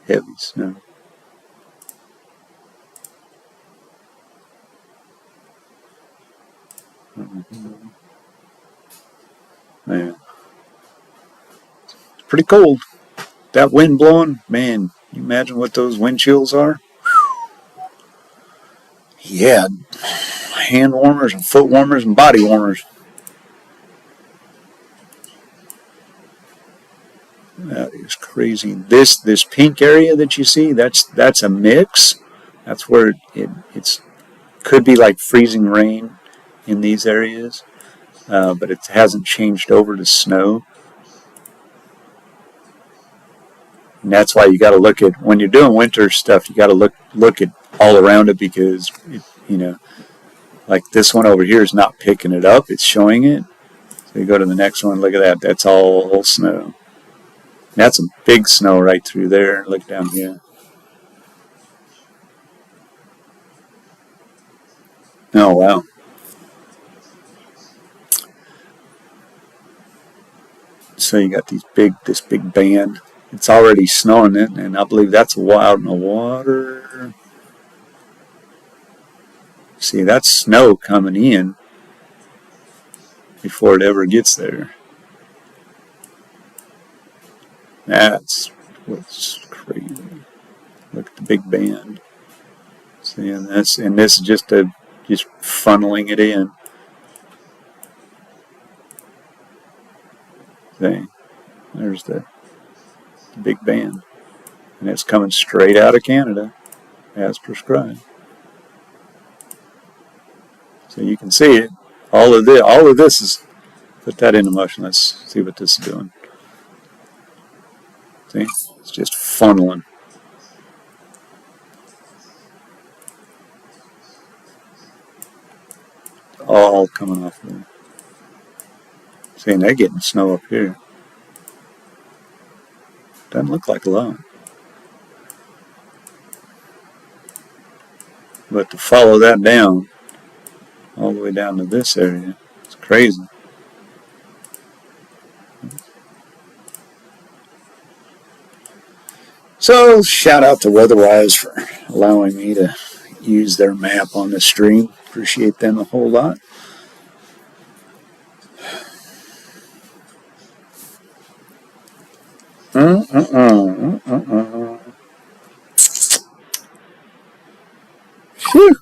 Speaker 1: Heavy snow. Man. It's pretty cold. That wind blowing, man, you imagine what those wind chills are? Yeah, hand warmers and foot warmers and body warmers. That is crazy. This pink area that you see, that's a mix. That's where it's could be like freezing rain in these areas, but it hasn't changed over to snow. And that's why you got to look at when you're doing winter stuff. You got to look at all around it because like this one over here is not picking it up; it's showing it. So you go to the next one. Look at that. That's all snow. And that's some big snow right through there. Look down here. Oh wow. So you got this big band. It's already snowing it, and I believe that's out in the water. See, that's snow coming in before it ever gets there. That's what's crazy. Look at the big band. See, and this is just funneling it in. See, there's the big band, and it's coming straight out of Canada, as prescribed. So you can see it. All of this is put that into motion. Let's see what this is doing. See, it's just funneling. All coming off there. See, and they're getting snow up here. Doesn't look like a lot. But to follow that down, all the way down to this area, it's crazy. So, shout out to WeatherWise for allowing me to use their map on the stream. Appreciate them a whole lot. Whew.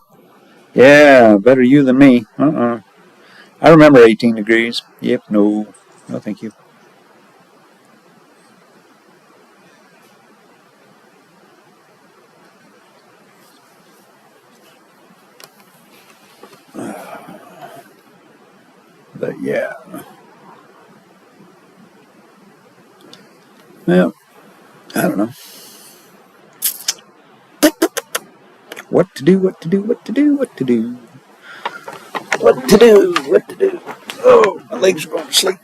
Speaker 1: Yeah, better you than me. I remember 18 degrees. Yep, no thank you. But yeah. Well, I don't know. What to do. Oh, my legs are going to sleep.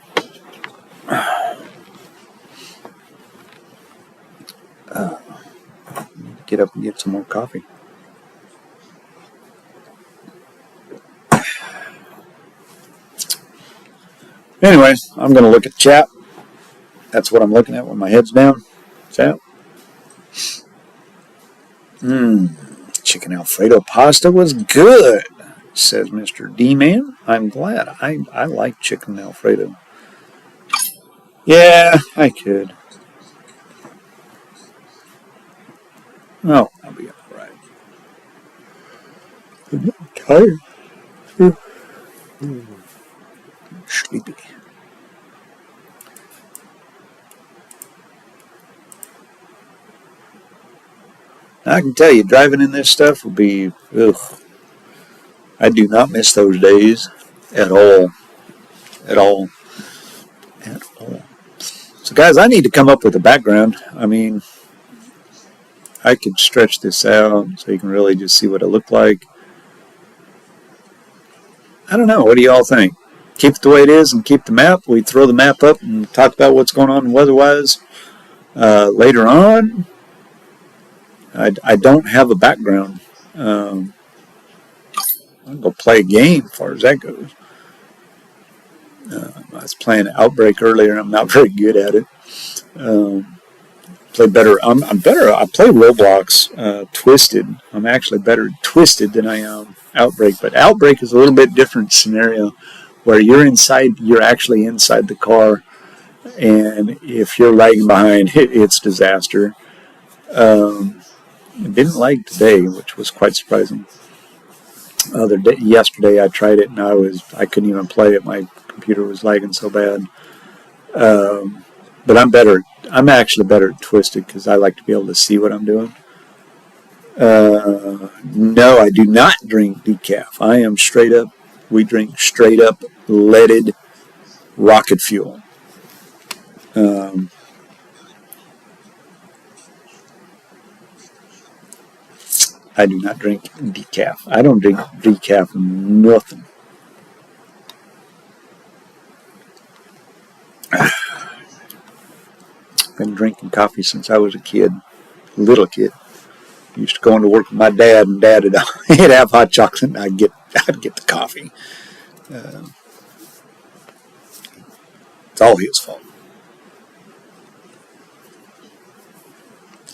Speaker 1: Get up and get some more coffee. Anyway, I'm going to look at the chat. That's what I'm looking at when my head's down. Chat. Chicken Alfredo pasta was good, says Mr. D-Man. I'm glad. I like chicken Alfredo. Yeah, I could. Oh, I'll be all right. I'm tired. Sleepy. I can tell you, driving in this stuff will be, ugh. I do not miss those days at all. At all. At all. So, guys, I need to come up with a background. I mean, I could stretch this out so you can really just see what it looked like. I don't know. What do y'all think? Keep it the way it is and keep the map. We throw the map up and talk about what's going on weather-wise later on. I don't have a background. I'll go play a game as far as that goes. I was playing Outbreak earlier and I'm not very good at it. Play better. I'm better. I play Roblox Twisted. I'm actually better at Twisted than I am Outbreak. But Outbreak is a little bit different scenario where you're actually inside the car, and if you're lagging behind, it's disaster. I didn't like today, which was quite surprising. Yesterday I tried it and I couldn't even play it. My computer was lagging so bad. But I'm actually better at Twisted because I like to be able to see what I'm doing. No, I do not drink decaf. I am straight up. We drink straight up leaded rocket fuel. I do not drink decaf. I don't drink decaf nothing. Been drinking coffee since I was a kid, little kid. Used to go into work with my dad, and Dad he'd have hot chocolate, and I'd get the coffee. It's all his fault.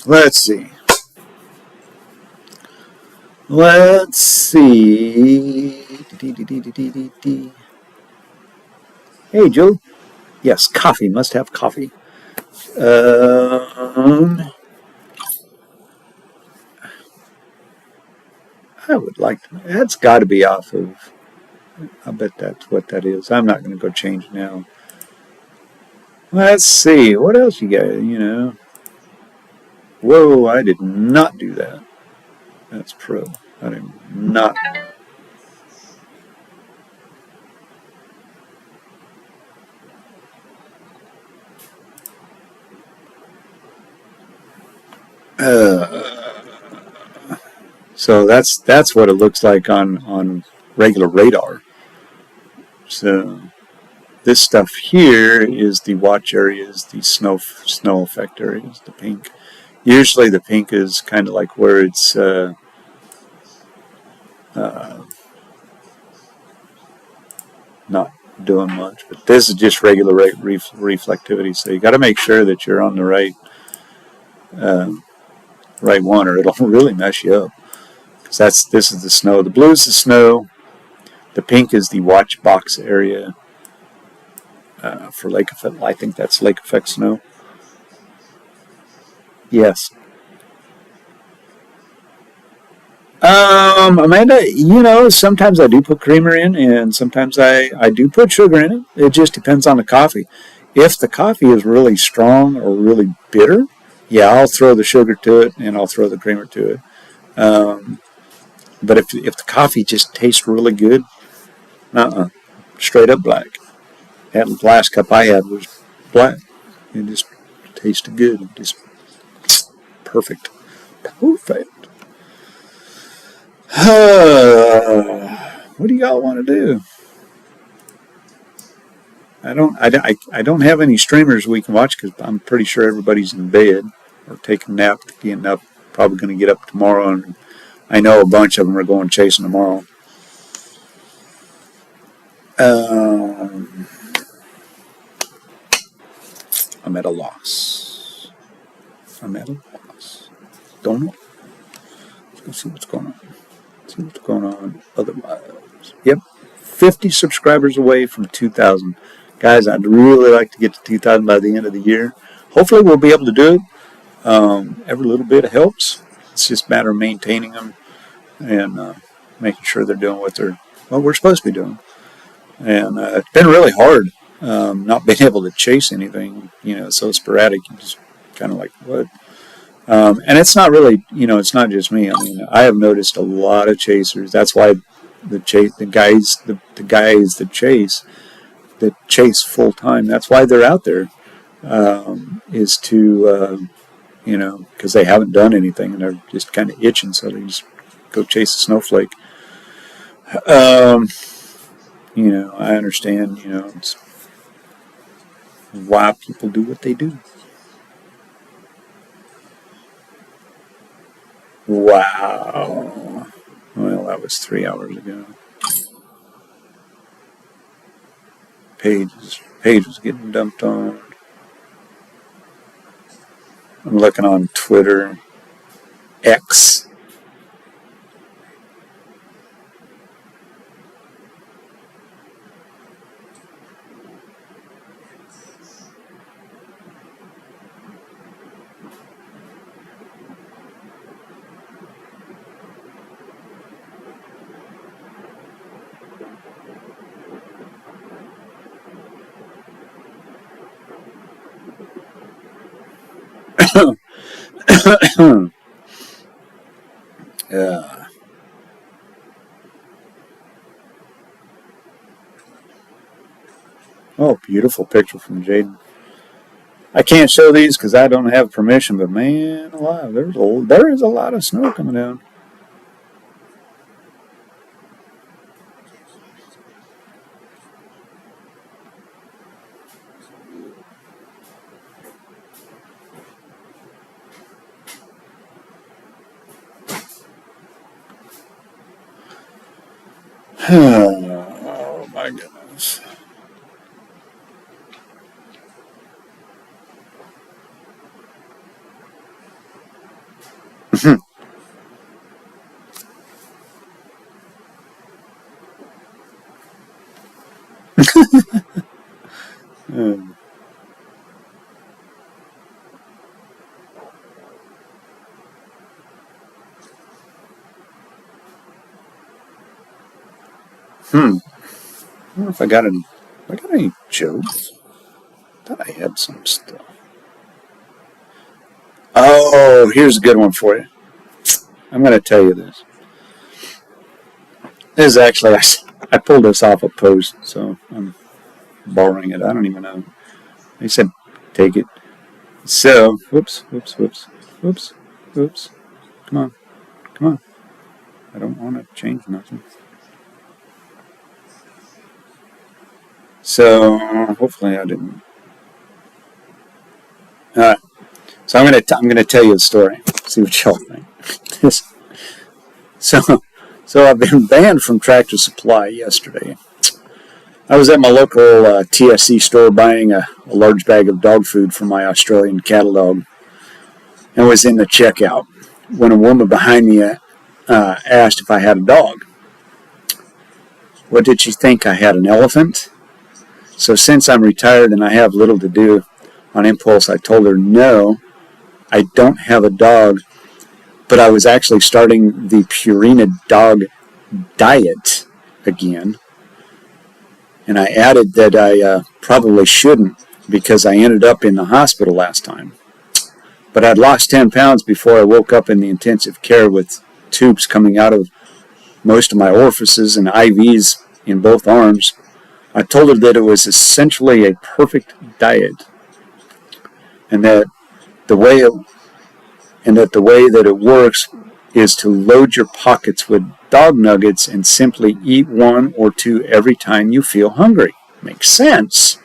Speaker 1: Let's see. Hey, Joe. Yes, coffee. Must have coffee. I would like to. That's got to be off of. I bet that's what that is. I'm not going to go change it now. Let's see. What else you got? Whoa, I did not do that. That's pro. I did not. So that's what it looks like on regular radar. So this stuff here is the watch areas, the snow effect areas, the pink. Usually the pink is kind of like where it's not doing much, but this is just regular reflectivity. So you got to make sure that you're on the right one, or it'll really mess you up. Because this is the snow. The blue is the snow. The pink is the watch box area for lake effect. I think that's lake effect snow. Yes. Amanda, sometimes I do put creamer in, and sometimes I do put sugar in it. It just depends on the coffee. If the coffee is really strong or really bitter, yeah, I'll throw the sugar to it, and I'll throw the creamer to it. But if the coffee just tastes really good, straight up black. That last cup I had was black. It just tasted good. Just perfect. Perfect. What do y'all want to do? I don't have any streamers we can watch because I'm pretty sure everybody's in bed or taking a nap, getting up. Probably going to get up tomorrow, and I know a bunch of them are going chasing tomorrow. I'm at a loss. Don't know. Let's go see what's going on. Otherwise. Yep. 50 subscribers away from 2,000. Guys, I'd really like to get to 2,000 by the end of the year. Hopefully we'll be able to do it. Every little bit helps. It's just a matter of maintaining them and making sure they're doing what we're supposed to be doing. And it's been really hard not being able to chase anything, so sporadic. You just kind of like, what? And it's not really, it's not just me. I mean, I have noticed a lot of chasers. That's why the guys that chase full time, that's why they're out there, is to, because they haven't done anything and they're just kind of itching, so they just go chase a snowflake. I understand, it's why people do what they do. Wow. Well, that was 3 hours ago. Page was getting dumped on. I'm looking on Twitter. X. Yeah. Oh, beautiful picture from Jaden. I can't show these because I don't have permission, but man alive, there is a lot of snow coming down. Oh my goodness. um, I don't know if I got any jokes. I thought I had some stuff. Oh, here's a good one for you. I'm going to tell you this. This is actually, I pulled this off a post, so I'm borrowing it. I don't even know. They said, take it. So, whoops. Come on. I don't want to change nothing. So, hopefully I didn't. All right. So I'm gonna tell you a story. See what y'all think. So I've been banned from Tractor Supply yesterday. I was at my local TSC store buying a large bag of dog food for my Australian cattle dog, and was in the checkout when a woman behind me asked if I had a dog. What did she think? I had an elephant? So since I'm retired and I have little to do, on impulse I told her no, I don't have a dog, but I was actually starting the Purina dog diet again. And I added that I probably shouldn't because I ended up in the hospital last time. But I'd lost 10 pounds before I woke up in the intensive care with tubes coming out of most of my orifices and IVs in both arms. I told her that it was essentially a perfect diet, and that the way that it works is to load your pockets with dog nuggets and simply eat 1 or 2 every time you feel hungry. Makes sense.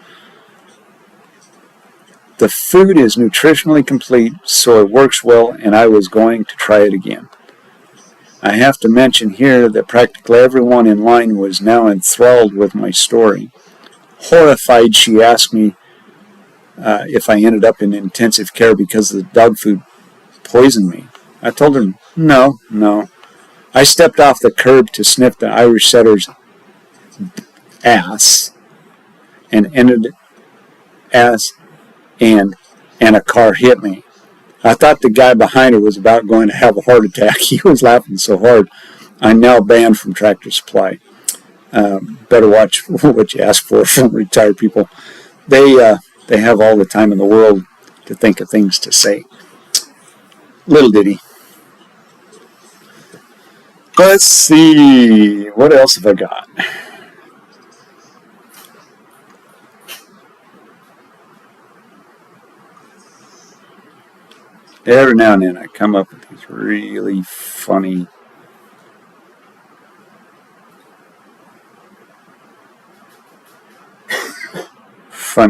Speaker 1: The food is nutritionally complete, so it works well, and I was going to try it again. I have to mention here that practically everyone in line was now enthralled with my story. Horrified, she asked me if I ended up in intensive care because the dog food poisoned me. I told her, no. I stepped off the curb to sniff the Irish setter's ass and a car hit me. I thought the guy behind her was about going to have a heart attack. He was laughing so hard. I'm now banned from Tractor Supply. Better watch what you ask for from retired people. They have all the time in the world to think of things to say. Little ditty. Let's see. What else have I got? Every now and then I come up with these really funny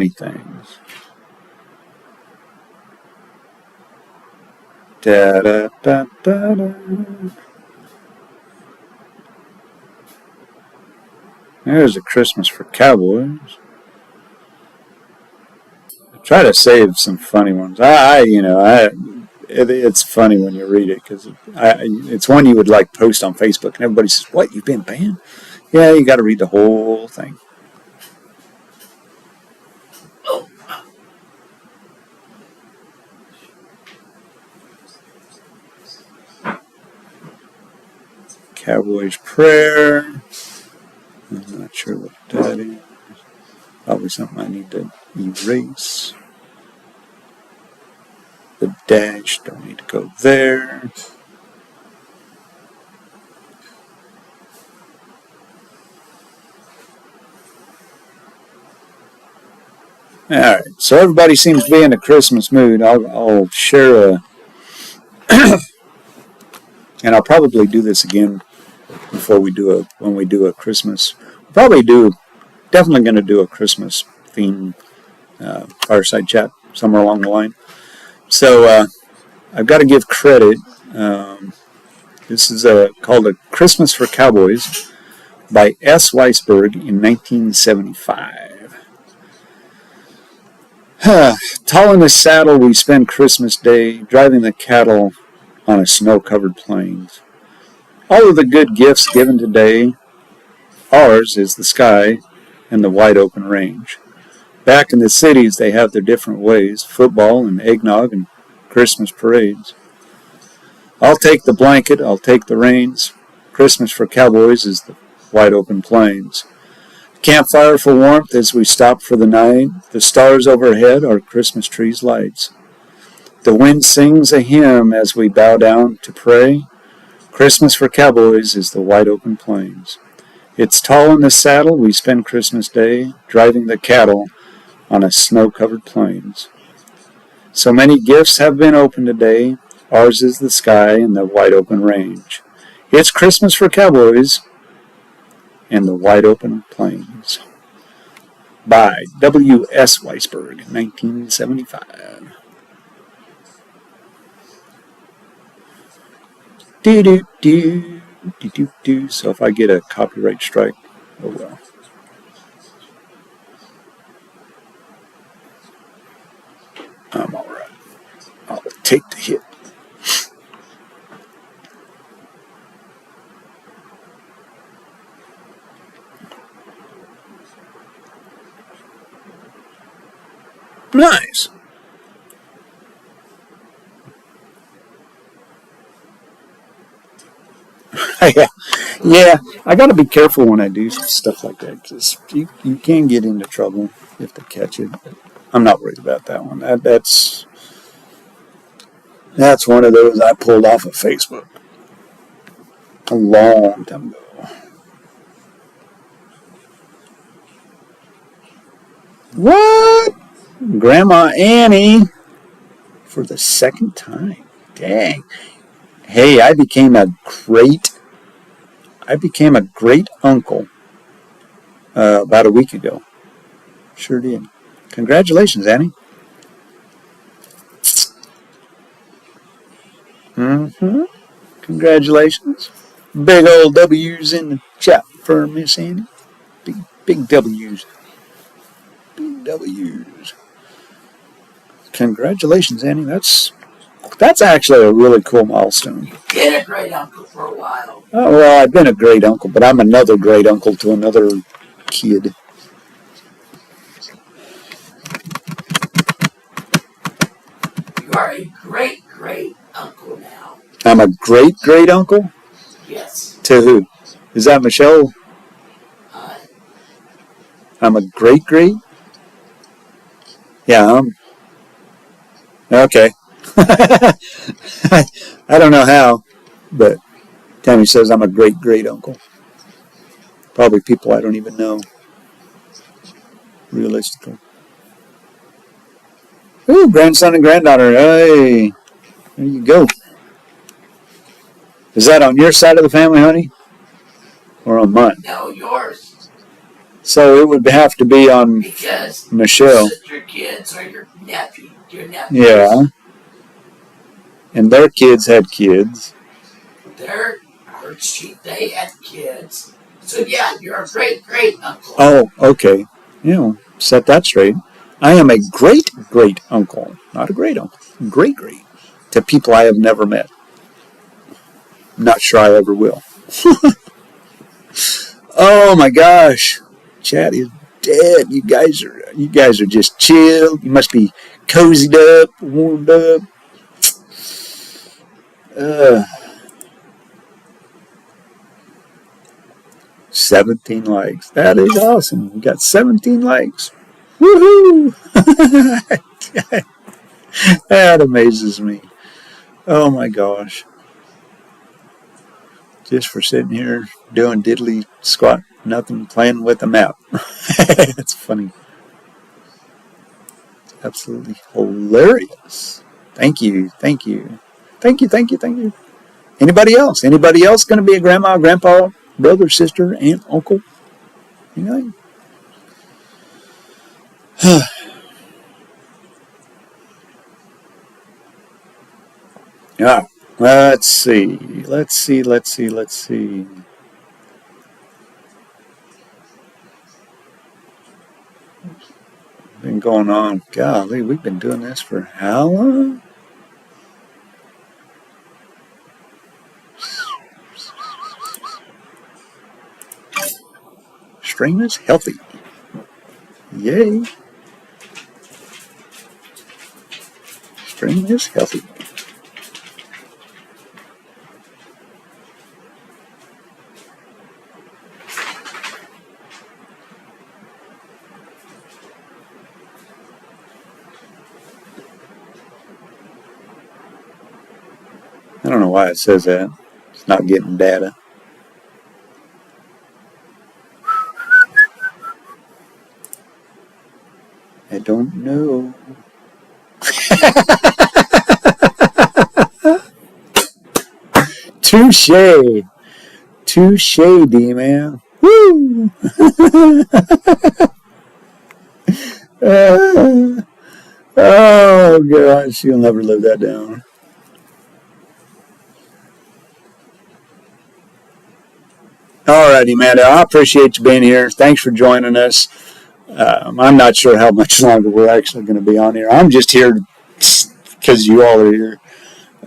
Speaker 1: things. Da da da da da. There's a Christmas for Cowboys. I try to save some funny ones. It's funny when you read it because it's one you would like post on Facebook, and everybody says, "What? You've been banned?" Yeah, you got to read the whole thing. Cowboys prayer. I'm not sure what that is. Probably something I need to erase. The dash, don't need to go there. Alright, so everybody seems to be in a Christmas mood. I'll share a... and I'll probably do this again before when we do a Christmas. Definitely going to do a Christmas theme fireside chat somewhere along the line. So I've got to give credit. This is called A Christmas for Cowboys by S. Weisberg in 1975. Tall in the saddle we spend Christmas Day, driving the cattle on a snow-covered plains. All of the good gifts given today, ours is the sky and the wide open range. Back in the cities, they have their different ways, football and eggnog and Christmas parades. I'll take the blanket, I'll take the reins. Christmas for Cowboys is the wide open plains. Campfire for warmth as we stop for the night. The stars overhead are Christmas trees' lights. The wind sings a hymn as we bow down to pray. Christmas for Cowboys is the wide open plains. It's tall in the saddle we spend Christmas Day, driving the cattle on a snow-covered plains. So many gifts have been opened today. Ours is the sky and the wide open range. It's Christmas for Cowboys and the wide open plains. By W. S. Weisberg, 1975. Do. So if I get a copyright strike, oh well. I'm alright. I'll take the hit. Nice. Yeah, I got to be careful when I do stuff like that because you can get into trouble if they catch it. But I'm not worried about that one. That's one of those I pulled off of Facebook a long time ago. What? Grandma Annie for the second time. Dang. Hey, I became a great uncle about a week ago. Sure did. Congratulations, Annie. Congratulations. Big old W's in the chat for Miss Annie. Big W's. Big W's. Congratulations, Annie. That's actually a really cool milestone.
Speaker 2: Been a great uncle for a while.
Speaker 1: Oh, well, I've been a great uncle, but I'm another great uncle to another kid.
Speaker 2: You are a great uncle now.
Speaker 1: I'm a great uncle?
Speaker 2: Yes.
Speaker 1: To who? Is that Michelle? I'm a great. Yeah, okay. I don't know how, but Tammy says I'm a great uncle. Probably people I don't even know, realistically. Ooh, grandson and granddaughter. Hey, there you go. Is that on your side of the family, honey? Or on mine?
Speaker 2: No, yours.
Speaker 1: So it would have to be on
Speaker 2: Because
Speaker 1: Michelle.
Speaker 2: your kids are your nephews.
Speaker 1: Yeah. And their kids had kids.
Speaker 2: They had kids. So yeah, you're a great uncle.
Speaker 1: Oh, okay. Yeah, set that straight. I am a great uncle, not a great uncle. Great to people I have never met. Not sure I ever will. Oh my gosh, chat is dead. You guys are just chill. You must be cozied up, warmed up. 17 likes. That is awesome. We got 17 likes. Woohoo! That amazes me. Oh my gosh. Just for sitting here doing diddly squat, nothing, playing with a map. That's funny. It's absolutely hilarious. Thank you. Anybody else? Anybody else going to be a grandma, grandpa, brother, sister, aunt, uncle? You know? Yeah. Let's see. Been going on. Golly, we've been doing this for how long? Stream is healthy. Yay. Stream is healthy. I don't know why it says that. It's not getting data. I don't know. Touche, D-man. Woo! Oh, gosh, you'll never live that down. Alrighty, Amanda, I appreciate you being here. Thanks for joining us. I'm not sure how much longer we're actually going to be on here. I'm just here because you all are here.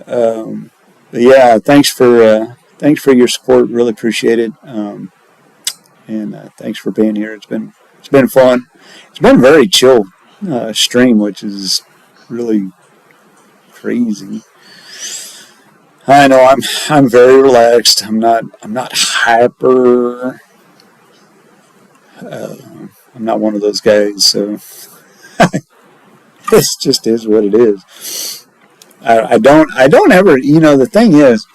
Speaker 1: But yeah, thanks for your support. Really appreciate it. And thanks for being here. It's been fun. It's been a very chill stream, which is really crazy. I know I'm very relaxed. I'm not hyper. I'm not one of those guys, so it just is what it is. I don't ever. The thing is,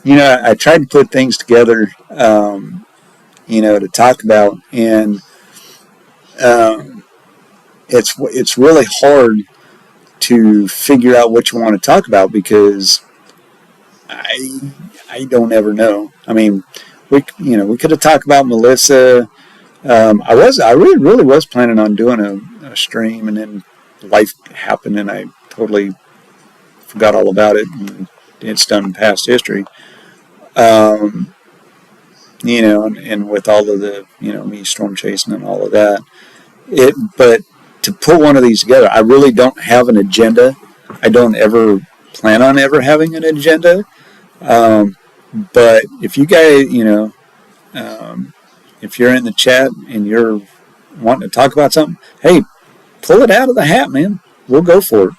Speaker 1: I tried to put things together, to talk about, and it's really hard to figure out what you want to talk about because I don't ever know. I mean, we could have talked about Melissa. I really was planning on doing a stream, and then life happened, and I totally forgot all about it. And it's done past history. And with all of the me storm chasing and all of that, but to put one of these together, I really don't have an agenda. I don't ever plan on ever having an agenda. But if you guys, if you're in the chat and you're wanting to talk about something, hey, pull it out of the hat, man. We'll go for it.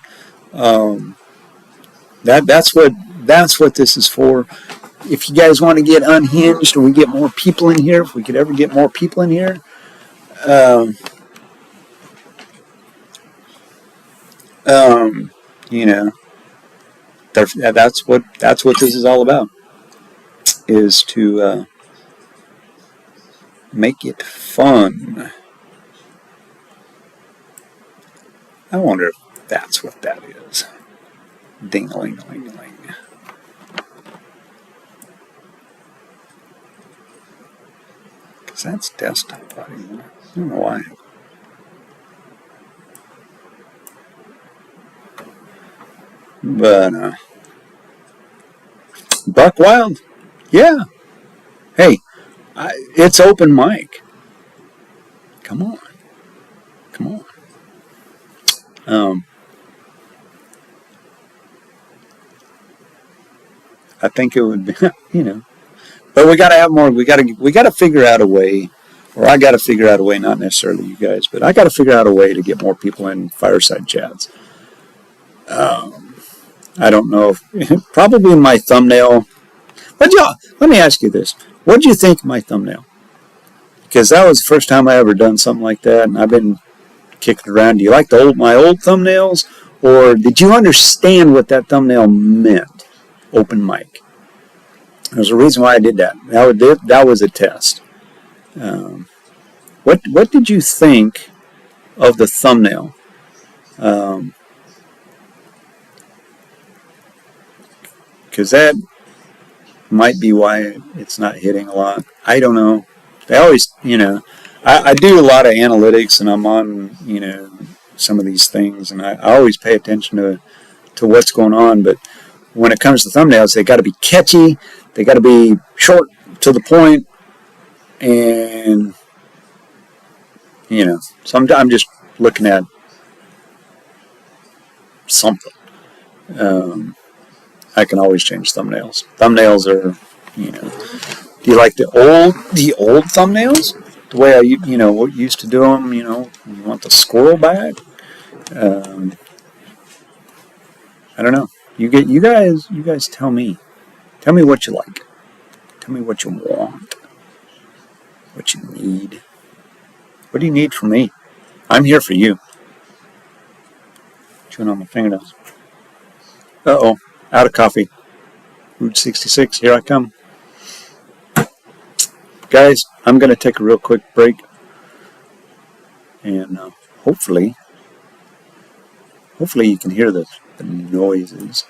Speaker 1: That's what this is for. If you guys want to get unhinged or we get more people in here, if we could ever get more people in here, Um, you know, that's what this is all about. Is to make it fun. I wonder if that's what that is. Ding-a-ling-a-ling-a-ling. Because that's desktop audio. I don't know why. But, Buck Wild? Yeah. Hey, it's open mic. Come on. Come on. I think it would be, but we got to have more. We got to figure out a way, or I got to figure out a way. Not necessarily you guys, but I got to figure out a way to get more people in fireside chats. I don't know if probably my thumbnail. But yeah, let me ask you this: what do you think of my thumbnail? Because that was the first time I ever done something like that, and I've been kicking it around. Do you like my old thumbnails, or did you understand what that thumbnail meant? Open mic. There's a reason why I did that. That was a test. What did you think of the thumbnail? Because that might be why it's not hitting a lot. I don't know. They always, I do a lot of analytics, and I'm on, some of these things, and I always pay attention to what's going on. But when it comes to thumbnails, they got to be catchy. They got to be short, to the point, and so I'm just looking at something. I can always change thumbnails. Thumbnails are, do you like the old thumbnails? The way I used to do them, you want the squirrel back? I don't know. You guys tell me. Tell me what you like. Tell me what you want. What you need. What do you need from me? I'm here for you. Chewing on my fingernails. Uh-oh. Out of coffee. Route 66. Here I come. Guys, I'm going to take a real quick break. And hopefully you can hear the noises.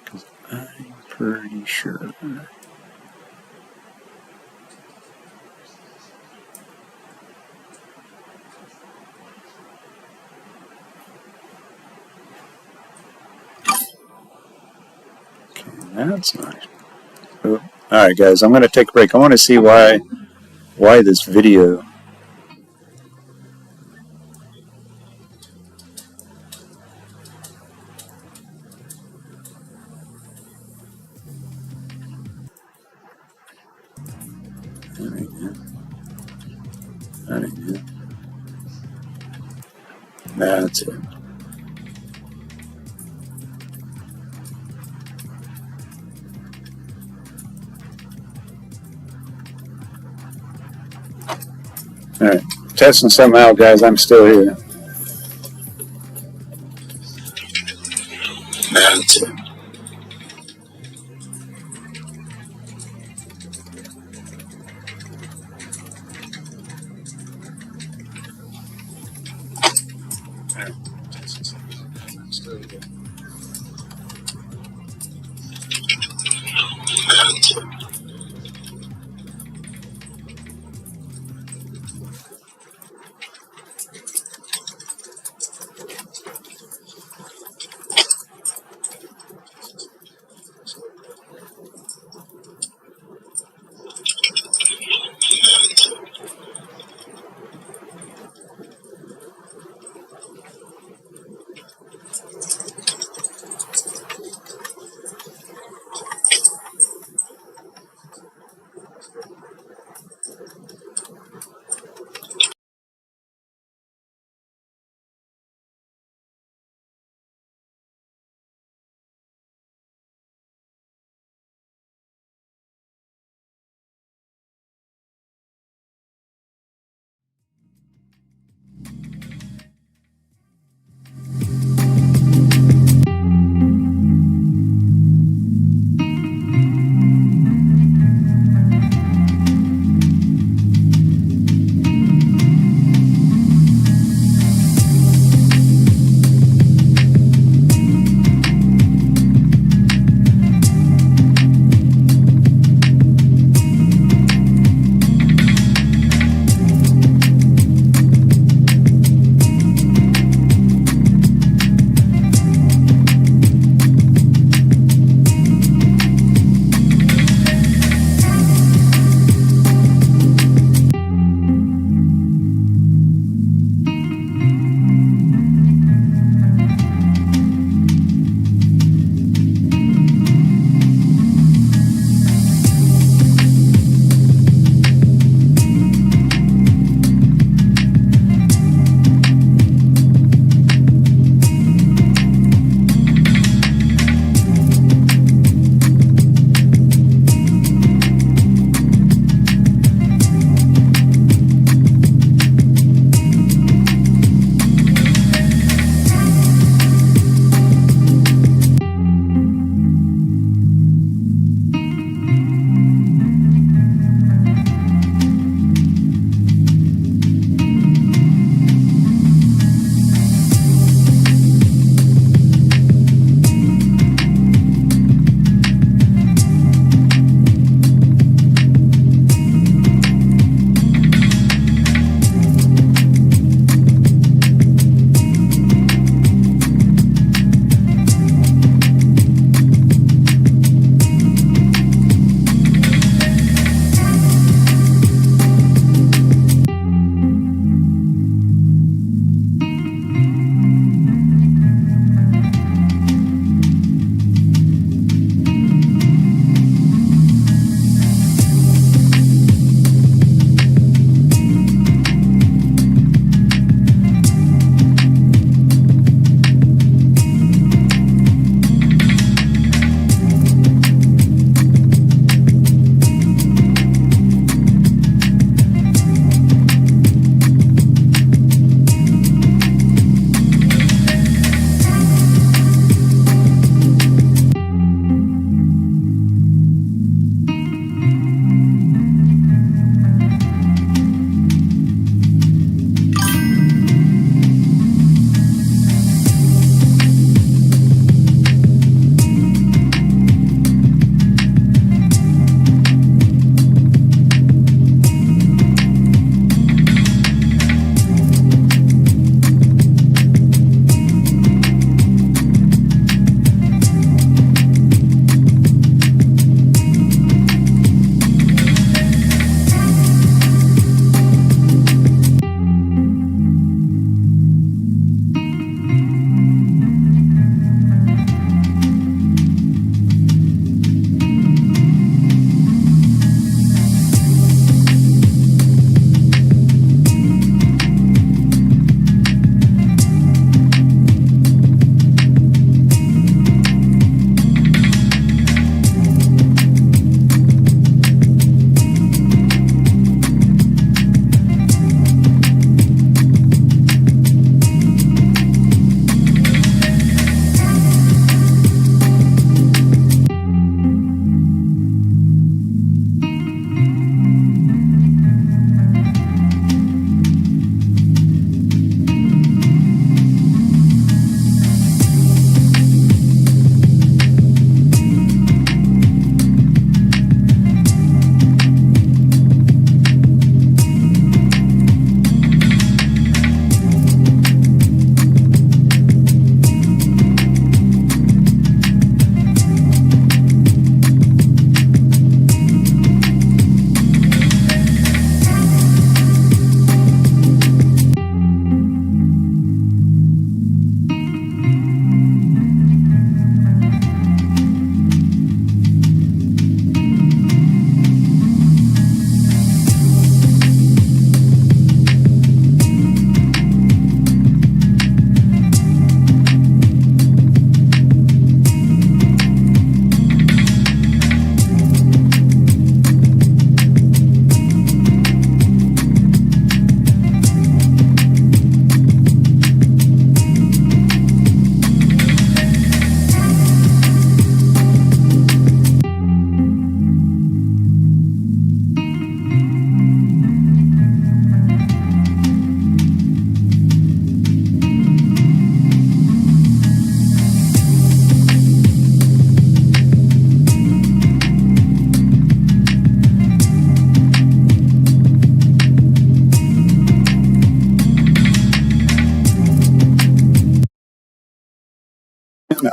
Speaker 1: Because I'm pretty sure. That's nice. Oh, all right, guys, I'm going to take a break. I want to see why this video. That's it. All right, testing something out, guys. I'm still here. That's it.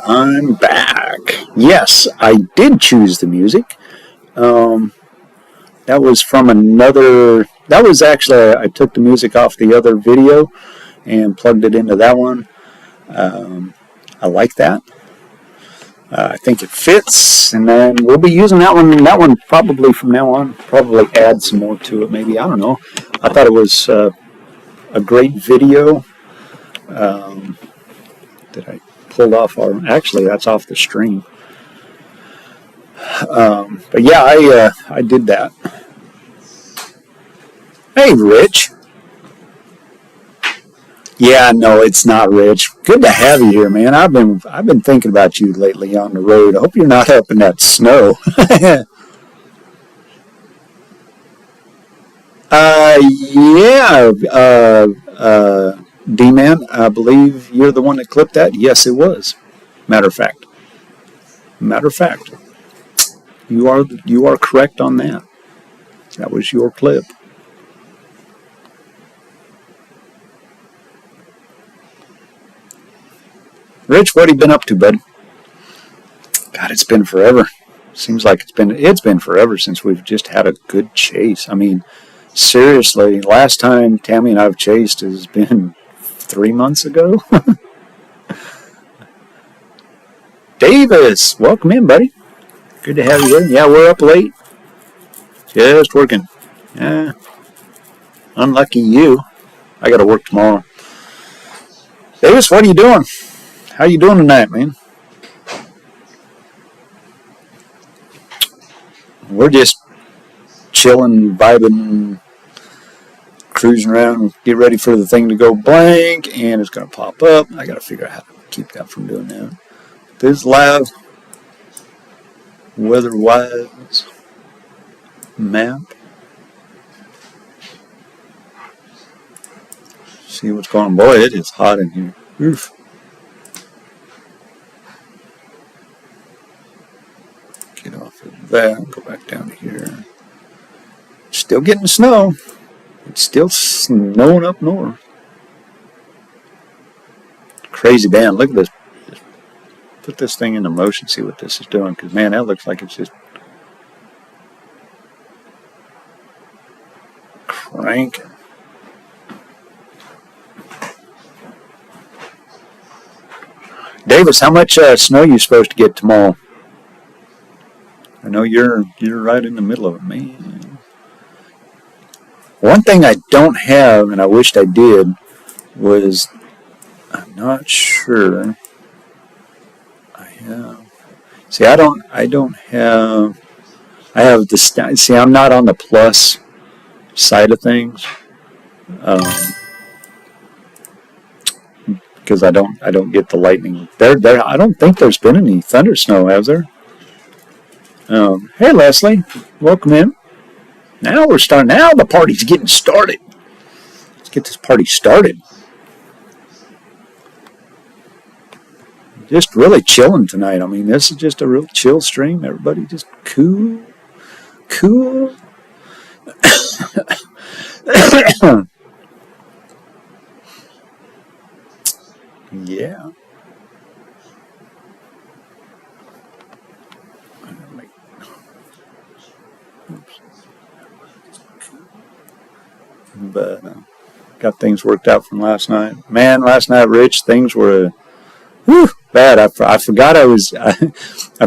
Speaker 1: I'm back. Yes, I did choose the music. That was from another. That was actually, I took the music off the other video and plugged it into that one. I like that. I think it fits, and then we'll be using that one. That one probably from now on. Probably add some more to it, maybe. I don't know. I thought it was a great video that I pulled off. Actually, that's off the stream. But yeah, I did that. Hey, Rich. Yeah, no, it's not Rich. Good to have you here, man. I've been thinking about you lately on the road. I hope you're not up in that snow. Yeah, D-Man, I believe you're the one that clipped that. Yes, it was. Matter of fact, you are correct on that. That was your clip. Rich, what have you been up to, bud? God, it's been forever. Seems like it's been forever since we've just had a good chase. I mean, seriously, last time Tammy and I have chased has been 3 months ago. Davis, welcome in, buddy. Good to have you in. Yeah, we're up late. Just working. Yeah. Unlucky you. I got to work tomorrow. Davis, what are you doing? How you doing tonight, man? We're just chilling, vibing, cruising around, get ready for the thing to go blank, and it's going to pop up. I got to figure out how to keep that from doing that. This live weather-wise map. See what's going on. Boy, it is hot in here. Oof. Get off of that. Go back down to here. Still getting snow. It's still snowing up north. Crazy band. Look at this. Just put this thing into motion. See what this is doing. Because, man, that looks like it's just cranking. Davis, how much snow are you supposed to get tomorrow? I know you're right in the middle of it, man. One thing I don't have, and I wished I did, was I'm not sure. I have. See, I don't have. I have the see. I'm not on the plus side of things, because I don't get the lightning. There. I don't think there's been any thunder snow, has there? Hey, Leslie, welcome in. Now we're starting. Now the party's getting started. Let's get this party started. Just really chilling tonight. I mean, this is just a real chill stream. Everybody just cool. Yeah. But got things worked out from last night. Man, last night, Rich, things were bad. I forgot I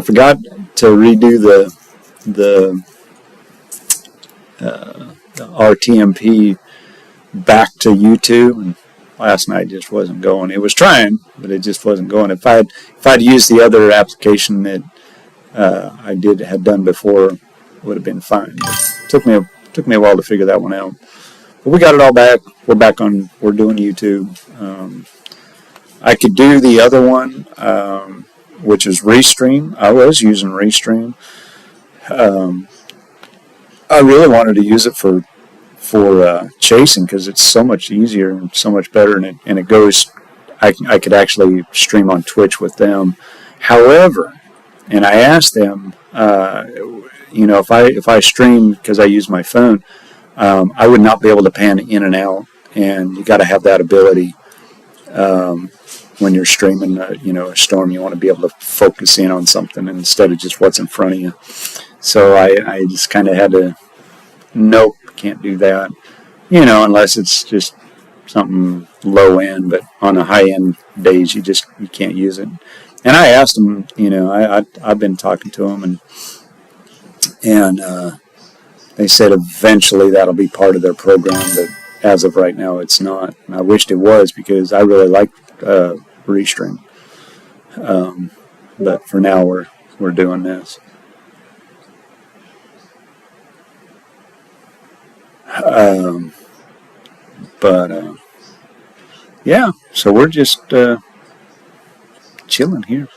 Speaker 1: forgot to redo the RTMP back to YouTube, and last night just wasn't going. It was trying, but it just wasn't going. If I'd used the other application that I had done before, it would have been fine. But it took me a while to figure that one out. But we got it all back. We're back on. We're doing YouTube. I could do the other one, which is Restream. I was using Restream. I really wanted to use it for chasing because it's so much easier and so much better, and it goes. I could actually stream on Twitch with them. However, and I asked them, if I stream because I use my phone, I would not be able to pan in and out, and you got to have that ability. when you're streaming, a storm, you want to be able to focus in on something instead of just what's in front of you. So I just kind of had to, nope, can't do that. Unless it's just something low end, but on the high end days, you can't use it. And I asked them, I've been talking to them, and they said eventually that'll be part of their program, but as of right now, it's not. And I wished it was, because I really like Restream. But for now, we're doing this. Yeah, so we're just chilling here.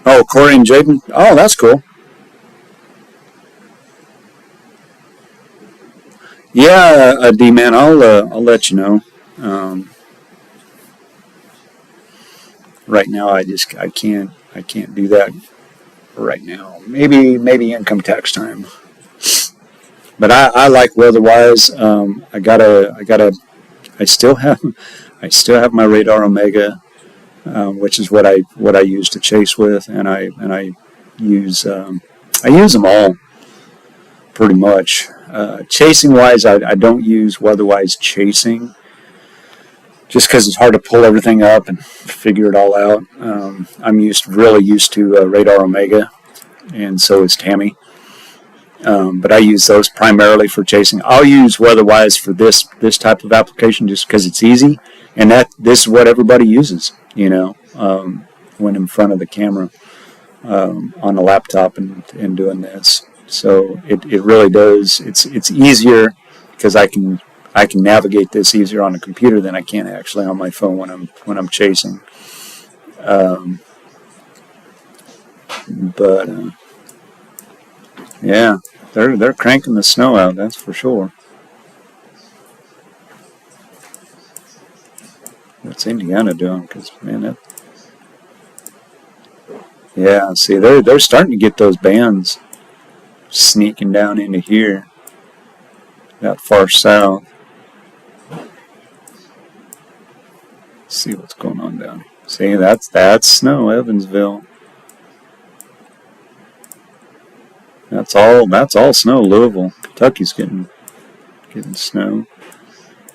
Speaker 1: Oh, Corey and Jaden. Oh, that's cool. Yeah, D-Man, I'll let you know. Right now, I can't do that right now. Maybe income tax time. But I like WeatherWise. I still have my Radar Omega, which is what I use to chase with, and I use them all pretty much. Chasing wise, I don't use WeatherWise chasing, just because it's hard to pull everything up and figure it all out. I'm really used to Radar Omega, and so is Tammy. But I use those primarily for chasing. I'll use WeatherWise for this type of application just because it's easy, and this is what everybody uses, when in front of the camera on a laptop and doing this. So it really does. It's easier because I can navigate this easier on a computer than I can actually on my phone when I'm chasing. Yeah, they're cranking the snow out, that's for sure. What's Indiana doing? Because yeah, see, they're starting to get those bands sneaking down into here, that far south. Let's see what's going on down here. See, that's snow, Evansville. That's all snow. Louisville, Kentucky's getting snow.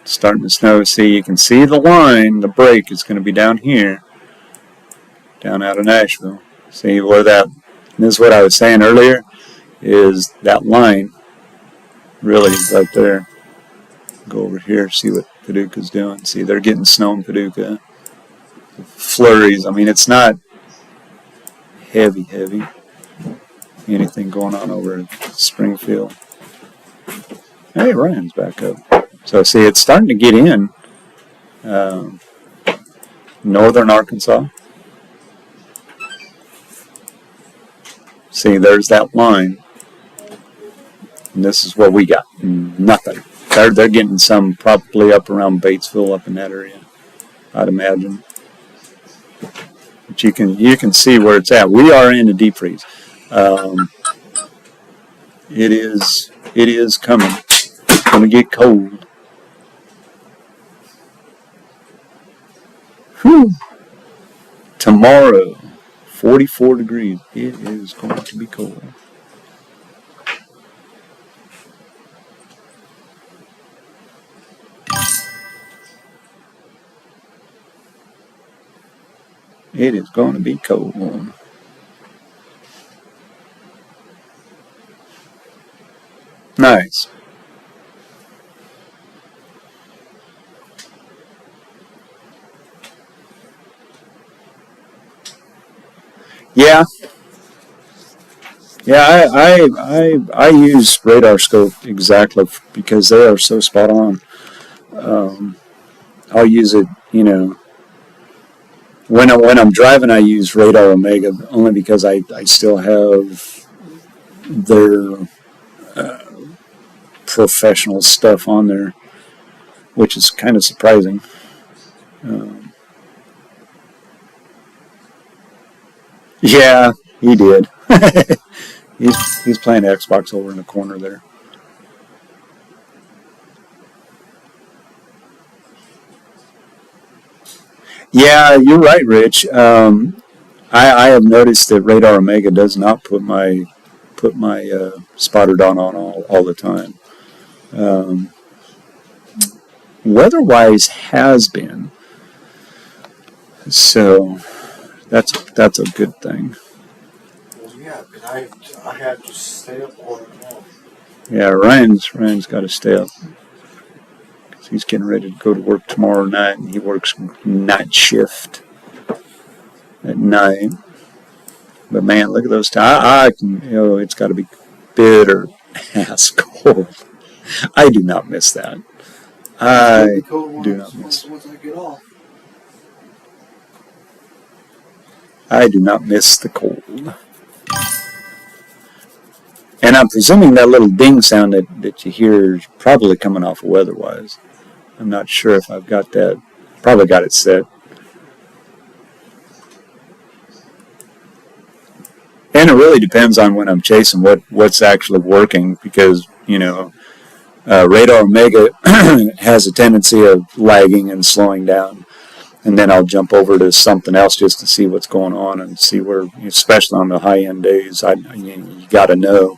Speaker 1: It's starting to snow. See, you can see the line. The break is going to be down here, down out of Nashville. See where that? This is what I was saying earlier. Is that line really right there? Go over here, see what Paducah's doing. See, they're getting snow in Paducah. Flurries. I mean, it's not heavy. Anything going on over in Springfield. Hey, Ryan's back up. So see, it's starting to get in northern Arkansas. See, there's that line. And this is what we got. Nothing. They're getting some probably up around Batesville, up in that area, I'd imagine. But you can see where it's at. We are in a deep freeze. It is coming. It's going to get cold. Whew. Tomorrow, 44 degrees. It is going to be cold. It is going to be cold. Nice. Yeah. Yeah, I use Radar Scope exactly because they are so spot on. I'll use it, when I'm driving. I use Radar Omega only because I still have their professional stuff on there, which is kind of surprising. Yeah, he did. He's playing Xbox over in the corner there. Yeah, you're right, Rich. I have noticed that Radar Omega does not put my spotter dot on all the time. Um, weather-wise has been, so that's a good thing.
Speaker 3: Well, yeah, because I had to stay up on and off.
Speaker 1: Yeah, Ryan's got to stay up. He's getting ready to go to work tomorrow night, and he works night shift at night. But man, look at those times. I can, it's got to be bitter ass cold. I do not miss that. I do not miss.
Speaker 3: Once I get off.
Speaker 1: I do not miss the cold. And I'm presuming that little ding sound that you hear is probably coming off of weather-wise. I'm not sure if I've got that. Probably got it set. And it really depends on when I'm chasing what's actually working because, Radar Omega has a tendency of lagging and slowing down. And then I'll jump over to something else just to see what's going on and see where, especially on the high-end days, you got to know.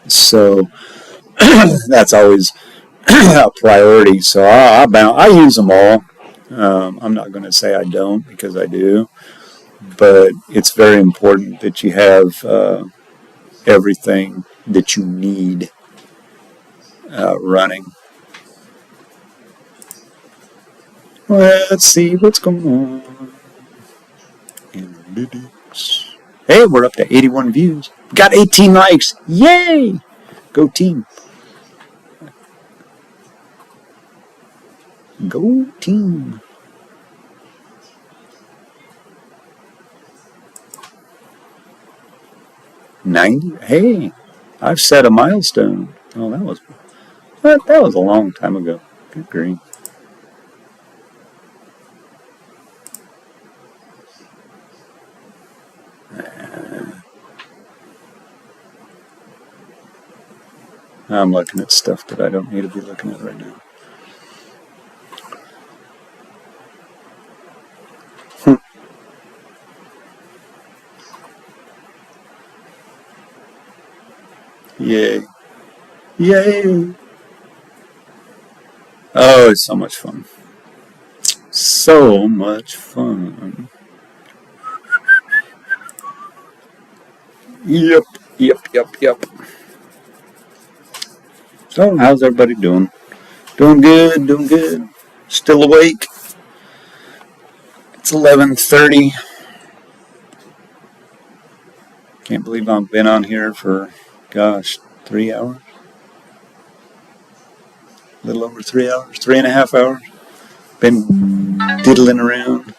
Speaker 1: So that's always a priority. So I use them all. I'm not going to say I don't because I do. But it's very important that you have everything that you need running. Let's see what's going on. Analytics. Hey, we're up to 81 views. Got 18 likes. Yay! Go team. Go team. $90. Hey, I've set a milestone. Oh, that was a long time ago. Good grief. I'm looking at stuff that I don't need to be looking at right now. Yay. Yay. Oh, it's so much fun. So much fun. Yep. So, how's everybody doing? Doing good. Still awake. It's 11:30. Can't believe I've been on here for, 3 hours? A little over 3 hours, 3.5 hours. Been diddling around.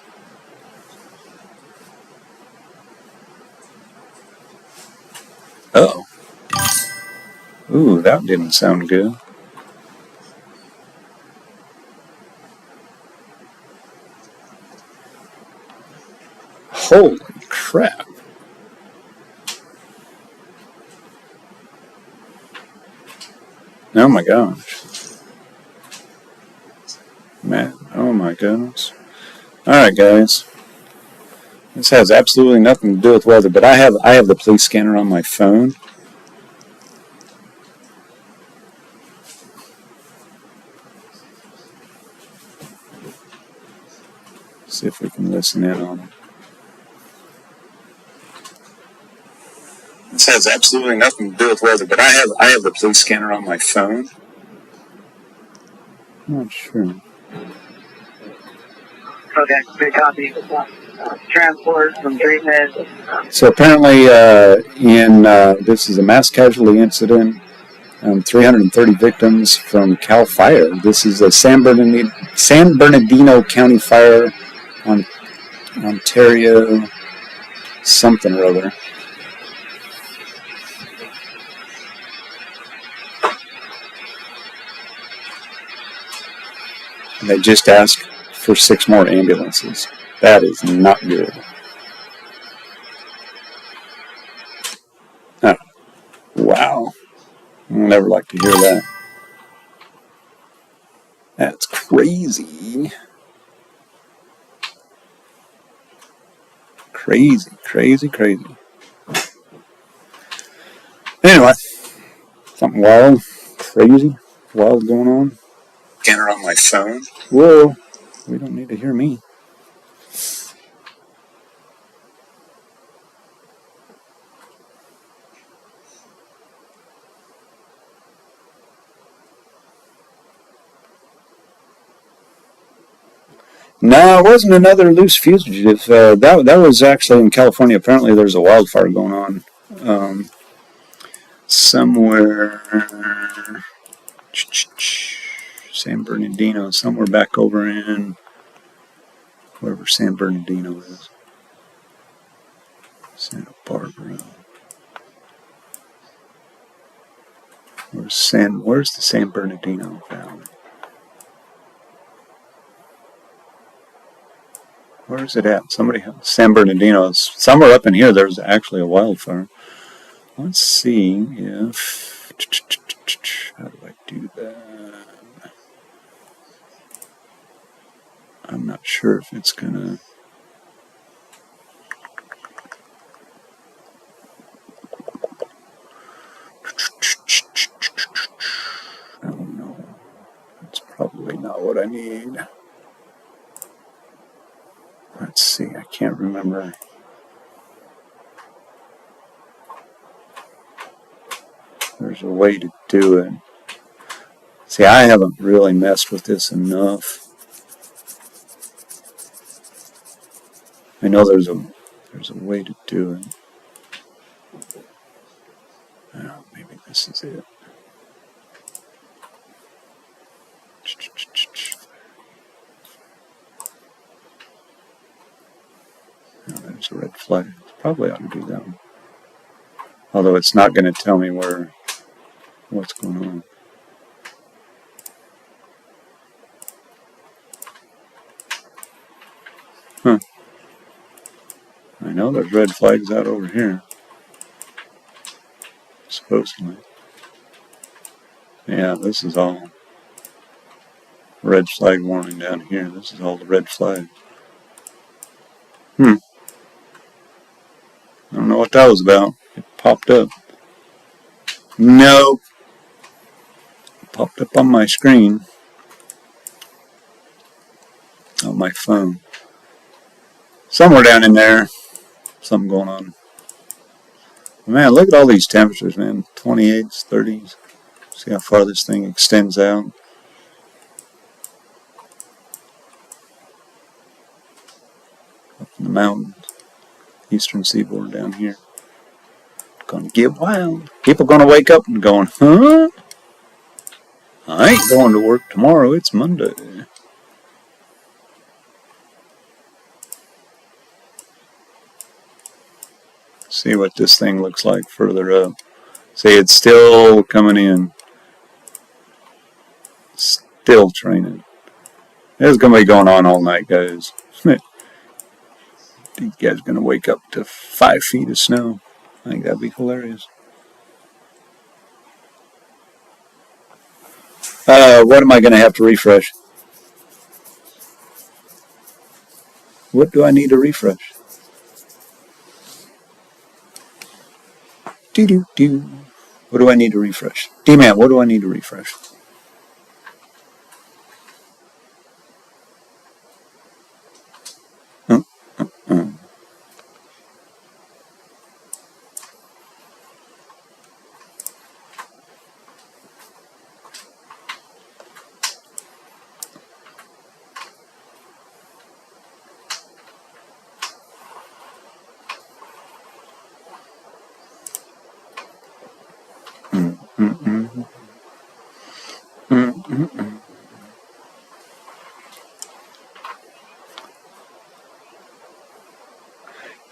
Speaker 1: Uh-oh. Ooh, that didn't sound good. Holy crap. Oh my gosh. Man, oh my goodness. Alright guys. This has absolutely nothing to do with weather, but I have the police scanner on my phone. See if we can listen in on it. This has absolutely nothing to do with weather, but I have the police scanner on my phone. I'm not sure.
Speaker 4: Okay, good copy. Transport from treatment.
Speaker 1: So apparently, this is a mass casualty incident. 330 victims from Cal Fire. This is a San Bernardino County Fire on Ontario, something or other. They just asked for 6 more ambulances. That is not good. Oh, wow. I'll never like to hear that. That's crazy. Crazy, crazy, crazy. Anyway, something wild, crazy, wild going on. Enter on my phone. Whoa, we don't need to hear me. No, it wasn't another loose fugitive. That was actually in California. Apparently, there's a wildfire going on somewhere. San Bernardino, somewhere back over in wherever San Bernardino is. Santa Barbara. Where's the San Bernardino Valley? Where is it at? San Bernardino. Somewhere up in here there's actually a wildfire. Let's see if... How do I do that? I'm not sure if it's gonna... I don't know. That's probably not what I need. Let's see, I can't remember. There's a way to do it. See, I haven't really messed with this enough. I know there's a way to do it. Oh, maybe this is it. Oh, there's a red flag. Probably ought to do that one. Although it's not going to tell me what's going on. Huh. I know there's red flags out over here. Supposedly. Yeah, this is all red flag warning down here. This is all the red flag. I don't know what that was about. It popped up. No. It popped up on my screen. On my phone. Somewhere down in there. Something going on. Man, look at all these temperatures, man. 28s, 30s. See how far this thing extends out. Up in the mountains. Eastern seaboard down here. Gonna get wild. People gonna wake up and going, huh? I ain't going to work tomorrow. It's Monday. See what this thing looks like further up. See, it's still coming in. Still training. It's going to be going on all night, guys. These guys are going to wake up to 5 feet of snow. I think that'd be hilarious. What am I going to have to refresh? What do I need to refresh? Do. What do I need to refresh? D-Man, what do I need to refresh?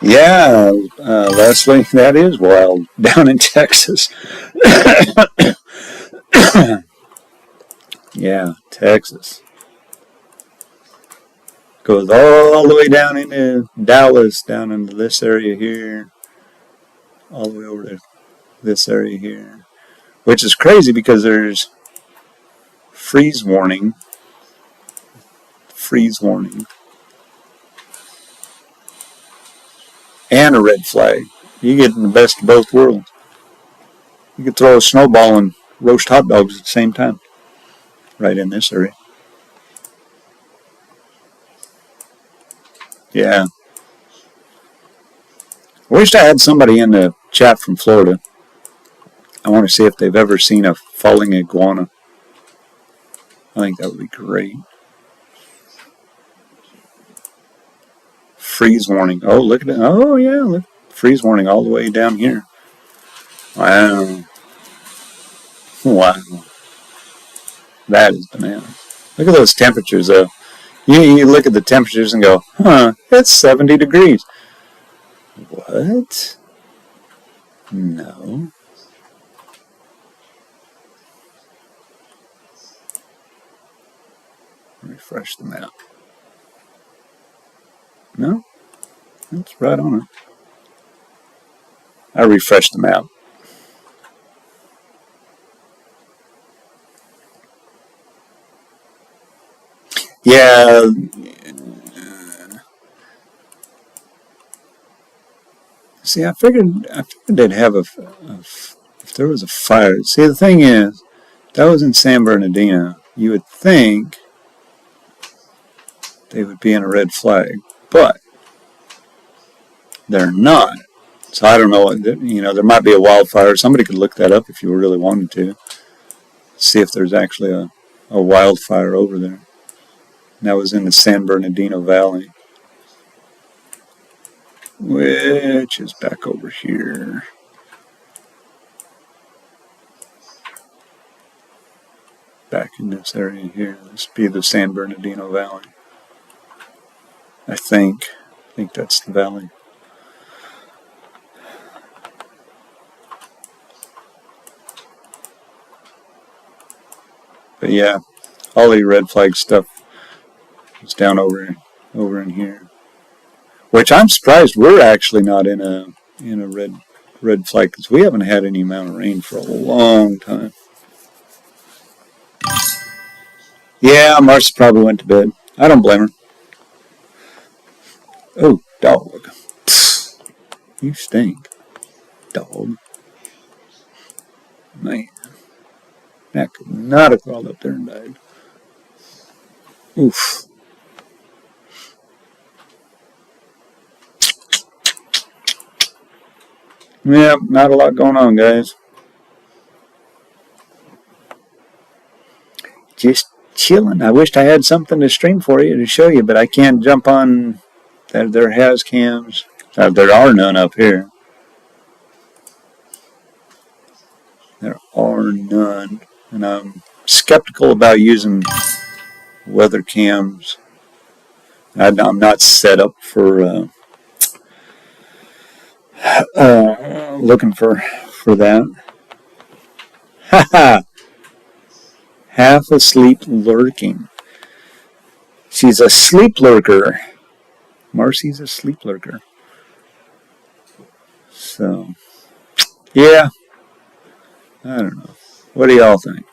Speaker 1: Yeah, Leslie, that is wild down in Texas. Yeah, Texas. Goes all the way down into Dallas, down into this area here, all the way over to this area here, which is crazy because there's freeze warning freeze warning. And a red flag. You get the best of both worlds. You could throw a snowball and roast hot dogs at the same time. Right in this area. Yeah. I wished I had somebody in the chat from Florida. I want to see if they've ever seen a falling iguana. I think that would be great. Freeze warning. Oh, look at it. Oh, yeah. Look. Freeze warning all the way down here. Wow. Wow. That is bananas. Look at those temperatures, though. You look at the temperatures and go, huh, it's 70 degrees. What? No. Refresh the map. No? That's right on it. I refreshed the map. Yeah. See, I figured they'd have if there was a fire. See, the thing is, that was in San Bernardino. You would think they would be in a red flag, but they're not. So I don't know. You know, there might be a wildfire. Somebody could look that up if you really wanted to. See if there's actually a wildfire over there. And that was in the San Bernardino Valley, which is back over here. Back in this area here. This would be the San Bernardino Valley. I think that's the valley. But yeah, all the red flag stuff is down over in here. Which I'm surprised we're actually not in a red flag, because we haven't had any amount of rain for a long time. Yeah, Marcia probably went to bed. I don't blame her. Oh, dog. You stink, dog. Man, that could not have crawled up there and died. Oof. Yeah, not a lot going on, guys. Just chilling. I wished I had something to stream for you to show you, but I can't jump on their has cams. There are none up here. There are none. And I'm skeptical about using weather cams. I'm not set up for looking for that. Haha. Half asleep lurking. She's a sleep lurker. Marcy's a sleep lurker. So, yeah. I don't know. What do y'all think?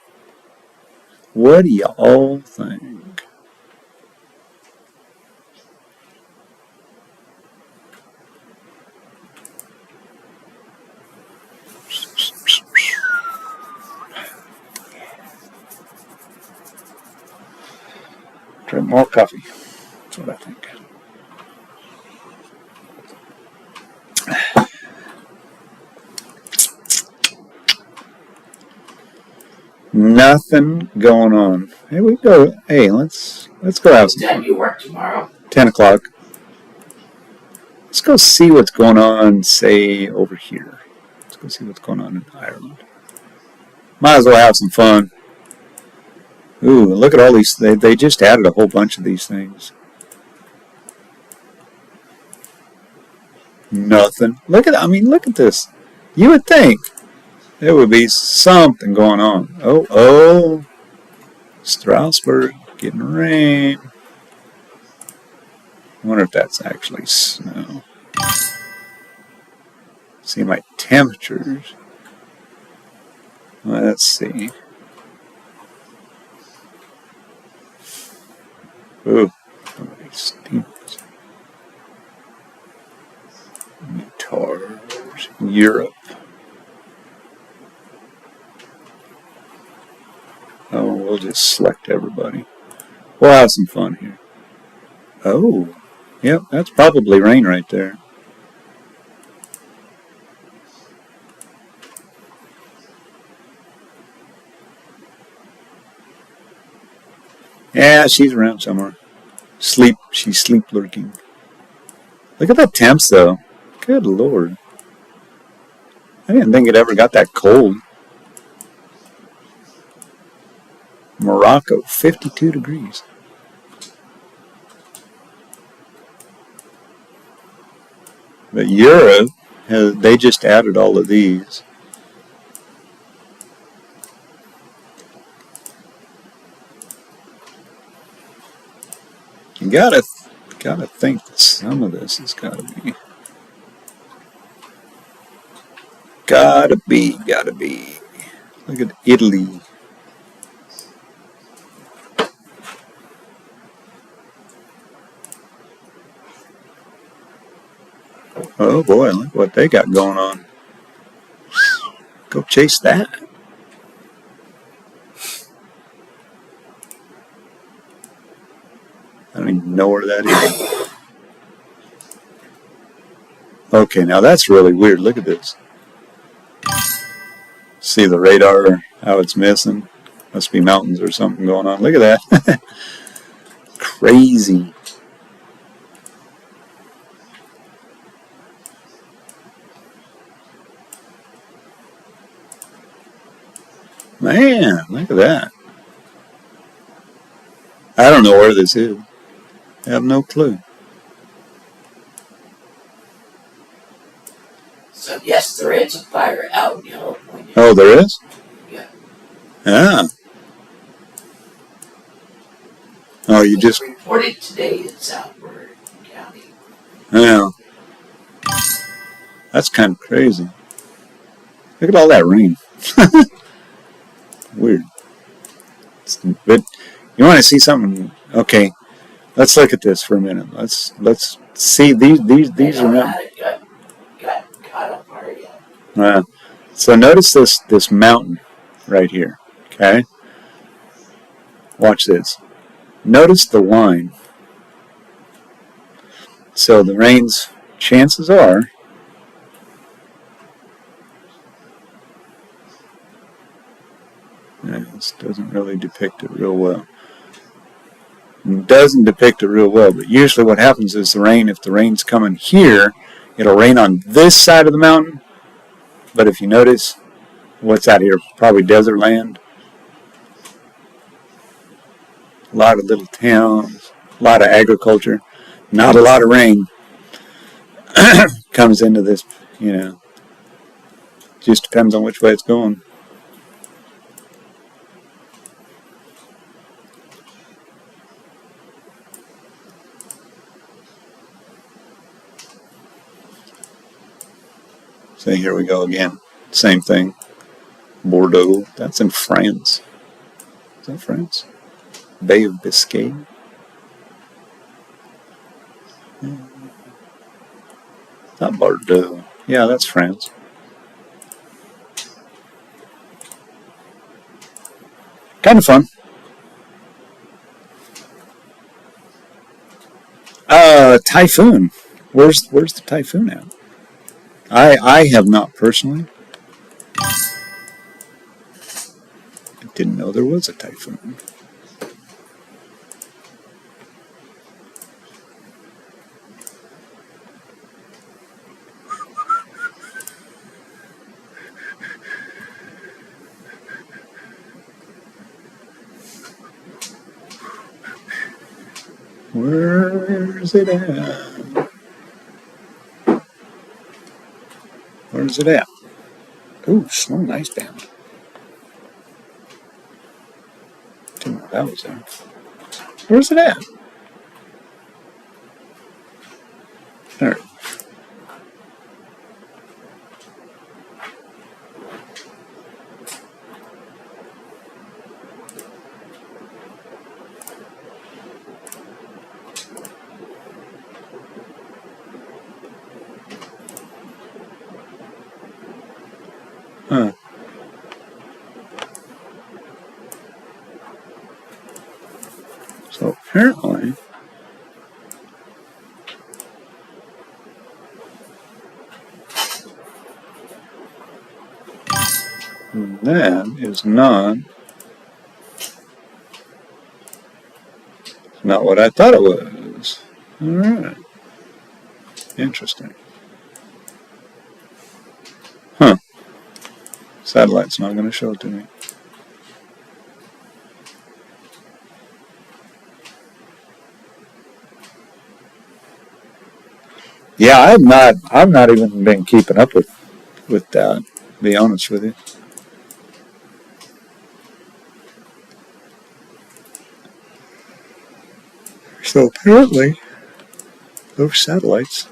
Speaker 1: What do y'all think? Drink more coffee. That's what I think. Nothing going on. Hey, we go. Hey, let's go have some
Speaker 2: Dad, you work tomorrow?
Speaker 1: 10 o'clock. Let's go see what's going on, say, over here. Let's go see what's going on in Ireland. Might as well have some fun. Ooh, look at all these. They just added a whole bunch of these things. Nothing. Look at this. You would think there would be something going on. Oh, Strasbourg getting rain. I wonder if that's actually snow. See my temperatures. Let's see. Ooh, Steamers. Guitars. Europe. Oh, we'll just select everybody. We'll have some fun here. Oh, yep, that's probably rain right there. Yeah, she's around somewhere. She's sleep lurking. Look at the temps, though. Good Lord. I didn't think it ever got that cold. Morocco, 52 degrees. But Europe, they just added all of these. You gotta think that some of this has gotta be. Gotta be. Look at Italy. Oh boy, look what they got going on. Go chase that. I don't even know where that is. Okay, now that's really weird. Look at this. See the radar, how it's missing? Must be mountains or something going on. Look at that. Crazy. Man, look at that. I don't know where this is. I have no clue.
Speaker 2: So yes, there is a fire out in California.
Speaker 1: Oh, there is?
Speaker 2: Yeah.
Speaker 1: Ah. Oh, you just...
Speaker 2: Reported today in Southward County.
Speaker 1: Yeah. That's kind of crazy. Look at all that rain. Weird. But you want to see something? Okay, let's look at this for a minute. Let's see these are not.
Speaker 2: Got caught on fire yet.
Speaker 1: So notice this mountain right here. Okay. Watch this. Notice the line. So the rain's chances are. Yeah, this doesn't really depict it real well. It doesn't depict it real well, but usually what happens is if the rain's coming here, it'll rain on this side of the mountain. But if you notice, what's out here? Probably desert land. A lot of little towns, a lot of agriculture, not a lot of rain comes into this, just depends on which way it's going. So here we go again. Same thing. Bordeaux. That's in France. Is that France? Bay of Biscay. Not Bordeaux. Yeah, that's France. Kind of fun. Typhoon. Where's the typhoon at? I have not personally. I didn't know there was a typhoon. Where's it at? Where's it at? Ooh, snow and ice band. Didn't know that was there. Where's it at? There. apparently that is not what I thought it was. Alright. Interesting. Huh. Satellite's not going to show it to me. Yeah, I've not even been keeping up with that, to be honest with you. So apparently, those satellites,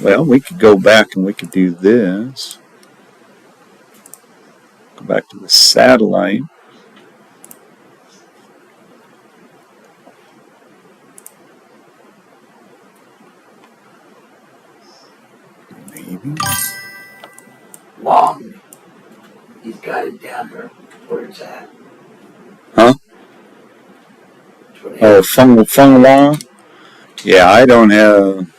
Speaker 1: well, we could go back and we could do this. Go back to the satellite. Maybe.
Speaker 2: Long. He's got it down there where it's at.
Speaker 1: Huh? Oh, Feng Wang? Yeah, I don't have...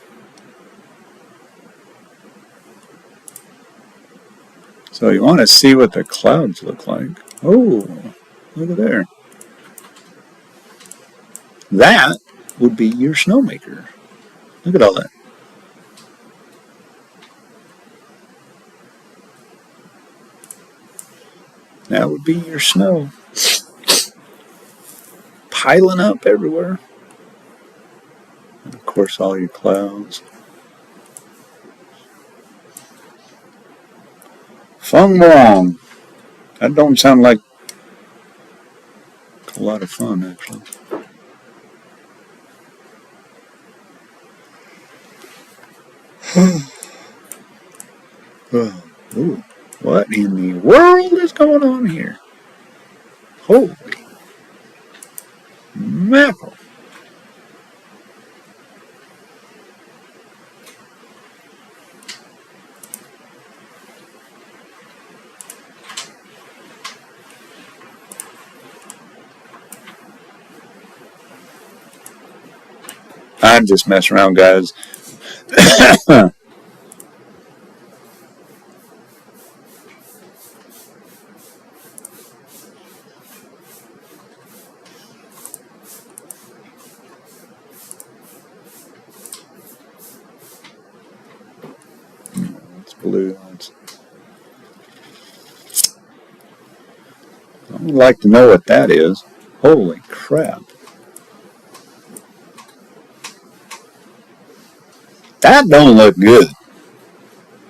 Speaker 1: So you want to see what the clouds look like. Oh, look at there. That would be your snowmaker. Look at all that. That would be your snow. Piling up everywhere. And of course, all your clouds. Feng Wang. That don't sound like a lot of fun, actually. Ooh, what in the world is going on here? Holy mackerel. I'm just messing around, guys. It's blue. I would like to know what that is. Holy crap. That don't look good.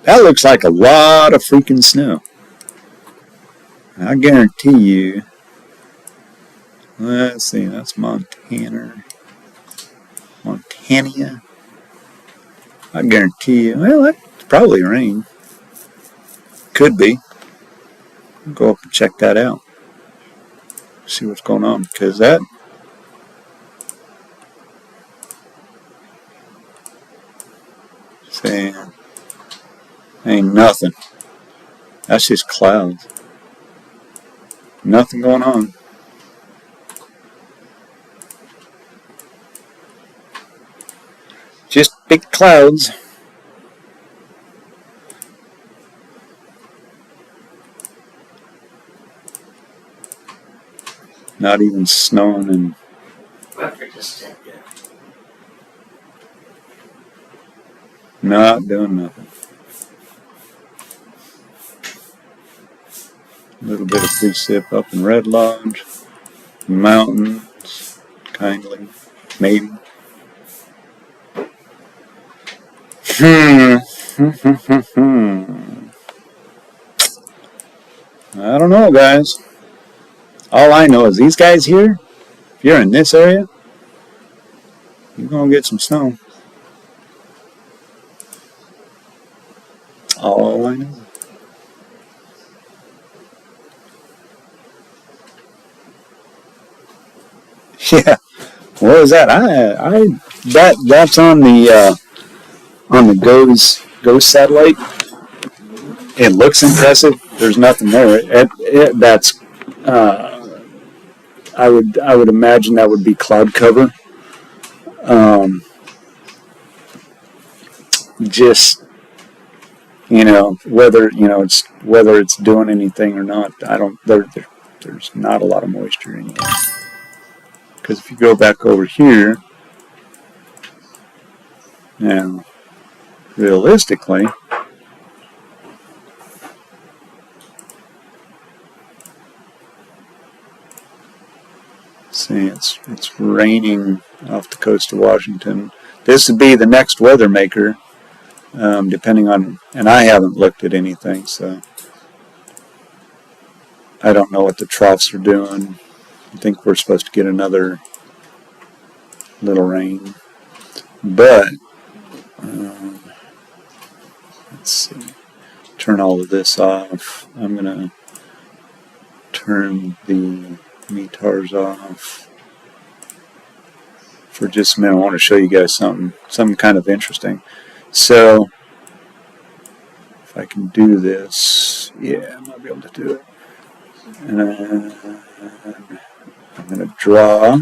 Speaker 1: That looks like a lot of freaking snow. I guarantee you. Let's see, that's Montana. I guarantee you. Well, that's probably rain. Could be. I'll go up and check that out. See what's going on. Because that... saying ain't nothing. That's just clouds. Nothing going on. Just big clouds. Not even snowing and
Speaker 2: Weather just said that.
Speaker 1: not doing nothing. A little bit of precip up in Red Lodge. Mountains, kindly, maybe. I don't know, guys. All I know is these guys here, if you're in this area, you're going to get some snow. All I know. Yeah. What was that? That's on the GOES satellite. It looks impressive. There's nothing there. That's I would imagine that would be cloud cover. Just whether it's doing anything or not. I don't. There's not a lot of moisture anyway. Because if you go back over here, now realistically, see, it's raining off the coast of Washington. This would be the next weather maker, depending on, and I haven't looked at anything, so I don't know what the troughs are doing. I think we're supposed to get another little rain, but let's see. Turn all of this off. I'm gonna turn the METARs off for just a minute. I want to show you guys something kind of interesting. So if I can do this, yeah, I might be able to do it. And I'm going to draw.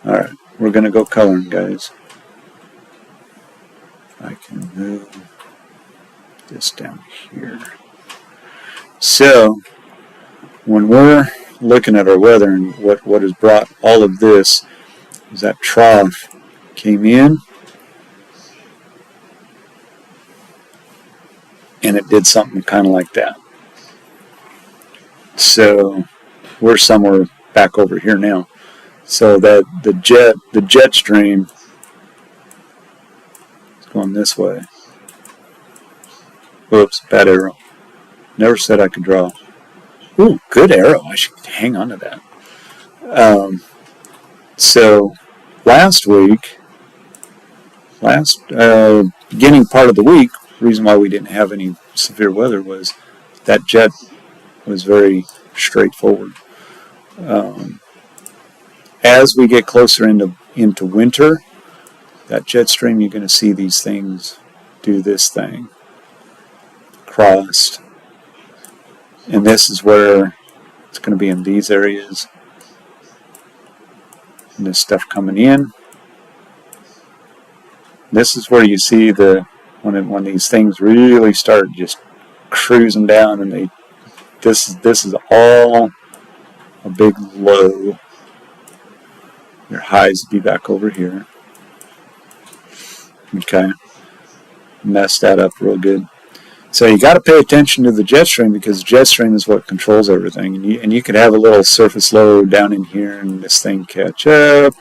Speaker 1: Alright, we're going to go coloring, guys. If I can move this down here. So, when we're looking at our weather, and what has brought all of this is that trough came in and it did something kind of like that. So we're somewhere back over here now. So that the jet stream is going this way. Oops, bad arrow. Never said I could draw. Ooh, good arrow. I should hang on to that. So last beginning part of the week, the reason why we didn't have any severe weather was that jet was very straightforward. As we get closer into winter, that jet stream, you're going to see these things do this thing. Crossed. And this is where it's going to be in these areas. And this stuff coming in. This is where you see when these things really start just cruising down, and this is all a big low. Your highs will be back over here. Okay. Mess that up real good. So you got to pay attention to the jet stream, because the jet stream is what controls everything. And you could have a little surface low down in here and this thing catch up.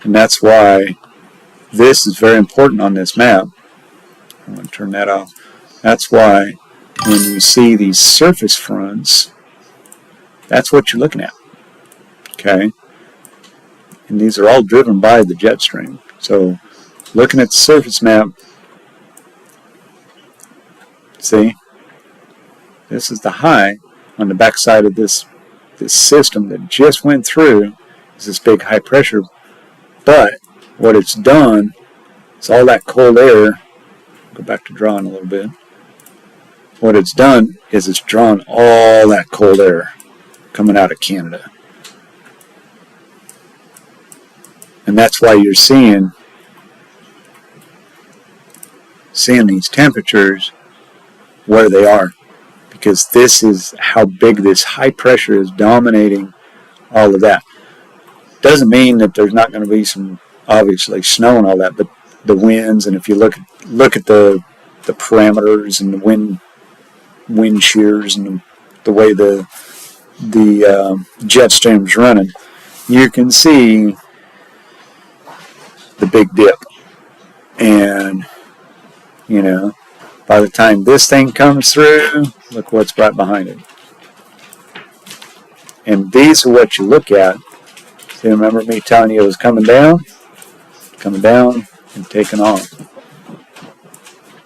Speaker 1: And that's why this is very important on this map. I'm going to turn that off. That's why when you see these surface fronts, that's what you're looking at. Okay? And these are all driven by the jet stream. So looking at the surface map, see, this is the high on the backside of this system that just went through. Is this big high pressure, but what it's done is all that cold air. Go back to drawing a little bit. What it's done is it's drawn all that cold air coming out of Canada, and that's why you're seeing these temperatures where they are, because this is how big this high pressure is dominating all of that. Doesn't mean that there's not going to be some, obviously, snow and all that, but the winds, and if you look at the parameters and the wind shears and the way the jet stream's running, you can see the big dip. And by the time this thing comes through, look what's right behind it. And these are what you look at. See, remember me telling you it was coming down and taking off.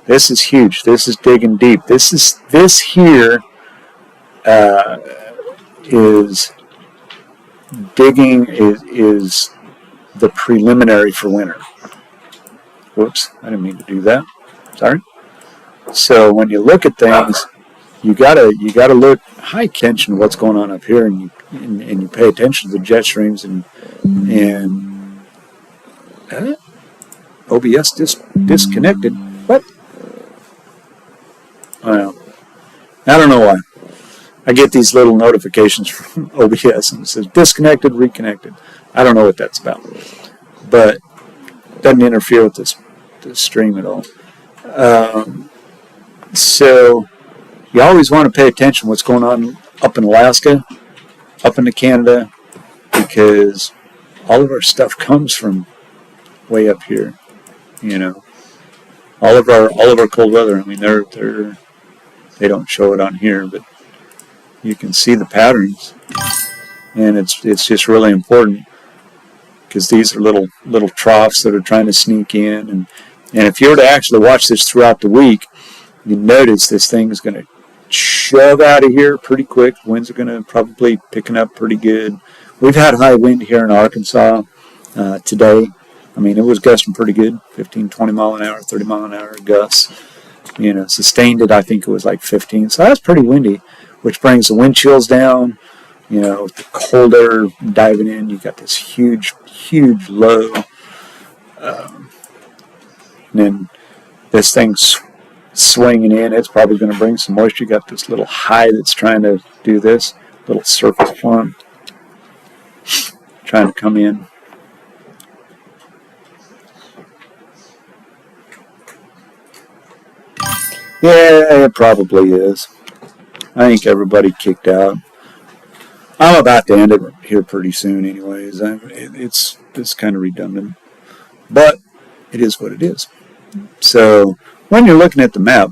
Speaker 1: This is huge. This is digging deep. This here is digging is the preliminary for winter. Whoops, I didn't mean to do that. Sorry. So when you look at things, you gotta look high attention to what's going on up here, and and you pay attention to the jet streams and OBS disconnected. What? Well, I don't know why. I get these little notifications from OBS and it says disconnected, reconnected. I don't know what that's about, but it doesn't interfere with this stream at all. So you always want to pay attention to what's going on up in Alaska, up into Canada, because all of our stuff comes from way up here. You know, all of our cold weather. I mean, they don't show it on here, but you can see the patterns, and it's just really important because these are little troughs that are trying to sneak in, and if you were to actually watch this throughout the week, you notice this thing is going to shove out of here pretty quick. Winds are going to probably picking up pretty good. We've had high wind here in Arkansas today. I mean, it was gusting pretty good, 15, 20 mile an hour, 30 mile an hour gusts. You know, sustained it, I think it was like 15. So that's pretty windy, which brings the wind chills down. You know, with the cold air diving in, you got this huge low. And then this thing's swinging in. It's probably going to bring some moisture. You got this little high that's trying to do this, little surface front, trying to come in. Yeah, it probably is. I think everybody kicked out. I'm about to end it here pretty soon anyways. It's kind of redundant. But it is what it is. So when you're looking at the map,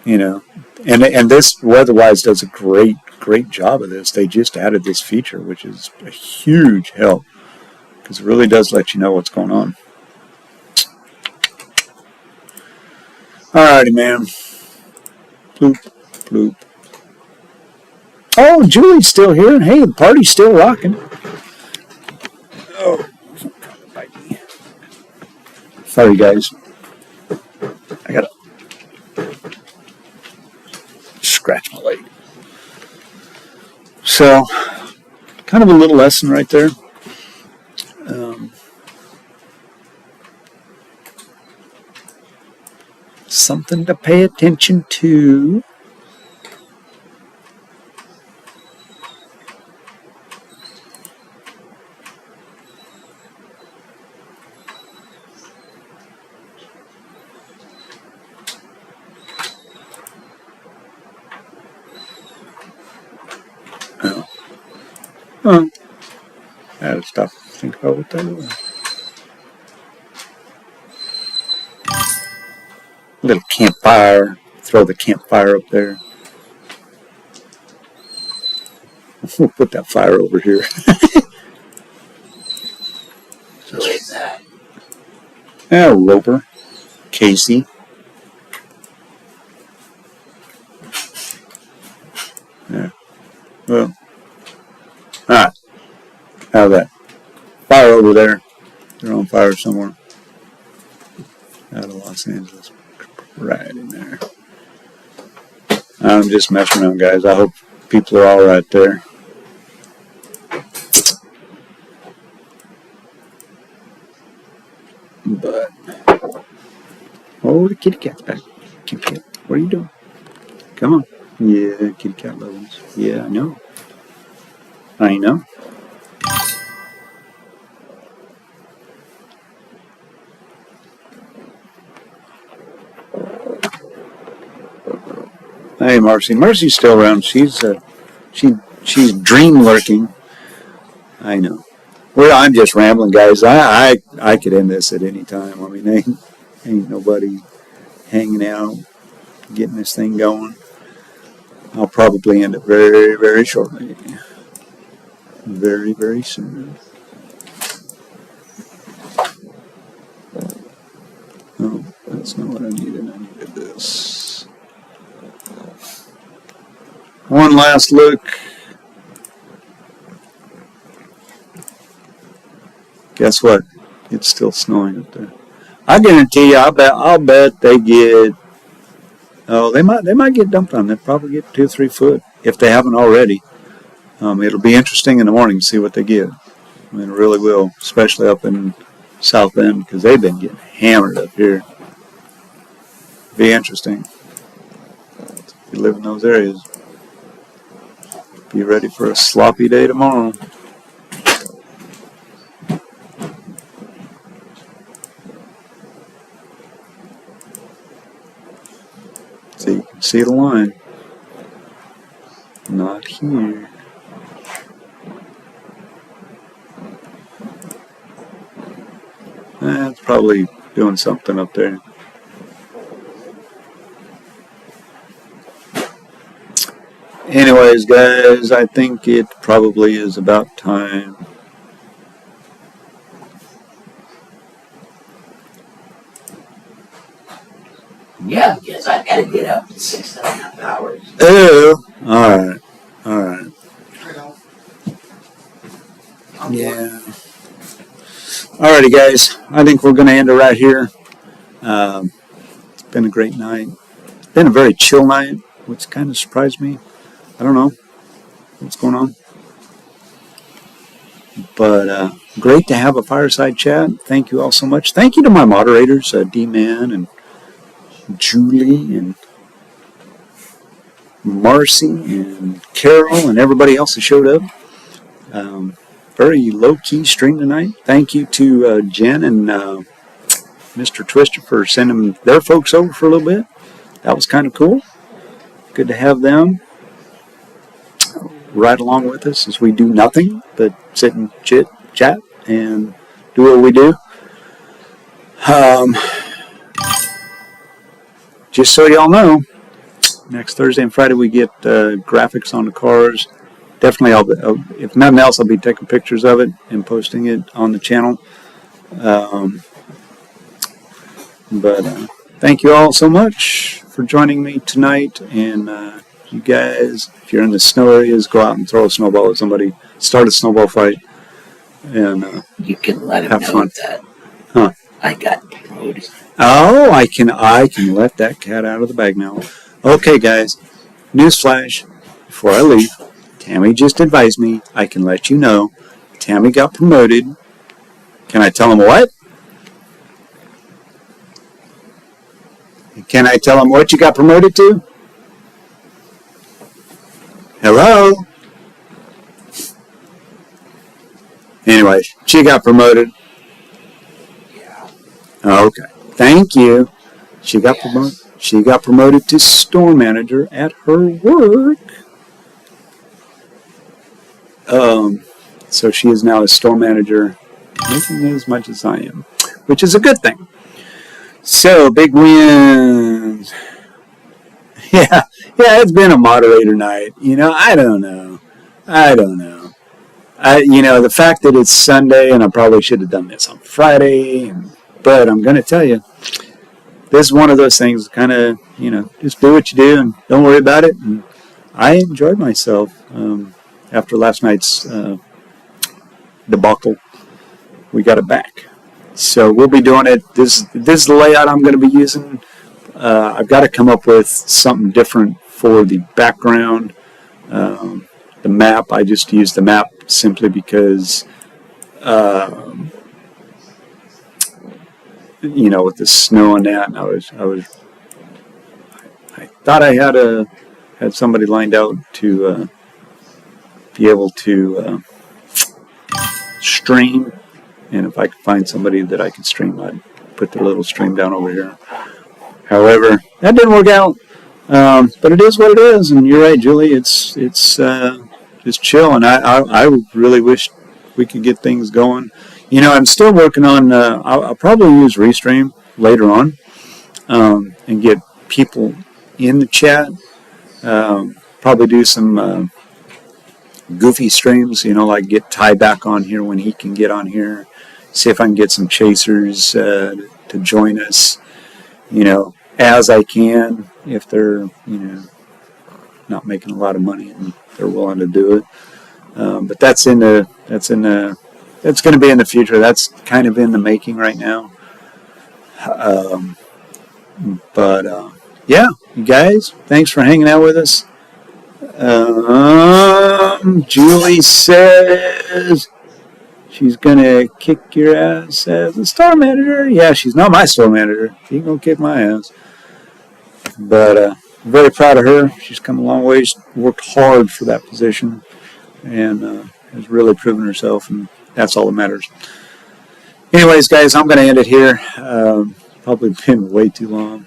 Speaker 1: you know, and this WeatherWise does a great job of this. They just added this feature, which is a huge help because it really does let you know what's going on. Alrighty, man. Bloop, bloop. Oh, Julie's still here, and hey, the party's still rocking. Oh, bite me. Sorry, guys. I gotta scratch my leg. So, kind of a little lesson right there. Something to pay attention to. Oh, I had to stop to think about what that was. Little campfire. Throw the campfire up there. We'll put that fire over here.
Speaker 2: Who is that?
Speaker 1: Roper. Casey. Yeah. Well. Alright. How's that? Fire over there. They're on fire somewhere. Out of Los Angeles. Right in there. I'm just messing around, guys. I hope people are all right there. But, oh, the kitty cat's back. Kitty cat, what are you doing? Come on. Yeah, kitty cat loves. Yeah, I know. I know. Hey, Marcy. Marcy's still around. She's dream lurking. I know. Well, I'm just rambling, guys. I could end this at any time. I mean, ain't nobody hanging out, getting this thing going. I'll probably end it very, very shortly. Very, very soon. Oh, that's not what I needed. I needed this. One last look. Guess what? It's still snowing up there. I guarantee you, I'll bet they get. Oh, they might get dumped on. They'll probably get 2 or 3 foot if they haven't already. It'll be interesting in the morning to see what they get. I mean, it really will, especially up in South Bend, because they've been getting hammered up here. Be interesting. If you live in those areas, be ready for a sloppy day tomorrow. So you can see the line. Not here. It's probably doing something up there. Anyways, guys, I think it probably is about time.
Speaker 2: Yeah, because I gotta get up in 6.5 hours.
Speaker 1: Oh, alright, alright. Yeah. Alrighty, guys, I think we're going to end it right here. It's been a great night. It's been a very chill night, which kind of surprised me. I don't know what's going on. But great to have a fireside chat. Thank you all so much. Thank you to my moderators, D-Man and Julie and Marcy and Carol and everybody else that showed up. Very low-key stream tonight. Thank you to Jen and Mr. Twister for sending their folks over for a little bit. That was kind of cool. Good to have them right along with us as we do nothing but sit and chit, chat, and do what we do. Just so y'all know, next Thursday and Friday we get graphics on the cars. Definitely, if nothing else, I'll be taking pictures of it and posting it on the channel. But thank you all so much for joining me tonight. And you guys, if you're in the snow areas, go out and throw a snowball at somebody. Start a snowball fight. And
Speaker 2: You can let him
Speaker 1: have
Speaker 2: know
Speaker 1: fun.
Speaker 2: that
Speaker 1: Huh.
Speaker 2: I got promoted.
Speaker 1: Oh, I can let that cat out of the bag now. Okay, guys. Newsflash. Before I leave, Tammy just advised me I can let you know Tammy got promoted. Can I tell him what? Can I tell him what you got promoted to? Hello? Anyway, she got promoted.
Speaker 2: Yeah.
Speaker 1: Okay. Thank you. She got promoted. She got promoted to store manager at her work. So she is now a store manager, making as much as I am, which is a good thing. So, big wins. Yeah, it's been a moderator night. I don't know. The fact that it's Sunday, and I probably should have done this on Friday, but I'm going to tell you, this is one of those things, kind of, just do what you do and don't worry about it. And I enjoyed myself after last night's debacle. We got it back. So we'll be doing it. This is the layout I'm going to be using. I've got to come up with something different for the background. The map, I just used the map simply because, with the snow and that, I thought I had somebody lined out to be able to stream, and if I could find somebody that I could stream, I'd put their little stream down over here. However, that didn't work out, but it is what it is, and you're right, Julie, it's just chill, and I really wish we could get things going. I'm still working on, I'll probably use Restream later on, and get people in the chat, probably do some goofy streams, like get Ty back on here when he can get on here, see if I can get some chasers to join us, as I can, if they're, not making a lot of money and they're willing to do it. But that's going to be in the future. That's kind of in the making right now. Yeah, you guys, thanks for hanging out with us. Julie says she's gonna kick your ass as a store manager. Yeah, she's not my store manager. She ain't gonna kick my ass. But very proud of her. She's come a long way. She's worked hard for that position and has really proven herself, and that's all that matters. Anyways, guys, I'm gonna end it here. Probably been way too long,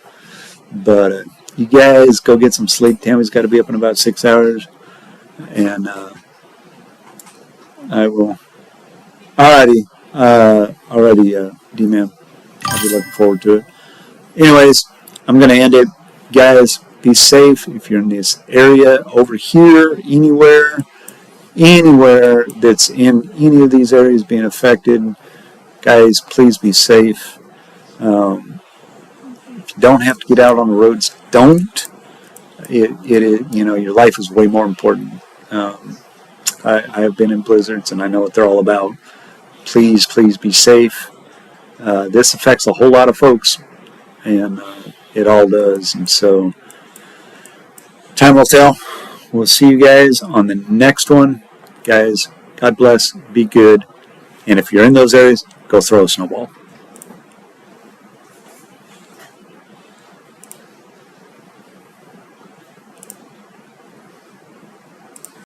Speaker 1: but you guys go get some sleep. Tammy's got to be up in about 6 hours, and I will. Alrighty, D-Man. I'll be looking forward to it. Anyways, I'm gonna end it, guys. Be safe if you're in this area, over here, anywhere that's in any of these areas being affected. Guys, please be safe. If you don't have to get out on the roads, don't. Your life is way more important. I have been in blizzards and I know what they're all about. Please be safe. This affects a whole lot of folks, and it all does. And so, time will tell. We'll see you guys on the next one. Guys, God bless. Be good. And if you're in those areas, go throw a snowball.